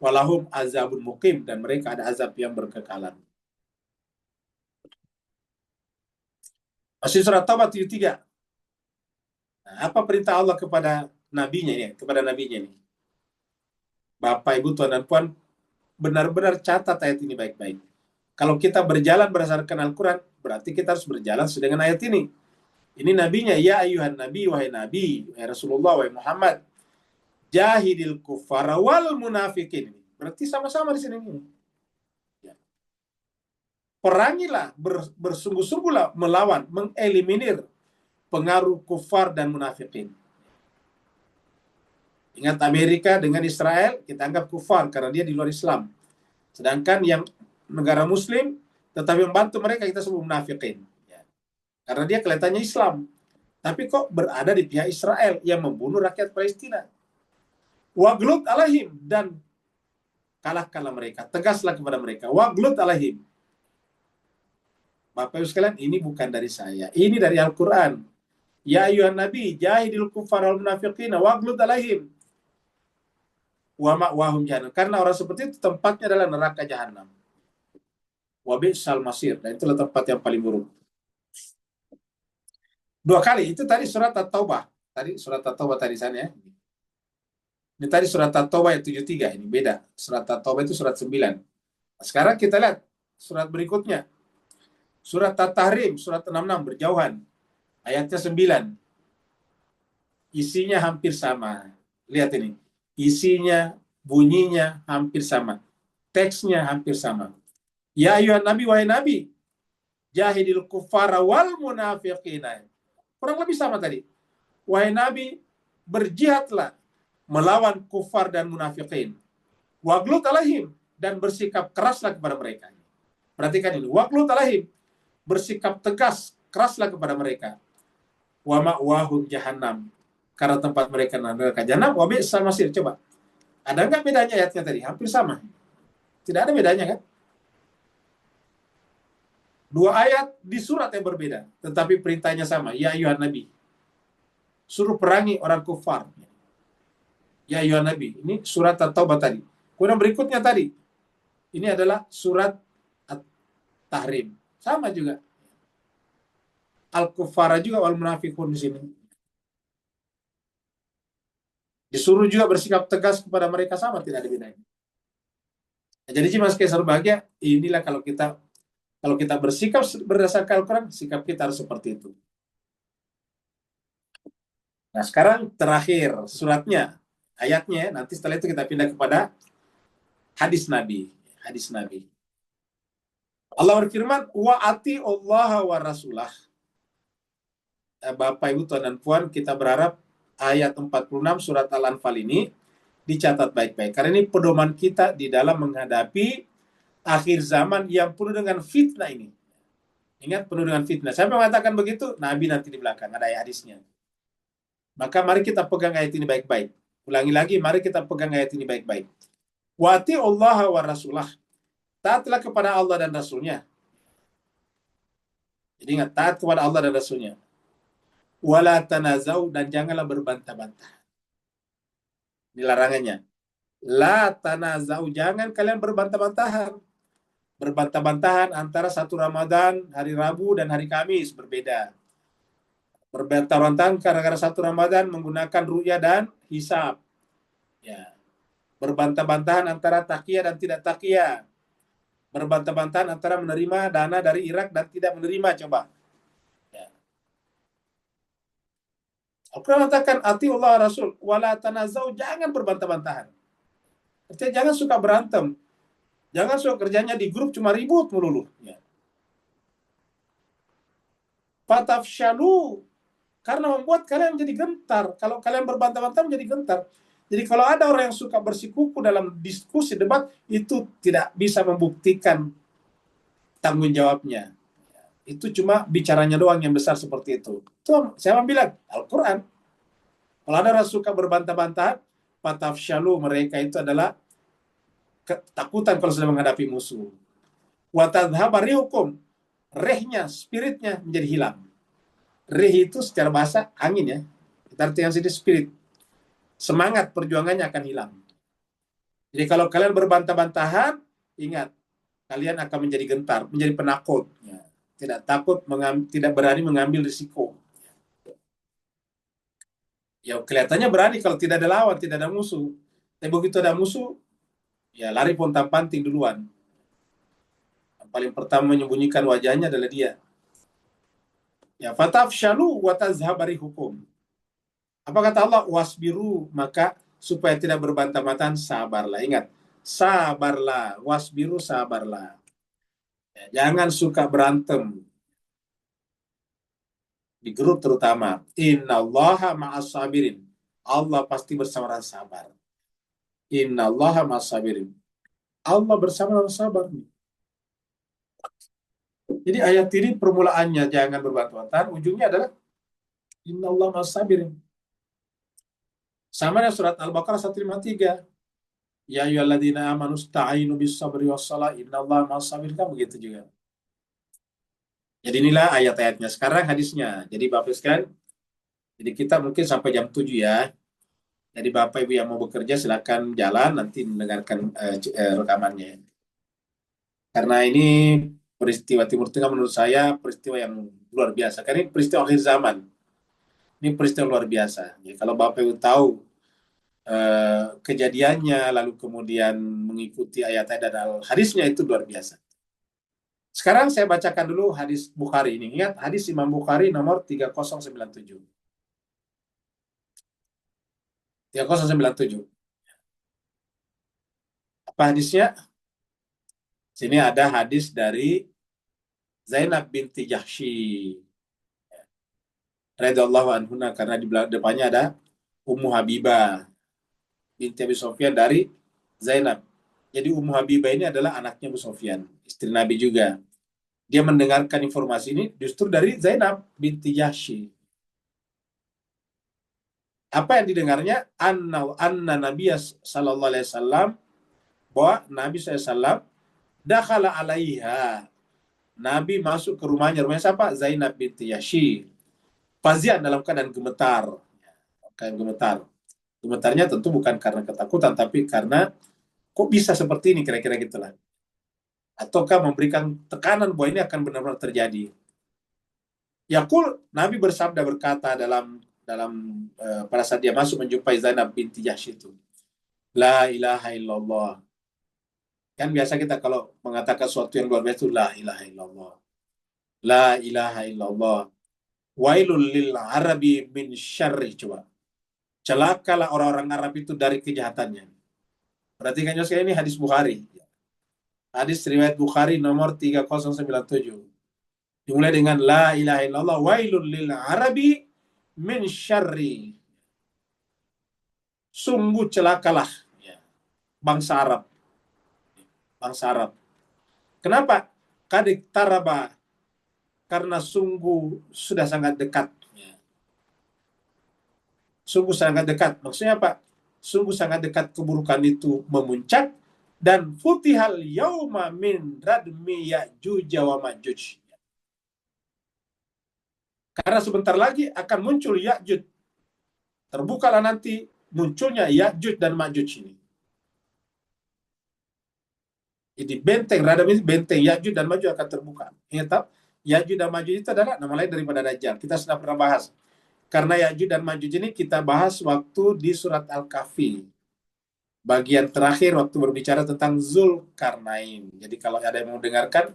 Walahum azabun muqim, dan mereka ada azab yang berkekalan. Masih surat Taubah 73. Nah, apa perintah Allah kepada nabinya ini? Bapak, Ibu, Tuan dan Puan, benar-benar catat ayat ini baik-baik. Kalau kita berjalan berdasarkan Al-Quran, berarti kita harus berjalan sesuai dengan ayat ini. Ini nabinya, ya ayuhan nabi, wahai nabi, wahai Rasulullah, wahai Muhammad, jahidil kuffara wal munafikin. Berarti sama-sama di sini. Ya. Perangilah, bersungguh-sungguhlah melawan, mengeliminir pengaruh kufar dan munafikin. Ingat, Amerika dengan Israel kita anggap kufar karena dia di luar Islam. Sedangkan yang negara Muslim tetapi membantu mereka kita sebut munafikin. Karena dia kelihatannya Islam, tapi kok berada di pihak Israel yang membunuh rakyat Palestina. Waglut alaihim, dan kalahkanlah mereka, tegaslah kepada mereka. Waglut alaihim. Bapak Ibu sekalian, ini bukan dari saya, ini dari Al-Quran. Ya ayuhan nabi, jahidil kuffar wal munafiqina waglut alaihim. Wa ma'wahum jahannam. Karena orang seperti itu tempatnya adalah neraka jahanam. Wa bi'sal masir, dan itulah tempat yang paling buruk. Dua kali, itu tadi surat At-Taubah. Tadi surat At-Taubah tadi sana ya. Ini tadi surat At-Taubah yang 73, ini beda. Surat At-Taubah itu surat 9. Nah, sekarang kita lihat surat berikutnya. Surat At-Tahrim, surat 66, berjauhan. Ayatnya 9. Isinya hampir sama. Lihat ini. Isinya, bunyinya hampir sama. Teksnya hampir sama. Ya ayuhan nabi, wahai nabi, jahidil kuffara wal munafiqina. Kurang lebih sama tadi. Wahai Nabi, berjihadlah melawan kufar dan munafikin. Waglut alaihim, dan bersikap keraslah kepada mereka. Perhatikan ini. Waglut alaihim, bersikap tegas, keraslah kepada mereka. Wa ma'wahum jahannam, karena tempat mereka neraka jahanam. Wa bi'sal masir. Coba. Ada nggak bedanya ayatnya tadi? Hampir sama. Tidak ada bedanya kan? Dua ayat di surat yang berbeda, tetapi perintahnya sama. Ya ayuhan nabi. suruh perangi orang kufar. Ya ayuhan Nabi, ini surat At-Taubah tadi. Kemudian berikutnya tadi, ini adalah surat At-Tahrim. Sama juga. Al-Kuffara juga wal munafiqun di sini. Disuruh juga bersikap tegas kepada mereka, sama, tidak ada bedanya. Nah, jadi Mas Kaisar bahagia, inilah kalau kita bersikap berdasarkan Al-Quran, sikap kita harus seperti itu. Nah, sekarang terakhir suratnya, ayatnya, nanti setelah itu kita pindah kepada hadis Nabi. Hadis Nabi. Allah berfirman, wa ati Allah wa rasulah. Bapak, Ibu, Tuan, dan Puan, kita berharap ayat 46 surat Al-Anfal ini dicatat baik-baik. Karena ini pedoman kita di dalam menghadapi akhir zaman yang penuh dengan fitnah ini. Ingat, penuh dengan fitnah. Siapa yang mengatakan begitu? Nabi nanti di belakang, ada ayat hadisnya. Maka mari kita pegang ayat ini baik-baik. Ulangi lagi, mari kita pegang ayat ini baik-baik. Wa ati Allah wa rasulah. Taatlah kepada Allah dan Rasulnya. Jadi ingat, taat kepada Allah dan Rasulnya. Wala tanazau, dan janganlah berbantah-bantah. Ini larangannya. La tanazau, jangan kalian berbantah-bantahan. Berbantah-bantahan antara satu Ramadan, hari Rabu dan hari Kamis berbeda. Berbantah-bantahan karena satu Ramadan menggunakan ru'yah dan hisab. Ya. Berbantah-bantahan antara taqiyah dan tidak taqiyah. Berbantah-bantahan antara menerima dana dari Irak dan tidak menerima, coba. Ya. Al-Quran mengatakan, ati Allah Rasul, wala tanazau, jangan berbantah-bantahan. Artinya jangan suka berantem. Jangan suka kerjanya di grup cuma ribut melulu. Ya. Fatafshalu, karena membuat kalian menjadi gentar. Kalau kalian berbantah-bantah menjadi gentar. Jadi kalau ada orang yang suka bersikuku dalam diskusi, debat, itu tidak bisa membuktikan tanggung jawabnya. Itu cuma bicaranya doang yang besar seperti itu. Itu saya bilang, Al-Quran. Kalau ada orang suka berbantah-bantahan, fatafshalu, mereka itu adalah ketakutan kalau sedang menghadapi musuh. Wa tadhhaba rihukum, rehnya, spiritnya menjadi hilang. Reh itu secara bahasa angin ya. Kita artikan sini spirit. Semangat perjuangannya akan hilang. Jadi kalau kalian berbantah-bantahan, ingat, kalian akan menjadi gentar, menjadi penakut. Ya. Tidak takut, tidak berani mengambil risiko. Ya kelihatannya berani kalau tidak ada lawan, tidak ada musuh. Tapi begitu ada musuh, ya lari pontang-panting duluan. Yang paling pertama menyembunyikan wajahnya adalah dia. Ya, fatafshalu wa tazhaba rihukum. Apa kata Allah? Wasbiru, maka supaya tidak berbantah-bantahan, sabarlah. Ingat, sabarlah. Wasbiru, sabarlah. Ya, jangan suka berantem. Di grup terutama. Innallaha ma'as sabirin. Allah pasti bersama orang sabar. Innallaha ma'as sabirin. Allah bersama orang sabar. Jadi ayat ini permulaannya jangan berbantah-bantahan, ujungnya adalah innallaha ma'as sabirin. Sama dengan surat Al-Baqarah 153. Ya ayyuhalladzina amanu sta'inu bis sabri was shalah innallaha ma'as sabirin, kan begitu juga. Jadi inilah ayat-ayatnya. Sekarang hadisnya. Jadi Bapak sekalian, jadi kita mungkin sampai jam 7 ya. Jadi Bapak Ibu yang mau bekerja silakan jalan nanti mendengarkan rekamannya. Karena ini peristiwa Timur Tengah menurut saya peristiwa yang luar biasa. Karena ini peristiwa akhir zaman. Ini peristiwa luar biasa. Jadi kalau Bapak Ibu tahu kejadiannya, lalu kemudian mengikuti ayat-ayat dan hadisnya, itu luar biasa. Sekarang saya bacakan dulu hadis Bukhari ini. Ingat, hadis Imam Bukhari nomor 3097. 3097. Apa hadisnya? Sini ada hadis dari Zainab binti Jahsy radhiyallahu anha, karena di depannya ada Ummu Habibah binti Abi Sufyan dari Zainab. Jadi Ummu Habibah ini adalah anaknya Abu Sufyan, istri Nabi juga. Dia mendengarkan informasi ini justru dari Zainab binti Jahsy. Apa yang didengarnya? Anna Nabi sallallahu alaihi wasallam, bahwa Nabi SAW dakhala alaiha. Nabi masuk ke rumahnya. Rumahnya siapa? Zainab binti Jahsy. Fazian, dalam keadaan gemetar. kayak gemetar. Gemetarnya tentu bukan karena ketakutan, tapi karena kok bisa seperti ini, kira-kira gitulah. Ataukah memberikan tekanan bahwa ini akan benar-benar terjadi. Yaqul, Nabi bersabda berkata dalam pada saat dia masuk menjumpai Zainab binti Jahsy itu, La ilaha illallah. Kan biasa kita kalau mengatakan sesuatu yang luar biasa itu La ilaha illallah. La ilaha illallah. Wailul lil arabi min syarri. Coba. Celakalah orang-orang Arab itu dari kejahatannya. Perhatikan sekali, ini hadis Bukhari. Hadis riwayat Bukhari nomor 3097. Dimulai dengan La ilaha illallah. Wailul lil arabi min syarri. Sungguh celakalah ya, bangsa Arab. Bangsa Arab. Kenapa? Kadik taraba, karena sungguh sudah sangat dekat. Ya. Sungguh sangat dekat. Maksudnya apa? Sungguh sangat dekat keburukan itu memuncak, dan futihal yauma min radmi Ya'juj wa Ma'juj. Karena sebentar lagi akan muncul Ya'juj. Terbukalah nanti munculnya Ya'juj dan Ma'juj ini. Jadi benteng, radam ini benteng Ya'juj dan Ma'juj akan terbuka. Ingat, Ya'juj dan Ma'juj itu adalah nama lain daripada Dajjal. Kita sudah pernah bahas. Karena Ya'juj dan Ma'juj ini kita bahas waktu di surat Al-Kahfi. Bagian terakhir waktu berbicara tentang Zulkarnain. Jadi kalau ada yang mau dengarkan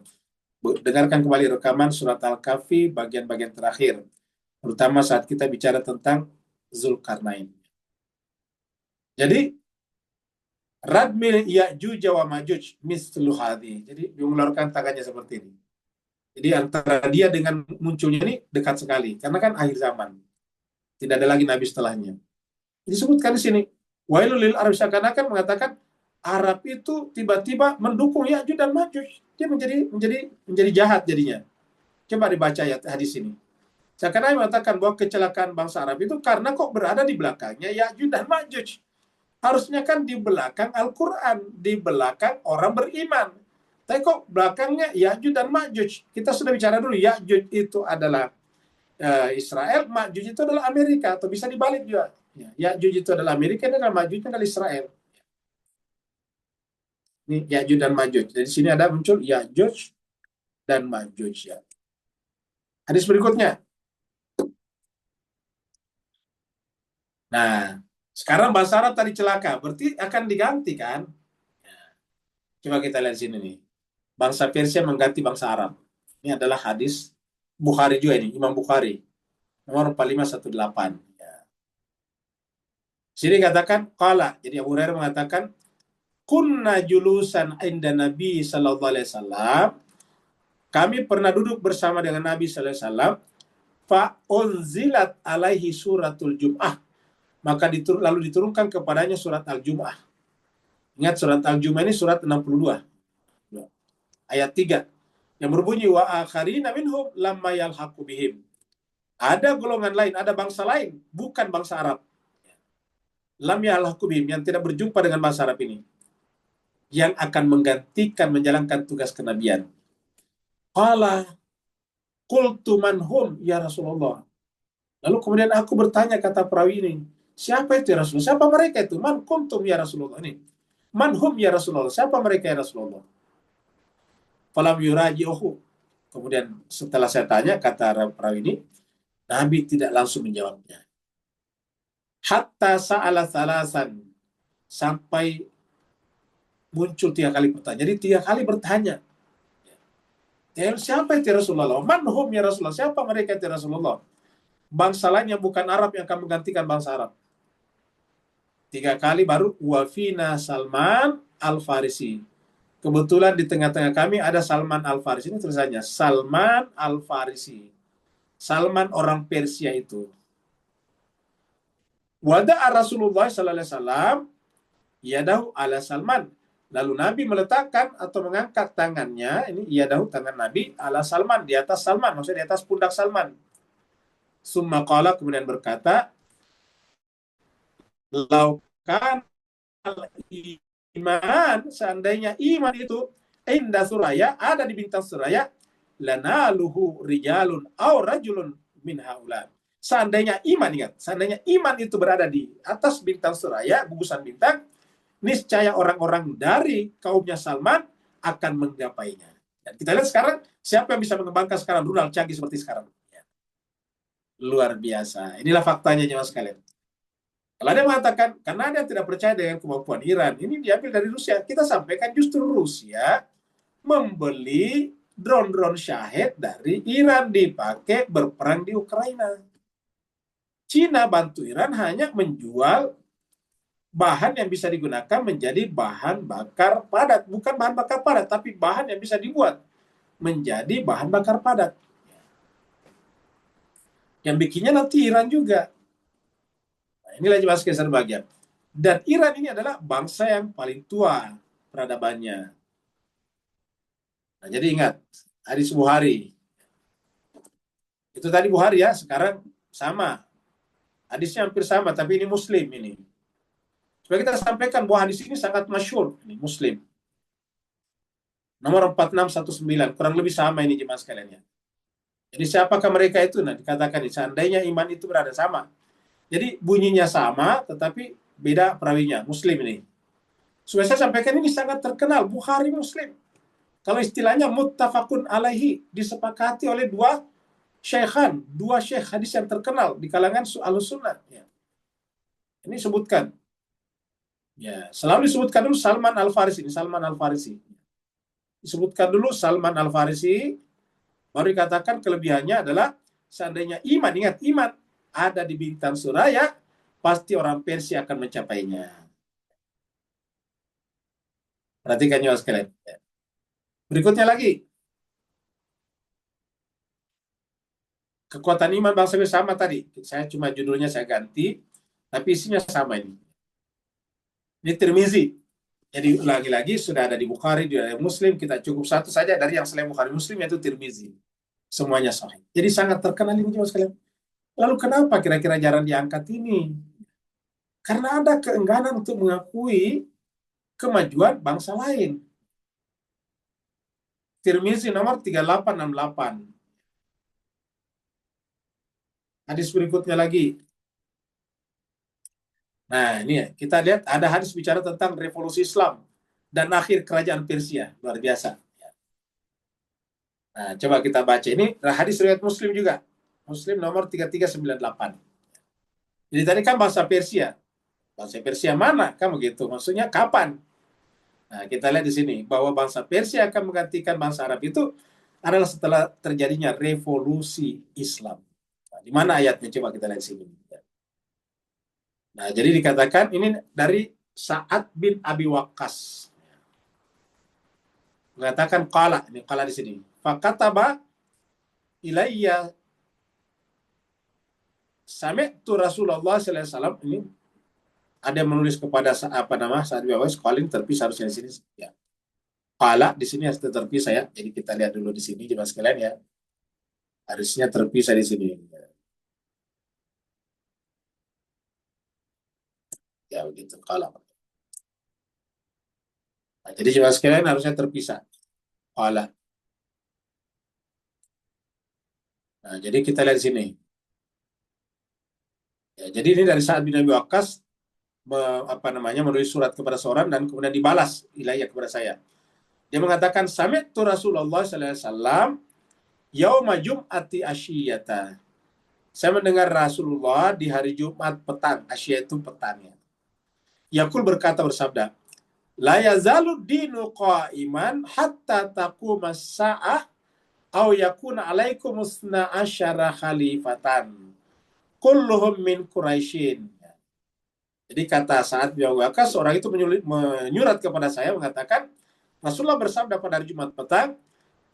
kembali rekaman surat Al-Kahfi bagian-bagian terakhir. Terutama saat kita bicara tentang Zulkarnain. Jadi Radmil Ya'juj wa Ma'juj mislu hadhi. Jadi mengeluarkan tangannya seperti ini. Jadi antara dia dengan munculnya ini dekat sekali. Karena kan akhir zaman. Tidak ada lagi nabi setelahnya. Disebutkan di sini. Wailul lil Arab, seakan-akan mengatakan Arab itu tiba-tiba mendukung Ya'juj dan Ma'juj. Dia menjadi jahat jadinya. Coba dibaca ya hadis ini. Seakan-akan mengatakan bahwa kecelakaan bangsa Arab itu karena kok berada di belakangnya Ya'juj dan Ma'juj. Harusnya kan di belakang Al-Quran, di belakang orang beriman. Tapi kok belakangnya Ya'juj dan Ma'juj. Kita sudah bicara dulu, Ya'juj itu adalah Israel, Ma'juj itu adalah Amerika, atau bisa dibalik juga. Ya'juj itu adalah Amerika, dan Ma'juj itu adalah Israel. Ini Ya'juj dan Ma'juj. Jadi sini ada muncul Ya'juj dan Ma'juj. Ya. Hadis berikutnya. Nah, sekarang bahasa Arab tadi celaka, berarti akan diganti kan? Coba kita lihat sini nih. Bangsa Persia mengganti bangsa Arab. Ini adalah hadis Bukhari juga ini, Imam Bukhari. Nomor 4518. Ya. Sini katakan, qala. Jadi Abu Hurairah mengatakan, kunna julusan inda Nabi sallallahu alaihi wasallam. Kami pernah duduk bersama dengan Nabi sallallahu alaihi wasallam. Fa unzilat alaihi suratul Jum'ah. Maka lalu diturunkan kepadanya surat Al-Jum'ah. Ingat surat Al-Jum'ah ini surat 62. Ayat 3. Yang berbunyi, wa akharina minhum lamma yalhaqu bihim. Ada golongan lain, ada bangsa lain, bukan bangsa Arab. Lam yalhaqu bihim, yang tidak berjumpa dengan bangsa Arab ini. Yang akan menggantikan, menjalankan tugas kenabian. Qala qultu man hum ya Rasulullah. Lalu kemudian aku bertanya, kata perawi ini, siapa itu ya Rasulullah? Siapa mereka itu? Man kuntum ya Rasulullah. Ini. Man hum ya Rasulullah? Siapa mereka ya Rasulullah? Falam yuraji'uhu. Kemudian setelah saya tanya, kata perawi ini, Nabi tidak langsung menjawabnya. Hatta sa'ala salasan. Sampai muncul 3 kali pertanyaan. Jadi 3 kali bertanya. Siapa itu ya Rasulullah? Man hum ya Rasulullah? Siapa mereka itu ya Rasulullah? Bangsa lain yang bukan Arab yang akan menggantikan bangsa Arab. 3 kali baru wafina Salman Al-Farisi. Kebetulan di tengah-tengah kami ada Salman Al-Farisi. Ini tulisannya Salman Al-Farisi. Salman orang Persia itu. Wada'a Rasulullah sallallahu alaihi wasallam yadahu ala Salman. Lalu Nabi meletakkan atau mengangkat tangannya, ini yadahu, tangan Nabi, ala Salman, di atas Salman, maksudnya di atas pundak Salman. Summa qala, kemudian berkata, laukan iman, seandainya iman itu inda suraya, ada di bintang suraya, lanaluhu rijalun aw rajulun min haula. seandainya iman, ingat, seandainya iman itu berada di atas bintang Suraya, gugusan bintang, niscaya orang-orang dari kaumnya Salman akan menggapainya. Dan kita lihat sekarang, siapa yang bisa mengembangkan sekarang rudal canggih seperti sekarang? Ya. Luar biasa. Inilah faktanya jemaah sekalian. Kalau ada yang mengatakan, karena ada yang tidak percaya dengan kemampuan Iran, ini diambil dari Rusia. Kita sampaikan justru Rusia membeli drone-drone Shahed dari Iran dipakai berperang di Ukraina. Cina bantu Iran hanya menjual bahan yang bisa digunakan menjadi bahan bakar padat. Bukan bahan bakar padat, tapi bahan yang bisa dibuat menjadi bahan bakar padat. Yang bikinnya nanti Iran juga. Nah, inilah jelas kesan bagian. Dan Iran ini adalah bangsa yang paling tua peradabannya. Nah, jadi ingat, hadis Bukhari. Itu tadi Bukhari ya, sekarang sama. Hadisnya hampir sama, tapi ini Muslim ini. Supaya kita sampaikan bahwa hadis ini sangat masyhur. Ini Muslim. Nomor 4619, kurang lebih sama ini jemaah sekalian ya. Jadi siapakah mereka itu? Nah, dikatakan ini, seandainya iman itu berada sama. Jadi bunyinya sama, tetapi beda perawinya, Muslim ini. Supaya saya sampaikan ini sangat terkenal, Bukhari Muslim. Kalau istilahnya muttafaqun alaihi, disepakati oleh dua syekhan, dua syekh hadis yang terkenal di kalangan Ahlus-Sunnah. Ya. Ini sebutkan. Ya, selalu disebutkan dulu Salman Al-Farisi, ini Salman Al-Farisi. Disebutkan dulu Salman Al-Farisi, baru dikatakan kelebihannya adalah seandainya iman, ingat iman ada di bintang Suraya, pasti orang Persia akan mencapainya. Perhatikan ya sekalian. Berikutnya lagi. Kekuatan iman bangsa sama tadi. Saya cuma judulnya saya ganti, tapi isinya sama ini. Ini Tirmizi. Jadi lagi-lagi sudah ada di Bukhari, di Muslim, kita cukup satu saja dari yang selain Bukhari Muslim yaitu Tirmizi. Semuanya sahih. Jadi sangat terkenal ini juga sekalian. Lalu kenapa kira-kira jarang diangkat ini? Karena ada keengganan untuk mengakui kemajuan bangsa lain. Tirmizi nomor 3868. Hadis berikutnya lagi. Nah, ini ya, kita lihat ada hadis bicara tentang revolusi Islam dan akhir kerajaan Persia. Luar biasa. Nah, coba kita baca. Ini hadis riwayat Muslim juga. Muslim nomor 3398. Jadi tadi kan bahasa Persia. Bahasa Persia mana? Kan begitu. Maksudnya kapan? Nah, kita lihat di sini bahwa bangsa Persia akan menggantikan bangsa Arab itu adalah setelah terjadinya revolusi Islam. Nah, di mana ayatnya? Coba kita lihat di sini. Nah, jadi dikatakan ini dari Sa'ad bin Abi Waqqas. Mengatakan qala, ini qala di sini. Fakataba ilayya sami'tu Rasulullah sallallahu alaihi wasallam, ini ada yang menulis kepada Sa'ad bin Abi Waqqas, calling terpisah harusnya di sini ya. Qala di sini harus terpisah ya. Jadi kita lihat dulu di sini jemaah sekalian ya. Harusnya terpisah di sini. Ya begitu qala. Nah, jadi jemaah sekalian harusnya terpisah. Qala. Nah, jadi kita lihat di sini. Ya, jadi ini dari Sa'ad bin Abi Waqqas menulis surat kepada seorang dan kemudian dibalas ilayya kepada saya. Dia mengatakan sami'tu Rasulullah sallallahu alaihi wasallam yauma jum'ati asyiyata. Saya mendengar Rasulullah di hari Jumat petang, asyiyah itu petangnya. Yaqul berkata bersabda, la yazalu dinu qa'iman hatta taqumas sa'ah aw yakuna alaikum usna asyara khalifatan kulluhum min Quraisyin. Jadi kata Sa'ad bin Abi Waqqas, seorang itu menyurat kepada saya mengatakan, Rasulullah bersabda pada hari Jumat petang,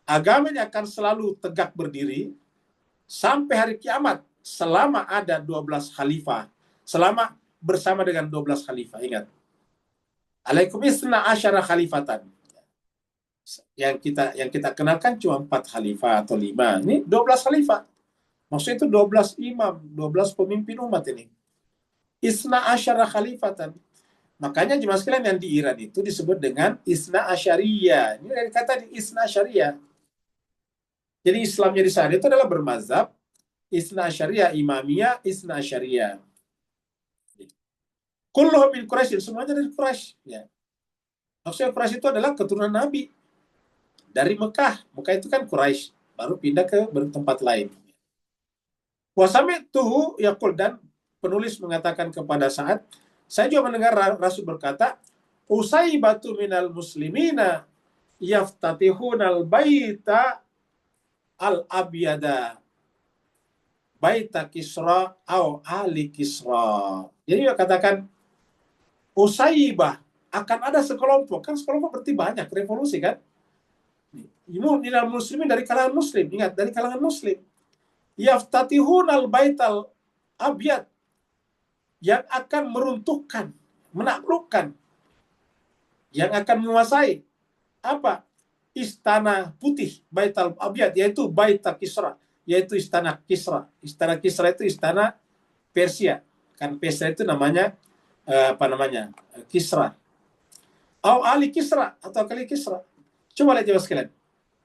agama ini akan selalu tegak berdiri sampai hari kiamat selama ada 12 khalifah. Selama bersama dengan 12 khalifah. Ingat. Alaikum isna asyara khalifatan. Yang kita kenalkan cuma 4 khalifah atau 5. Ini 12 khalifah. Maksudnya itu 12 imam, 12 pemimpin umat ini. Isna asyara khalifatan. Makanya jemaah sekalian yang di Iran itu disebut dengan Isna Asyariyah. Ini dari kata Isna Asyariyah. Jadi Islamnya di sana itu adalah bermazhab Isna Asyariyah, Imamiyah, Isna Asyariyah. Kulluhum min Quraisy, semuanya dari Quraisy. Ya. Maksudnya Quraisy itu adalah keturunan Nabi dari Mekah. Mekah itu kan Quraisy, baru pindah ke tempat lain. Wasami'tuhu yaqul, dan penulis mengatakan kepada Sa'ad, saya juga mendengar Rasul berkata, Usaibatu minal muslimina yaftatihunal baita al-abyada baita Kisra au ali Kisra. Jadi dia katakan Usaibah, akan ada sekelompok, kan sekelompok berarti banyak, revolusi kan? Minal muslimin, dari kalangan muslim, ingat, dari kalangan muslim. Yaftatihunal baital abyad, yang akan meruntuhkan, menaklukkan, yang akan menguasai apa? Istana putih, Baital Abyad, yaitu Baita Kisra, yaitu istana Kisra. Istana Kisra itu istana Persia. Kan Persia itu namanya Kisra. Au Ali Kisra atau kali Kisra. Coba lihat jawab sekalian.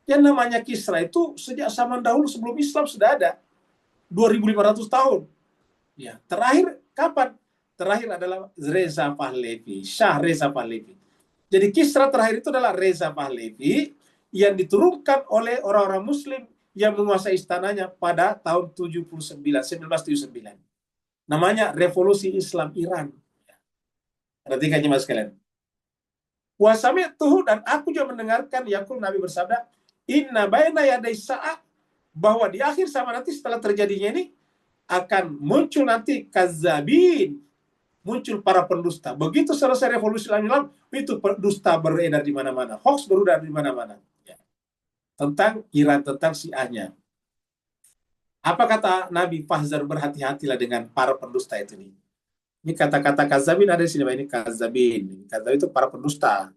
Yang namanya Kisra itu sejak zaman dahulu sebelum Islam sudah ada. 2500 tahun. Ya, terakhir kapan? Terakhir adalah Reza Pahlavi, Shah Reza Pahlavi. Jadi Kisra terakhir itu adalah Reza Pahlavi yang diturunkan oleh orang-orang muslim yang menguasai istananya pada tahun 1979. Namanya Revolusi Islam Iran. Perhatikan jemaah sekalian. Wasami'tuhu, dan aku juga mendengarkan yaqul, Nabi bersabda, inna baina yaday sa'ah, bahwa di akhir zaman nanti setelah terjadinya ini akan muncul nanti kazabin, muncul para pendusta. Begitu selesai revolusi Islam, itu dusta beredar di mana-mana, hoax beredar di mana-mana. Ya. Tentang Iran, tentang Syiahnya. Apa kata Nabi? Fahzar, berhati-hatilah dengan para pendusta itu nih. Ini kata-kata kazabin ada di sini, ini kazabin. Kazabin itu para pendusta.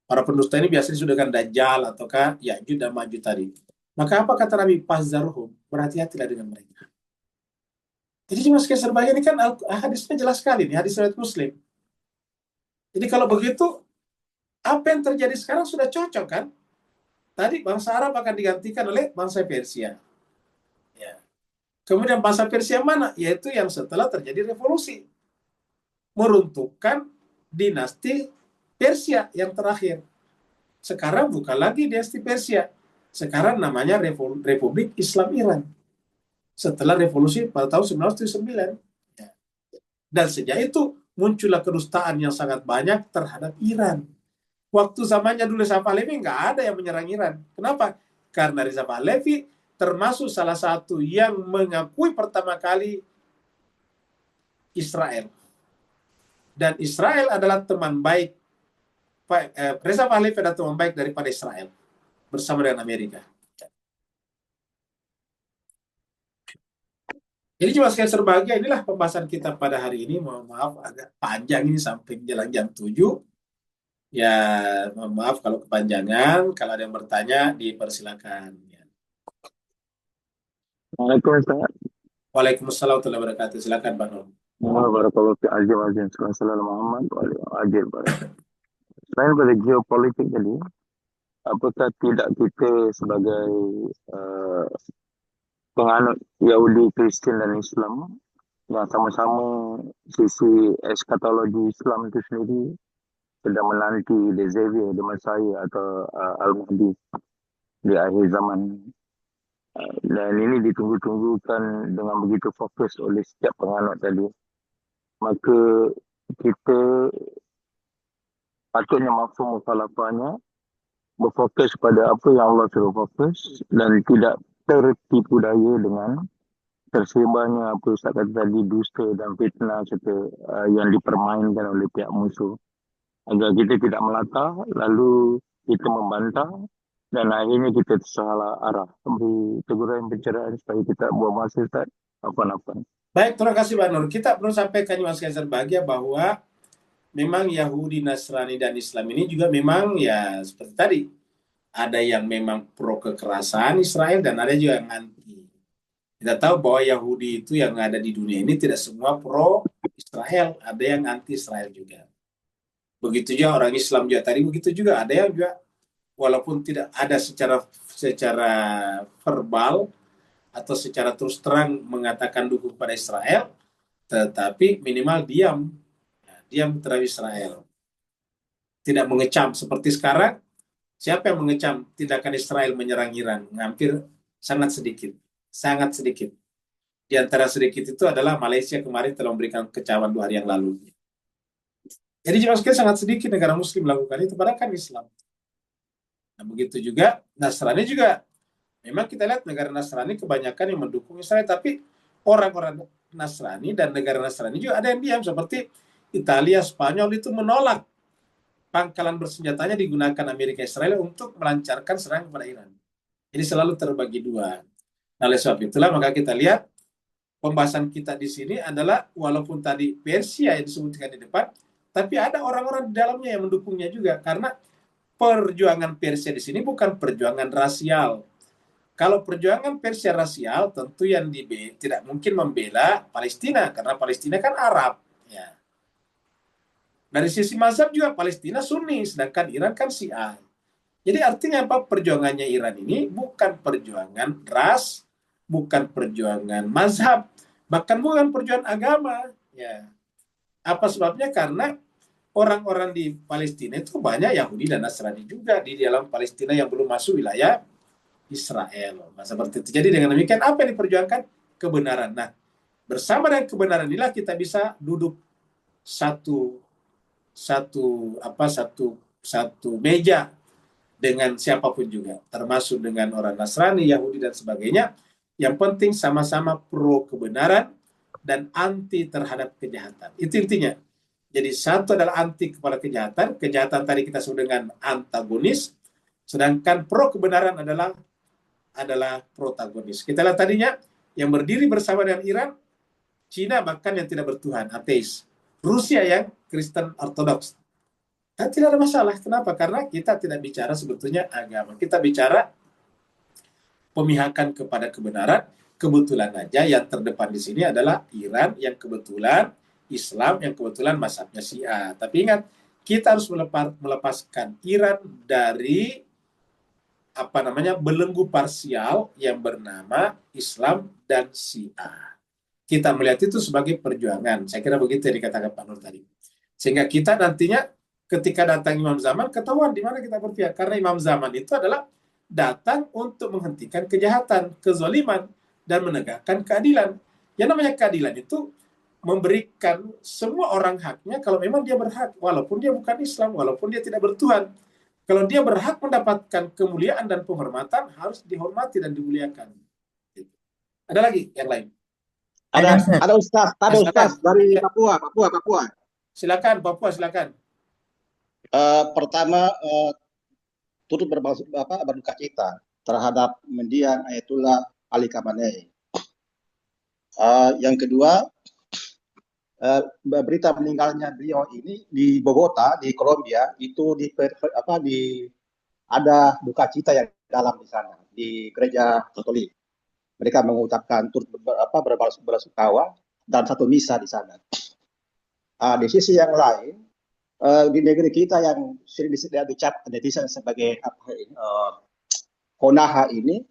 Para pendusta ini biasanya sudah kan Dajjal ataukah Ya'juj dan Ma'juj tadi. Maka apa kata Nabi? Fahzarhum, berhati-hatilah dengan mereka. Jadi cuma sekian serbagin ini kan hadisnya jelas sekali nih, hadis riwayat Muslim. Jadi kalau begitu, apa yang terjadi sekarang sudah cocok kan? Tadi bangsa Arab akan digantikan oleh bangsa Persia. Ya. Kemudian bangsa Persia mana? Yaitu yang setelah terjadi revolusi. Meruntuhkan dinasti Persia yang terakhir. Sekarang bukan lagi dinasti Persia. Sekarang namanya Republik Islam Iran. Setelah revolusi pada tahun 1979. Ya. Dan sejak itu muncullah kedustaan yang sangat banyak terhadap Iran. Waktu zamannya dulu Reza Pahlavi nggak ada yang menyerang Iran. Kenapa? Karena Reza Pahlavi termasuk salah satu yang mengakui pertama kali Israel. Dan Israel adalah teman baik. Reza Pahlavi adalah teman baik daripada Israel bersama dengan Amerika. Jadi cuma sekian serbahagia, inilah pembahasan kita pada hari ini. Mohon maaf agak panjang ini sampai menjelang jam 7. Ya, mohon maaf kalau kepanjangan. Kalau ada yang bertanya, dipersilakan. Ya. Waalaikumsalam Waalaikumsalam warahmatullahi wabarakatuh. Silakan, Bang Nur. warahmatullahi wabarakatuh. Sallallahu Muhammad wa alihi wasallam. Selain pada geopolitik tadi, apakah tidak kita sebagai uh, penganut Yahudi, Kristen dan Islam yang sama-sama sisi eskatologi Islam itu sendiri sedang menanti the Xavier, the Messiah atau Al-Mahdi di akhir zaman. Dan ini ditunggu-tunggukan dengan begitu fokus oleh setiap penganut tadi. Maka kita patutnya mafhum mukhalafahnya, berfokus pada apa yang Allah suruh fokus dan tidak tertipu daya dengan tersebarnya apa Ustaz kata tadi, dusta dan fitnah serta yang dipermainkan oleh pihak musuh, agar kita tidak melata lalu kita membantah dan akhirnya kita tersalah arah. Beri teguran pencerahan supaya kita buang masa Ustaz. Apa-apa. Baik, terima kasih Bang Nur. Kita perlu sampaikan Mas Kaisar Bahagia bahwa memang Yahudi, Nasrani, dan Islam ini juga memang ya seperti tadi. Ada yang memang pro kekerasan Israel dan ada juga yang anti. Kita tahu bahwa Yahudi itu yang ada di dunia ini tidak semua pro Israel, ada yang anti Israel juga. Begitu juga orang Islam juga tadi, begitu juga ada yang juga walaupun tidak ada secara verbal, atau secara terus terang mengatakan dukung pada Israel, tetapi minimal diam, diam terhadap Israel. Tidak mengecam seperti sekarang. Siapa yang mengecam tindakan Israel menyerang Iran? Hampir sangat sedikit, sangat sedikit. Di antara sedikit itu adalah Malaysia kemarin telah memberikan kecaman 2 hari yang lalu. Jadi jemaah sekalian, sangat sedikit negara Muslim melakukan itu, padahal kan Islam. Nah, begitu juga Nasrani juga. Memang kita lihat negara Nasrani kebanyakan yang mendukung Israel, tapi orang-orang Nasrani dan negara Nasrani juga ada yang diam, seperti Italia, Spanyol itu menolak pangkalan bersenjatanya digunakan Amerika Israel untuk melancarkan serangan kepada Iran. Jadi selalu terbagi dua. Nah, oleh sebab itulah maka kita lihat pembahasan kita di sini adalah walaupun tadi Persia yang disebutkan di depan, tapi ada orang-orang di dalamnya yang mendukungnya juga, karena perjuangan Persia di sini bukan perjuangan rasial. Kalau perjuangan Persia rasial, tentu yang tidak mungkin membela Palestina, karena Palestina kan Arab. Ya. Dari sisi mazhab juga Palestina Sunni, sedangkan Iran kan Syiah. Jadi artinya apa? Perjuangannya Iran ini bukan perjuangan ras, bukan perjuangan mazhab, bahkan bukan perjuangan agama. Ya. Apa sebabnya? Karena orang-orang di Palestina itu banyak Yahudi dan Nasrani juga di dalam Palestina yang belum masuk wilayah Israel. Nah, seperti itu. Jadi dengan demikian apa yang diperjuangkan? Kebenaran. Nah, bersama dengan kebenaran inilah kita bisa duduk satu meja dengan siapapun juga, termasuk dengan orang Nasrani, Yahudi dan sebagainya. Yang penting sama-sama pro kebenaran dan anti terhadap kejahatan. Itu intinya. Jadi satu adalah anti kepada kejahatan. Kejahatan tadi kita sebut dengan antagonis, sedangkan pro kebenaran adalah protagonis. Kita lihat tadinya yang berdiri bersama dengan Iran, Cina bahkan yang tidak bertuhan, ateis. Rusia yang Kristen Ortodoks. Dan tidak ada masalah. Kenapa? Karena kita tidak bicara sebetulnya agama. Kita bicara pemihakan kepada kebenaran. Kebetulan aja yang terdepan di sini adalah Iran yang kebetulan Islam, yang kebetulan mazhabnya Syiah. Tapi ingat, kita harus melepaskan Iran dari belenggu parsial yang bernama Islam dan Syiah. Kita melihat itu sebagai perjuangan. Saya kira begitu yang dikatakan Pak Nur tadi. Sehingga kita nantinya ketika datang Imam Zaman, ketahuan di mana kita berpihak. Karena Imam Zaman itu adalah datang untuk menghentikan kejahatan, kezaliman, dan menegakkan keadilan. Yang namanya keadilan itu memberikan semua orang haknya kalau memang dia berhak, walaupun dia bukan Islam, walaupun dia tidak bertuhan. Kalau dia berhak mendapatkan kemuliaan dan penghormatan, harus dihormati dan dimuliakan. Ada lagi yang lain? Ada Ustaz. Ada Ustaz dari Papua. Silakan, Papua, silakan. Pertama, turut berduka cita terhadap mendiang Ayatullah Ali Khamenei. Yang kedua, berita meninggalnya beliau ini di Bogota, di Kolombia, itu ada duka cita yang dalam di sana, di gereja Katolik. Mereka mengucapkan turut berbelasungkawa dan satu misa di sana. Di sisi yang lain, di negeri kita yang sering dicap netizen sebagai Honaha ini,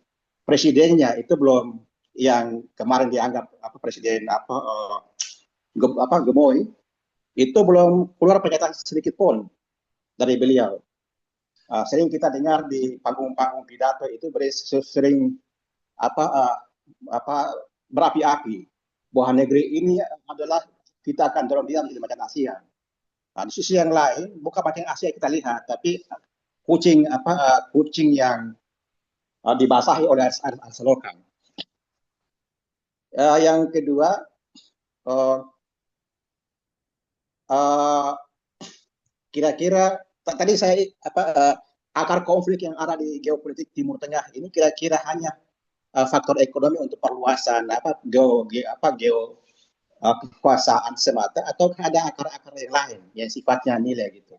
presidennya itu belum, yang kemarin dianggap presiden gemoy, itu belum keluar pernyataan sedikit pun dari beliau. Sering kita dengar di panggung-panggung pidato itu sering berapi-api bahwa negeri ini adalah kita akan dorong dia menjadi macan Asia. Di sisi yang lain, bukan macan Asia kita lihat, tapi kucing yang dibasahi oleh air selokan. Yang kedua, kira-kira tadi saya akar konflik yang ada di geopolitik Timur Tengah ini kira-kira hanya faktor ekonomi untuk perluasan kekuasaan semata, atau ada akar-akar yang lain yang sifatnya nilai gitu.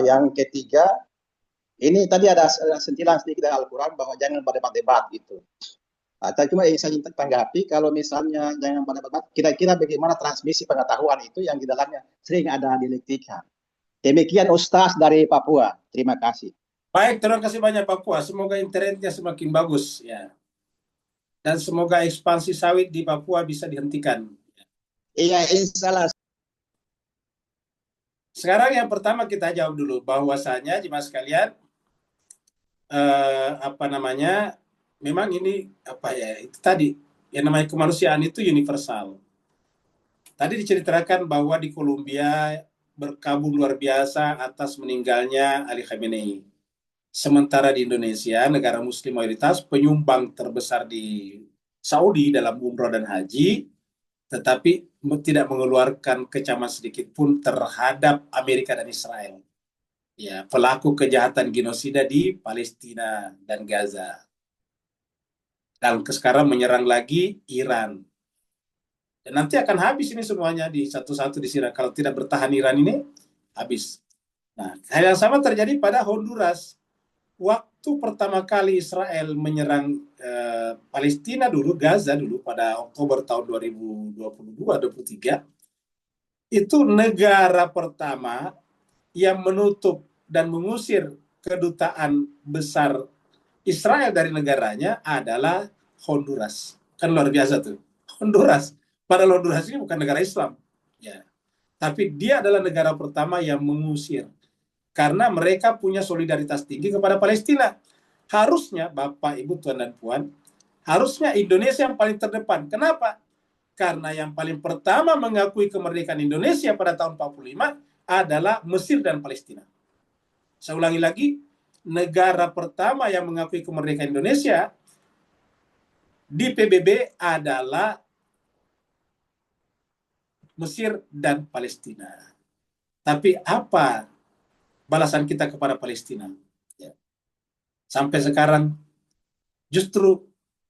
Yang ketiga, ini tadi ada sentilan sedikit dari Al-Quran bahwa jangan berdebat-debat gitu. Tapi cuma yang saya tanggapi, kalau misalnya jangan berdebat, kira-kira bagaimana transmisi pengetahuan itu yang di dalamnya sering ada dialektika. Demikian Ustaz dari Papua. Terima kasih. Baik, terima kasih banyak Papua. Semoga internetnya semakin bagus. Ya. Dan semoga ekspansi sawit di Papua bisa dihentikan. Iya, insya Allah. Sekarang yang pertama kita jawab dulu bahwasanya jemaah sekalian, memang ini itu tadi yang namanya kemanusiaan itu universal. Tadi diceritakan bahwa di Kolombia berkabung luar biasa atas meninggalnya Ali Khamenei. Sementara di Indonesia, negara muslim mayoritas, penyumbang terbesar di Saudi dalam umroh dan haji, tetapi tidak mengeluarkan kecaman sedikit pun terhadap Amerika dan Israel. Ya, pelaku kejahatan genosida di Palestina dan Gaza. Dan sekarang menyerang lagi Iran. Dan nanti akan habis ini semuanya di satu-satu di sini. Kalau tidak bertahan Iran ini, habis. Nah, hal yang sama terjadi pada Honduras. Waktu pertama kali Israel menyerang Palestina dulu, Gaza dulu pada Oktober tahun 2022-2023, itu negara pertama yang menutup dan mengusir kedutaan besar Israel dari negaranya adalah Honduras. Kan luar biasa tuh. Honduras. Padahal Honduras ini bukan negara Islam. Ya. Tapi dia adalah negara pertama yang mengusir. Karena mereka punya solidaritas tinggi kepada Palestina. Harusnya, Bapak, Ibu, Tuan, dan Puan, harusnya Indonesia yang paling terdepan. Kenapa? Karena yang paling pertama mengakui kemerdekaan Indonesia pada tahun 45 adalah Mesir dan Palestina. Saya ulangi lagi, negara pertama yang mengakui kemerdekaan Indonesia di PBB adalah Mesir dan Palestina. Tapi apa balasan kita kepada Palestina? Ya. Sampai sekarang justru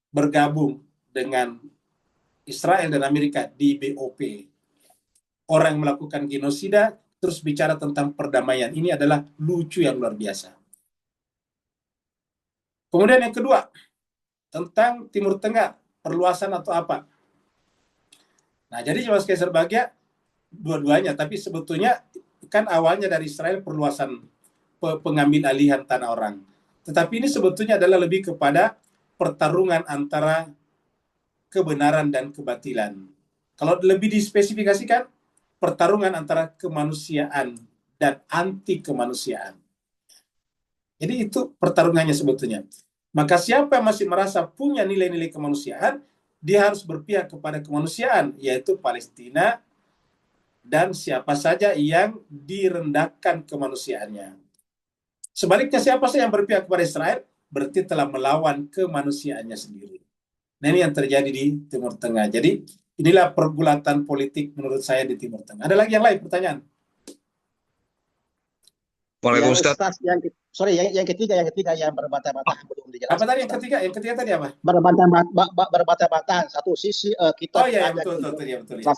bergabung dengan Israel dan Amerika di BOP. Orang yang melakukan genosida terus bicara tentang perdamaian. Ini adalah lucu yang luar biasa. Kemudian yang kedua, tentang Timur Tengah, perluasan atau apa. Nah, jadi jemaah sekalian berbahagia, dua-duanya, tapi sebetulnya kan awalnya dari Israel perluasan pengambil alihan tanah orang. Tetapi ini sebetulnya adalah lebih kepada pertarungan antara kebenaran dan kebatilan. Kalau lebih dispesifikasikan, pertarungan antara kemanusiaan dan anti kemanusiaan. Jadi itu pertarungannya sebetulnya. Maka siapa yang masih merasa punya nilai-nilai kemanusiaan, dia harus berpihak kepada kemanusiaan, yaitu Palestina dan siapa saja yang direndahkan kemanusiaannya. Sebaliknya siapa saja yang berpihak kepada Israel, berarti telah melawan kemanusiaannya sendiri. Nah, ini yang terjadi di Timur Tengah. Jadi inilah pergulatan politik menurut saya di Timur Tengah. Ada lagi yang lain pertanyaan? Waalaikumsalam. Ustaz, yang ketiga yang berbantah-bantah belum dijelaskan. Apa tadi yang ketiga? Yang ketiga tadi apa? Berbantah-bantah. Satu sisi kita Oh iya, betul.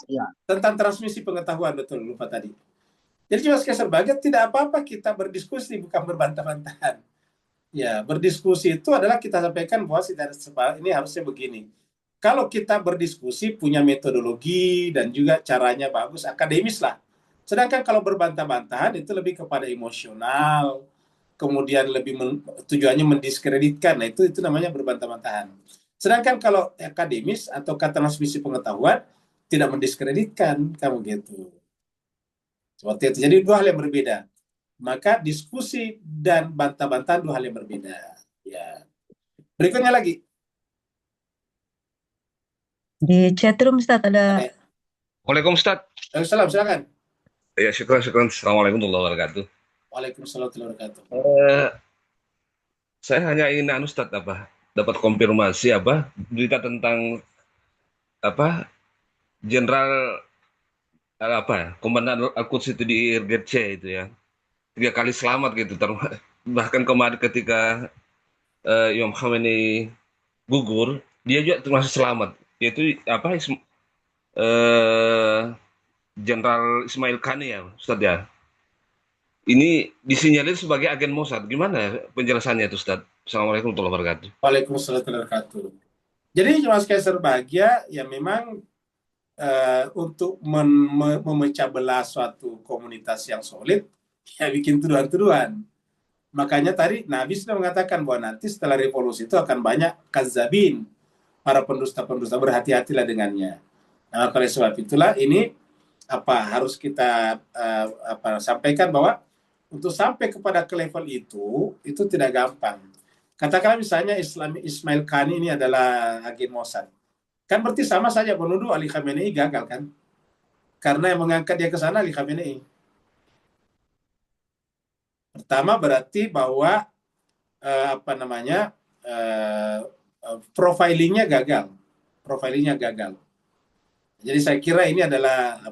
Ya. Tentang transmisi pengetahuan, betul, lupa tadi. Jadi cuma sekasar bagian, tidak apa-apa kita berdiskusi, bukan berbantah-bantahan. Ya, berdiskusi itu adalah kita sampaikan bahwa ini harusnya begini. Kalau kita berdiskusi punya metodologi dan juga caranya bagus, akademis lah. Sedangkan kalau berbantah-bantahan itu lebih kepada emosional, kemudian tujuannya mendiskreditkan. Nah, itu namanya berbantah-bantahan. Sedangkan kalau akademis atau transmisi pengetahuan tidak mendiskreditkan, kamu gitu. Seperti itu. Jadi dua hal yang berbeda. Maka diskusi dan bantah-bantahan dua hal yang berbeda. Ya. Berikutnya lagi. Di chatroom Ustaz ada. Waalaikumsalam. Assalamualaikum, silakan. Ya, syukur. Assalamualaikum warahmatullahi wabarakatuh. Waalaikumsalam warahmatullahi wabarakatuh. Saya hanya ingin Ustaz dapat konfirmasi berita tentang Jenderal Komandan Al-Quds itu di IRGC itu ya. 3 kali selamat gitu. Bahkan kemarin ketika Imam Khamenei gugur, dia juga termasuk selamat. Yaitu Jenderal Ismail Qani ya, Ustaz ya. Ini disinyalir sebagai agen Mossad. Gimana penjelasannya itu, Ustaz? Assalamualaikum warahmatullahi wabarakatuh. Waalaikumsalam warahmatullahi wabarakatuh. Jadi cuma sekasar bahagia ya memang untuk memecah belah suatu komunitas yang solid, ya bikin tuduhan-tuduhan. Makanya tadi Nabi sudah mengatakan bahwa nanti setelah revolusi itu akan banyak kazabin, para pendusta-pendusta, berhati-hatilah dengannya. Nah, oleh sebab itulah ini harus kita sampaikan bahwa untuk sampai kepada ke level itu tidak gampang. Katakanlah misalnya Ismail Qani ini adalah agen Mossad. Kan berarti sama saja menuduh Ali Khamenei gagal kan? Karena yang mengangkat dia ke sana Ali Khamenei. Pertama berarti bahwa profilingnya gagal. Jadi saya kira ini adalah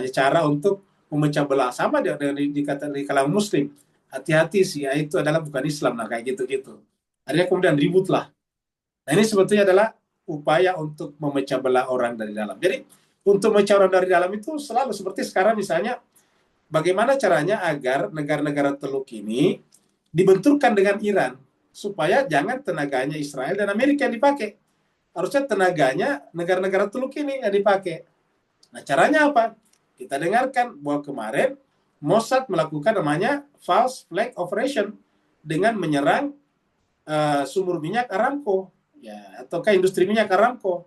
cara untuk memecah belah, sama di kalangan Muslim. Hati-hati Syiah itu adalah bukan Islam, nah kayak gitu-gitu. Akhirnya kemudian ributlah. Nah ini sebetulnya adalah upaya untuk memecah belah orang dari dalam. Jadi untuk memecah orang dari dalam itu selalu seperti sekarang misalnya, bagaimana caranya agar negara-negara Teluk ini dibenturkan dengan Iran supaya jangan tenaganya Israel dan Amerika yang dipakai. Harusnya tenaganya negara-negara Teluk ini yang dipakai. Nah caranya apa? Kita dengarkan bahwa kemarin Mossad melakukan namanya false flag operation dengan menyerang sumur minyak Aramco, ya, ataukah industri minyak Aramco.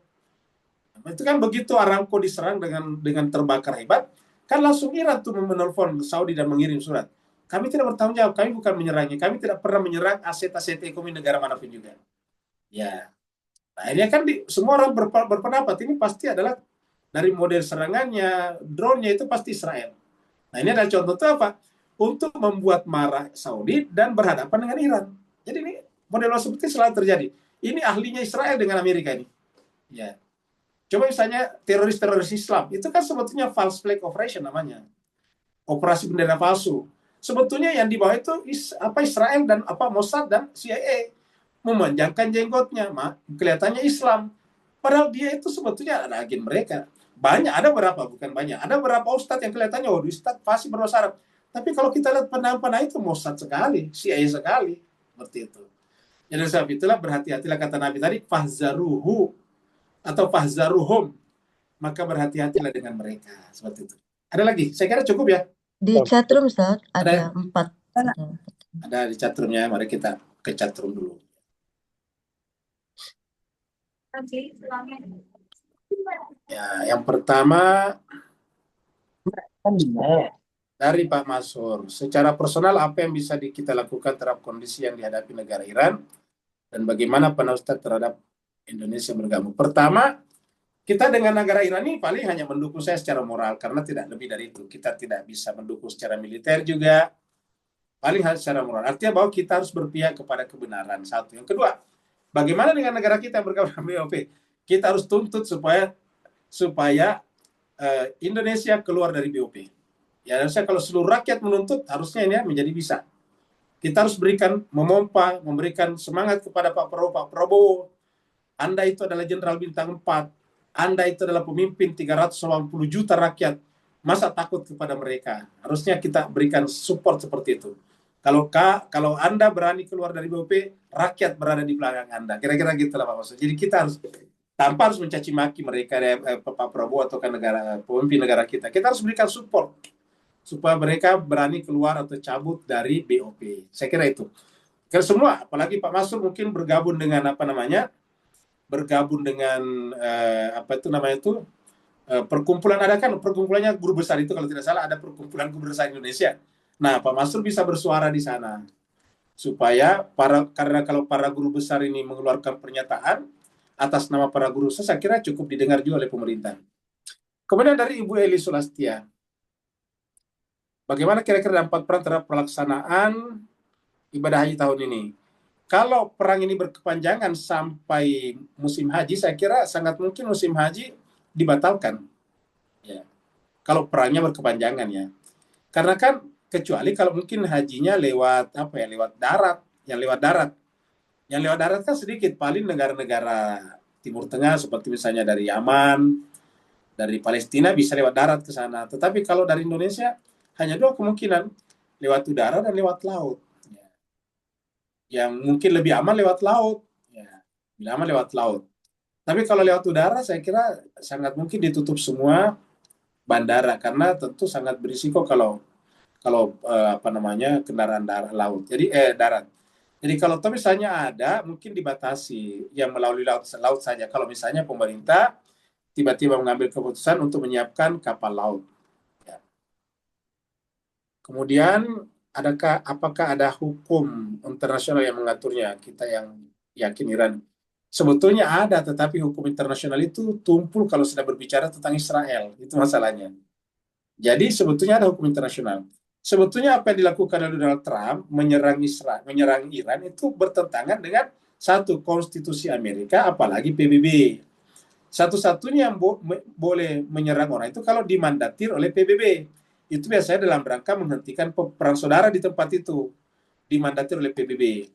Nah, itu kan begitu Aramco diserang dengan terbakar hebat, kan langsung Iran tuh menelpon Saudi dan mengirim surat. Kami tidak bertanggung jawab, kami bukan menyerangnya, kami tidak pernah menyerang aset-aset ekonomi negara manapun juga. Ya, nah ini kan semua orang berpendapat ini pasti adalah dari model serangannya, drone-nya itu pasti Israel. Nah ini adalah contoh itu apa? Untuk membuat marah Saudi dan berhadapan dengan Iran. Jadi ini model seperti selalu terjadi. Ini ahlinya Israel dengan Amerika ini. Ya. Coba misalnya teroris-teroris Islam, itu kan sebetulnya false flag operation namanya. Operasi bendera palsu. Sebetulnya yang di bawah itu Israel dan Mossad dan CIA memanjangkan jenggotnya, kelihatannya Islam. Padahal dia itu sebetulnya ada agen mereka. Banyak, ada berapa, bukan banyak. Ada berapa ustadz yang kelihatannya, ustadz pasti berbahasa Arab. Tapi kalau kita lihat penampilan itu Mossad sekali, CIA sekali. Seperti itu. Jadi sebab itulah berhati-hatilah kata Nabi tadi, fahzaruhu atau fahzaruhum. Maka berhati-hatilah dengan mereka. Seperti itu. Ada lagi? Saya kira cukup ya. Di chatroom Ustaz ada 4. Ada di chatroomnya, mari kita ke chatroom dulu. Ya, yang pertama dari Pak Masur, secara personal apa yang bisa kita lakukan terhadap kondisi yang dihadapi negara Iran dan bagaimana pandangan Ustaz terhadap Indonesia bergabung? Pertama, kita dengan negara Iran ini paling hanya mendukung saya secara moral karena tidak lebih dari itu. Kita tidak bisa mendukung secara militer juga, paling hanya secara moral. Artinya bahwa kita harus berpihak kepada kebenaran. Satu. Yang kedua, bagaimana dengan negara kita yang bergabung dengan BOP? Kita harus tuntut supaya Indonesia keluar dari BOP. Ya, harusnya kalau seluruh rakyat menuntut, harusnya ini menjadi bisa. Kita harus memberikan semangat kepada Pak Prabowo. Anda itu adalah Jenderal Bintang 4. Anda itu adalah pemimpin 380 juta rakyat. Masa takut kepada mereka? Harusnya kita berikan support seperti itu. Kalau Anda berani keluar dari BOP, rakyat berada di belakang Anda. Kira-kira gitulah Pak Maksud. Jadi kita harus tanpa harus mencaci maki mereka Pak Prabowo atau pemimpin negara kita. Kita harus berikan support supaya mereka berani keluar atau cabut dari BOP. Saya kira itu. Karena semua, apalagi Pak Masur mungkin bergabung dengan perkumpulan, ada kan perkumpulannya guru besar itu kalau tidak salah ada perkumpulan guru besar Indonesia. Nah, Pak Masur bisa bersuara di sana supaya karena kalau para guru besar ini mengeluarkan pernyataan atas nama para guru, saya kira cukup didengar juga oleh pemerintah. Kemudian dari Ibu Eli Sulastia, bagaimana kira-kira dampak perang terhadap pelaksanaan ibadah haji tahun ini? Kalau perang ini berkepanjangan sampai musim haji, saya kira sangat mungkin musim haji dibatalkan. Ya. Kalau perangnya berkepanjangan ya. Karena kan kecuali kalau mungkin hajinya lewat darat. Yang lewat darat kan sedikit, paling negara-negara Timur Tengah seperti misalnya dari Yaman, dari Palestina bisa lewat darat ke sana. Tetapi kalau dari Indonesia hanya 2 kemungkinan, lewat udara dan lewat laut. Yang mungkin lebih aman lewat laut. Ya, lebih aman lewat laut. Tapi kalau lewat udara saya kira sangat mungkin ditutup semua bandara karena tentu sangat berisiko kalau kendaraan darat. Jadi kalau toh misalnya ada, mungkin dibatasi yang melalui laut saja. Kalau misalnya pemerintah tiba-tiba mengambil keputusan untuk menyiapkan kapal laut. Ya. Kemudian apakah ada hukum internasional yang mengaturnya? Kita yang yakin Iran. Sebetulnya ada, tetapi hukum internasional itu tumpul kalau sudah berbicara tentang Israel. Itu masalahnya. Jadi sebetulnya ada hukum internasional. Sebetulnya apa yang dilakukan oleh Donald Trump menyerang menyerang Iran itu bertentangan dengan satu konstitusi Amerika, apalagi PBB. Satu-satunya yang boleh menyerang orang itu kalau dimandatir oleh PBB. Itu biasanya dalam rangka menghentikan perang saudara di tempat itu, dimandatir oleh PBB.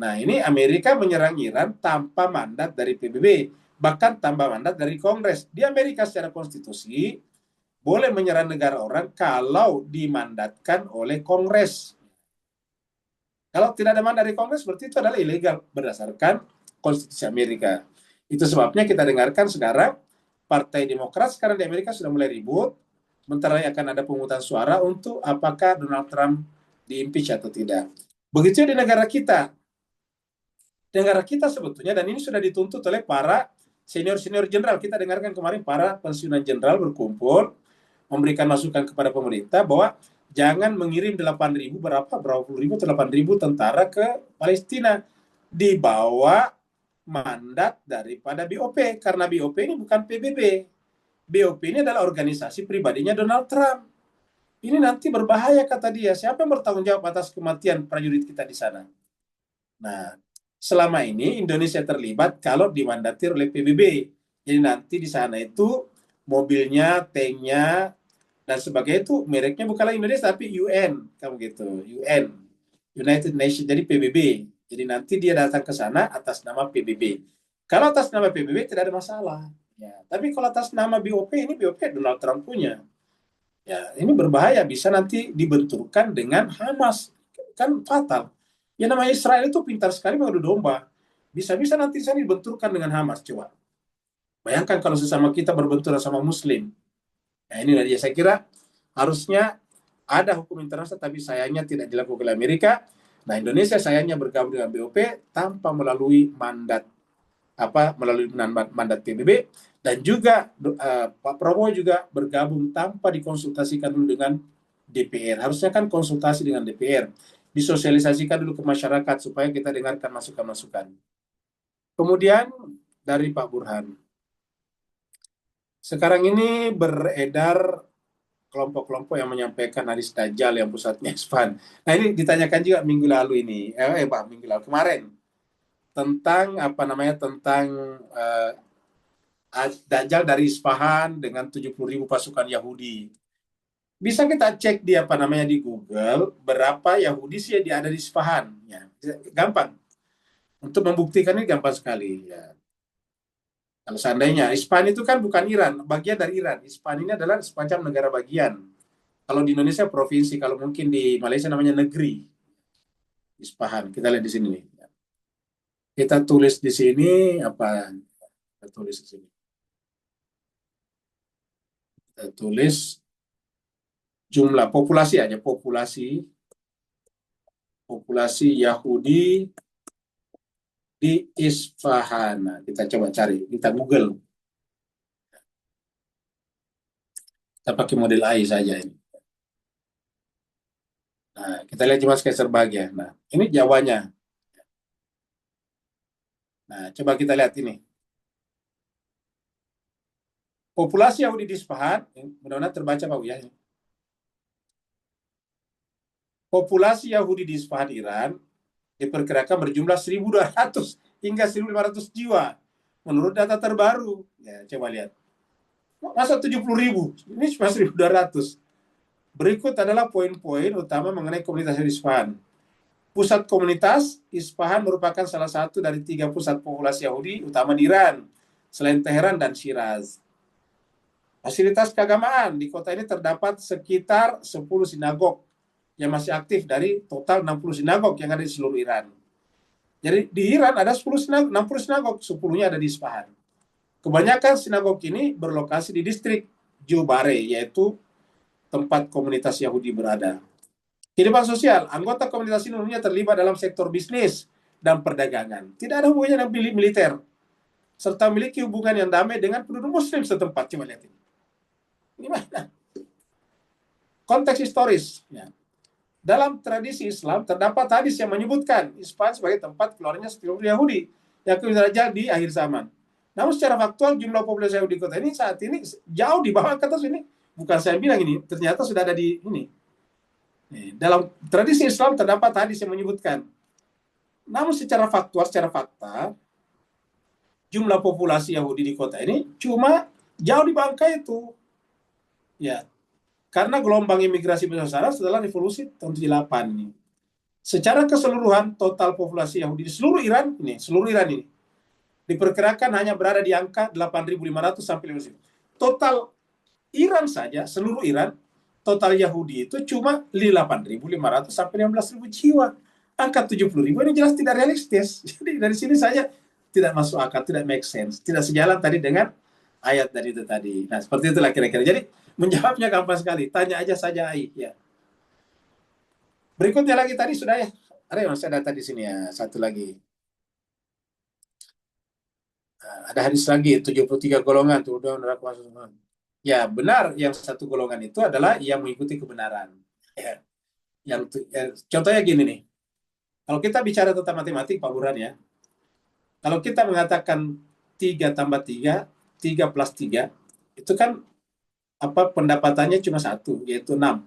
Nah, ini Amerika menyerang Iran tanpa mandat dari PBB, bahkan tanpa mandat dari Kongres. Di Amerika secara konstitusi boleh menyerang negara orang kalau dimandatkan oleh Kongres. Kalau tidak ada mandat dari Kongres, berarti itu adalah ilegal berdasarkan konstitusi Amerika. Itu sebabnya kita dengarkan sekarang Partai Demokrat sekarang di Amerika sudah mulai ribut, bentar lagi akan ada pemungutan suara untuk apakah Donald Trump di-impeach atau tidak. Begitu di negara kita. Negara kita sebetulnya, dan ini sudah dituntut oleh para senior-senior jenderal. Kita dengarkan kemarin para pensiunan jenderal berkumpul, memberikan masukan kepada pemerintah bahwa jangan mengirim 8.000 berapa puluh ribu atau 8.000 tentara ke Palestina di bawah mandat daripada BOP, karena BOP ini bukan PBB. BOP ini adalah organisasi pribadinya Donald Trump. Ini nanti berbahaya kata dia. Siapa yang bertanggung jawab atas kematian prajurit kita di sana? Nah, selama ini Indonesia terlibat kalau dimandatir oleh PBB. Jadi nanti di sana itu mobilnya, tanknya, dan sebagainya itu mereknya bukanlah Indonesia tapi UN, kamu gitu, UN, United Nations, jadi PBB. Jadi nanti dia datang ke sana atas nama PBB. Kalau atas nama PBB tidak ada masalah. Ya, tapi kalau atas nama BOP, ini BOP Donald Trump punya. Ya, ini berbahaya, bisa nanti dibenturkan dengan Hamas, kan fatal. Yang namanya Israel itu pintar sekali mengadu domba. Bisa-bisa nanti saya dibenturkan dengan Hamas, coba. Bayangkan kalau sesama kita berbenturan sama Muslim. Nah, ini dia, saya kira harusnya ada hukum internasional, tapi sayangnya tidak dilakukan oleh Amerika. Nah, Indonesia sayangnya bergabung dengan BOP tanpa melalui mandat PBB, dan juga Pak Prabowo juga bergabung tanpa dikonsultasikan dulu dengan DPR. Harusnya kan konsultasi dengan DPR, disosialisasikan dulu ke masyarakat supaya kita dengarkan masukan-masukan. Kemudian dari Pak Burhan, sekarang ini beredar kelompok-kelompok yang menyampaikan hadis Dajjal yang pusatnya Isfahan. Nah, ini ditanyakan juga minggu lalu ini, minggu lalu kemarin, tentang tentang Dajjal dari Isfahan dengan 70.000 pasukan Yahudi. Bisa kita cek di di Google berapa Yahudi sih yang ada di Isfahan. Ya, gampang. Untuk membuktikan ini gampang sekali. Ya. Kalau seandainya Isfahan itu kan bukan Iran, bagian dari Iran. Isfahan ini adalah semacam negara bagian. Kalau di Indonesia provinsi, kalau mungkin di Malaysia namanya negeri. Isfahan. Kita lihat di sini nih. Kita tulis di sini apa? Kita tulis di sini. Kita tulis jumlah populasi aja, populasi Yahudi di Isfahan. Nah, kita coba cari, kita Google. Kita pakai model AI saja ini. Nah, kita lihat cuma sketser bahagia. Nah, ini Jawanya. Nah, coba kita lihat ini. Populasi Yahudi di Isfahan, mudah-mudahan terbaca Pak ya. Populasi Yahudi di Isfahan, Iran, diperkirakan berjumlah 1.200 hingga 1.500 jiwa. Menurut data terbaru. Ya, coba lihat. Masa 70.000? Ini cuma 1.200. Berikut adalah poin-poin utama mengenai komunitas di Isfahan. Pusat komunitas Isfahan merupakan salah satu dari 3 pusat populasi Yahudi utama di Iran, selain Teheran dan Shiraz. Fasilitas keagamaan di kota ini terdapat sekitar 10 sinagog yang masih aktif dari total 60 sinagog yang ada di seluruh Iran. Jadi di Iran ada 60 sinagog, 10-nya ada di Isfahan. Kebanyakan sinagog ini berlokasi di distrik Jubare, yaitu tempat komunitas Yahudi berada. Kehidupan sosial, anggota komunitas ini umumnya terlibat dalam sektor bisnis dan perdagangan. Tidak ada hubungannya dengan militer, serta memiliki hubungan yang damai dengan penduduk muslim setempat. Coba lihat ini. Gimana? Konteks historis. Ya. Dalam tradisi Islam, terdapat hadis yang menyebutkan Isfahan sebagai tempat keluarnya seluruh Yahudi yang akan terjadi di akhir zaman. Namun secara faktual, jumlah populasi Yahudi kota ini saat ini jauh di bawah kata ini. Bukan saya bilang ini, ternyata sudah ada di ini. Dalam tradisi Islam terdapat hadis yang menyebutkan. Namun secara faktual, secara fakta, jumlah populasi Yahudi di kota ini cuma jauh di bangka itu. Ya, karena gelombang imigrasi besar setelah revolusi tahun 78 ini. Secara keseluruhan total populasi Yahudi di seluruh Iran ini diperkirakan hanya berada di angka 8.500 sampai 5.000. Total Iran saja, seluruh Iran, total Yahudi itu cuma 8.500 sampai 15.000 jiwa. Angka 70.000 ini jelas tidak realistis. Jadi dari sini saja tidak masuk akal, tidak make sense. Tidak sejalan tadi dengan ayat dari itu tadi. Nah, seperti itulah kira-kira. Jadi menjawabnya gampang sekali. Tanya aja saja AI. Ya. Berikutnya lagi tadi sudah ya. Ada yang masih ada tadi sini ya. Satu lagi. Ada hadis lagi 73 golongan tuh udah neraka masuk. Ya benar, yang satu golongan itu adalah yang mengikuti kebenaran. Ya. Contohnya gini nih, kalau kita bicara tentang matematik Pak Burhan ya, kalau kita mengatakan 3 tambah 3, 3 plus 3, itu kan pendapatannya cuma satu, yaitu 6.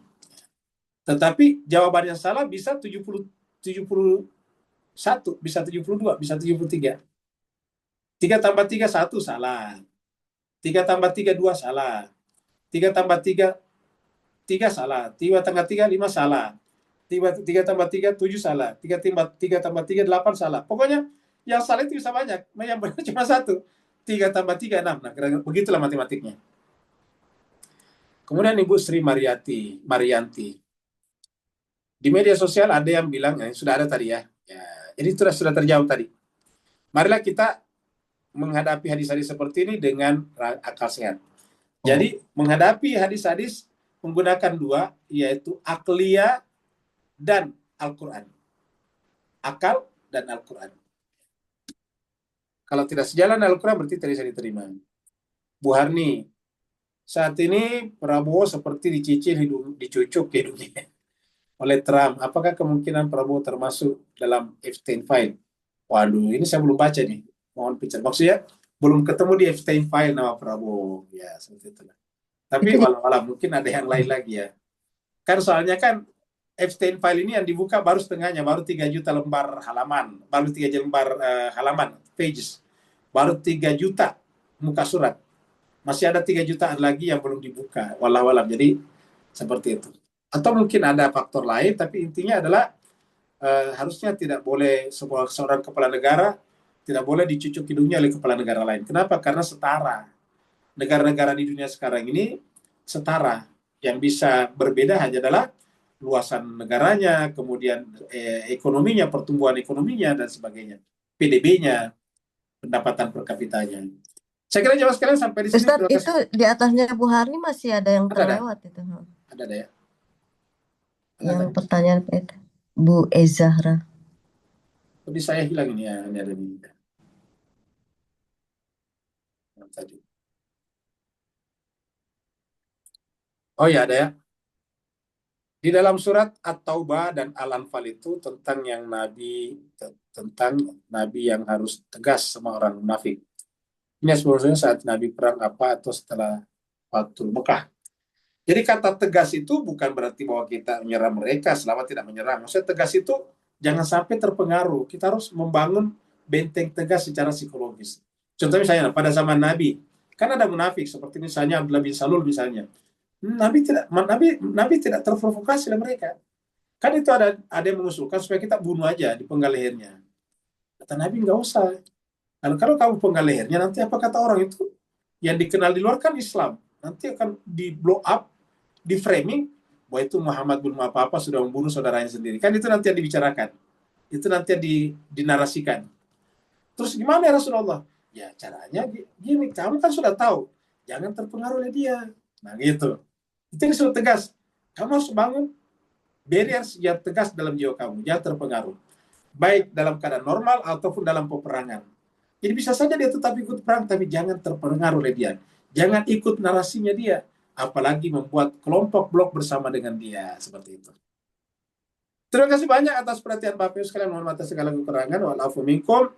Tetapi jawabannya salah bisa 71, bisa 72, bisa 73. 3 tambah 3, 1 salah. 3 tambah 3, 2 salah. 3 tambah 3, 3 salah. 3 tambah 3, 5 salah. 3 tambah 3, 7 salah. 3 tambah 3, 8 salah. Pokoknya yang salah itu bisa banyak. Yang benar cuma 1. 3 tambah 3, 6. Nah, begitulah matematiknya. Kemudian Ibu Sri Marianti. Di media sosial ada yang bilang, sudah ada tadi ya. Jadi itu sudah terjawab tadi. Marilah kita menghadapi hadis-hadis seperti ini dengan akal sehat. Jadi menghadapi hadis-hadis menggunakan 2, yaitu akliyah dan Al-Quran. Akal dan Al-Quran. Kalau tidak sejalan Al-Quran berarti tidak bisa diterima. Bu Harni, saat ini Prabowo seperti dicicil dicucuk hidungnya oleh Trump. Apakah kemungkinan Prabowo termasuk dalam Epstein file? Waduh, ini saya belum baca nih. Mohon picture. Maksudnya belum ketemu di Epstein file nama Prabowo. Ya, seperti itu. Tapi walau mungkin ada yang lain lagi ya. Kan soalnya kan Epstein file ini yang dibuka baru setengahnya, baru 3 juta lembar halaman, baru 3 lembar halaman, pages. Baru 3 juta muka surat. Masih ada 3 jutaan lagi yang belum dibuka. Walau jadi seperti itu. Atau mungkin ada faktor lain, tapi intinya adalah harusnya tidak boleh seorang kepala negara tidak boleh dicucuk hidungnya oleh kepala negara lain. Kenapa? Karena setara. Negara-negara di dunia sekarang ini setara. Yang bisa berbeda hanya adalah luasan negaranya, kemudian ekonominya, pertumbuhan ekonominya, dan sebagainya. PDB-nya, pendapatan per kapitanya. Saya kira jawab sekalian sampai di sini. Ustaz, itu di atasnya Bu Harni masih ada yang terlewat itu. Ada ya. Yang pertanyaan itu Bu Ezahra. Tapi saya hilang ini ya, ini ada di tadi. Oh ya, ada ya. Di dalam surat At-Taubah dan Al-Anfal itu tentang Nabi yang harus tegas sama orang munafik. Ini sebenarnya saat Nabi perang apa atau setelah Fathul Mekah. Jadi kata tegas itu bukan berarti bahwa kita menyerang mereka selama tidak menyerang. Maksudnya tegas itu jangan sampai terpengaruh. Kita harus membangun benteng tegas secara psikologis. Contohnya misalnya pada zaman Nabi, kan ada munafik seperti misalnya Abdullah bin Salul misalnya. Nabi tidak terprovokasi oleh mereka. Kan itu ada yang mengusulkan supaya kita bunuh aja di penggal lehernya. Kata Nabi nggak usah. Kalau kamu penggal lehernya nanti apa kata orang itu yang dikenal di luar kan Islam. Nanti akan di blow up, di framing bahwa itu Muhammad belum apa-apa sudah membunuh saudaranya sendiri. Kan itu nanti yang dibicarakan. Itu nanti yang dinarasikan. Terus gimana ya Rasulullah? Ya caranya gini, kamu kan sudah tahu. Jangan terpengaruh oleh dia. Nah gitu. Itu yang disuruh tegas. Kamu harus bangun barriers yang tegas dalam jiwa kamu, jangan terpengaruh. Baik dalam keadaan normal ataupun dalam peperangan. Jadi bisa saja dia tetap ikut perang, tapi jangan terpengaruh oleh dia. Jangan ikut narasinya dia, apalagi membuat kelompok blok bersama dengan dia, seperti itu. Terima kasih banyak atas perhatian Bapak Ibu sekalian, mohon maaf atas segala kekurangan. Wa'alafu minkum.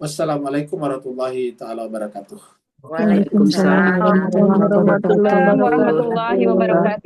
Wassalamualaikum warahmatullahi taala wabarakatuh. Waalaikumsalam warahmatullahi wabarakatuh.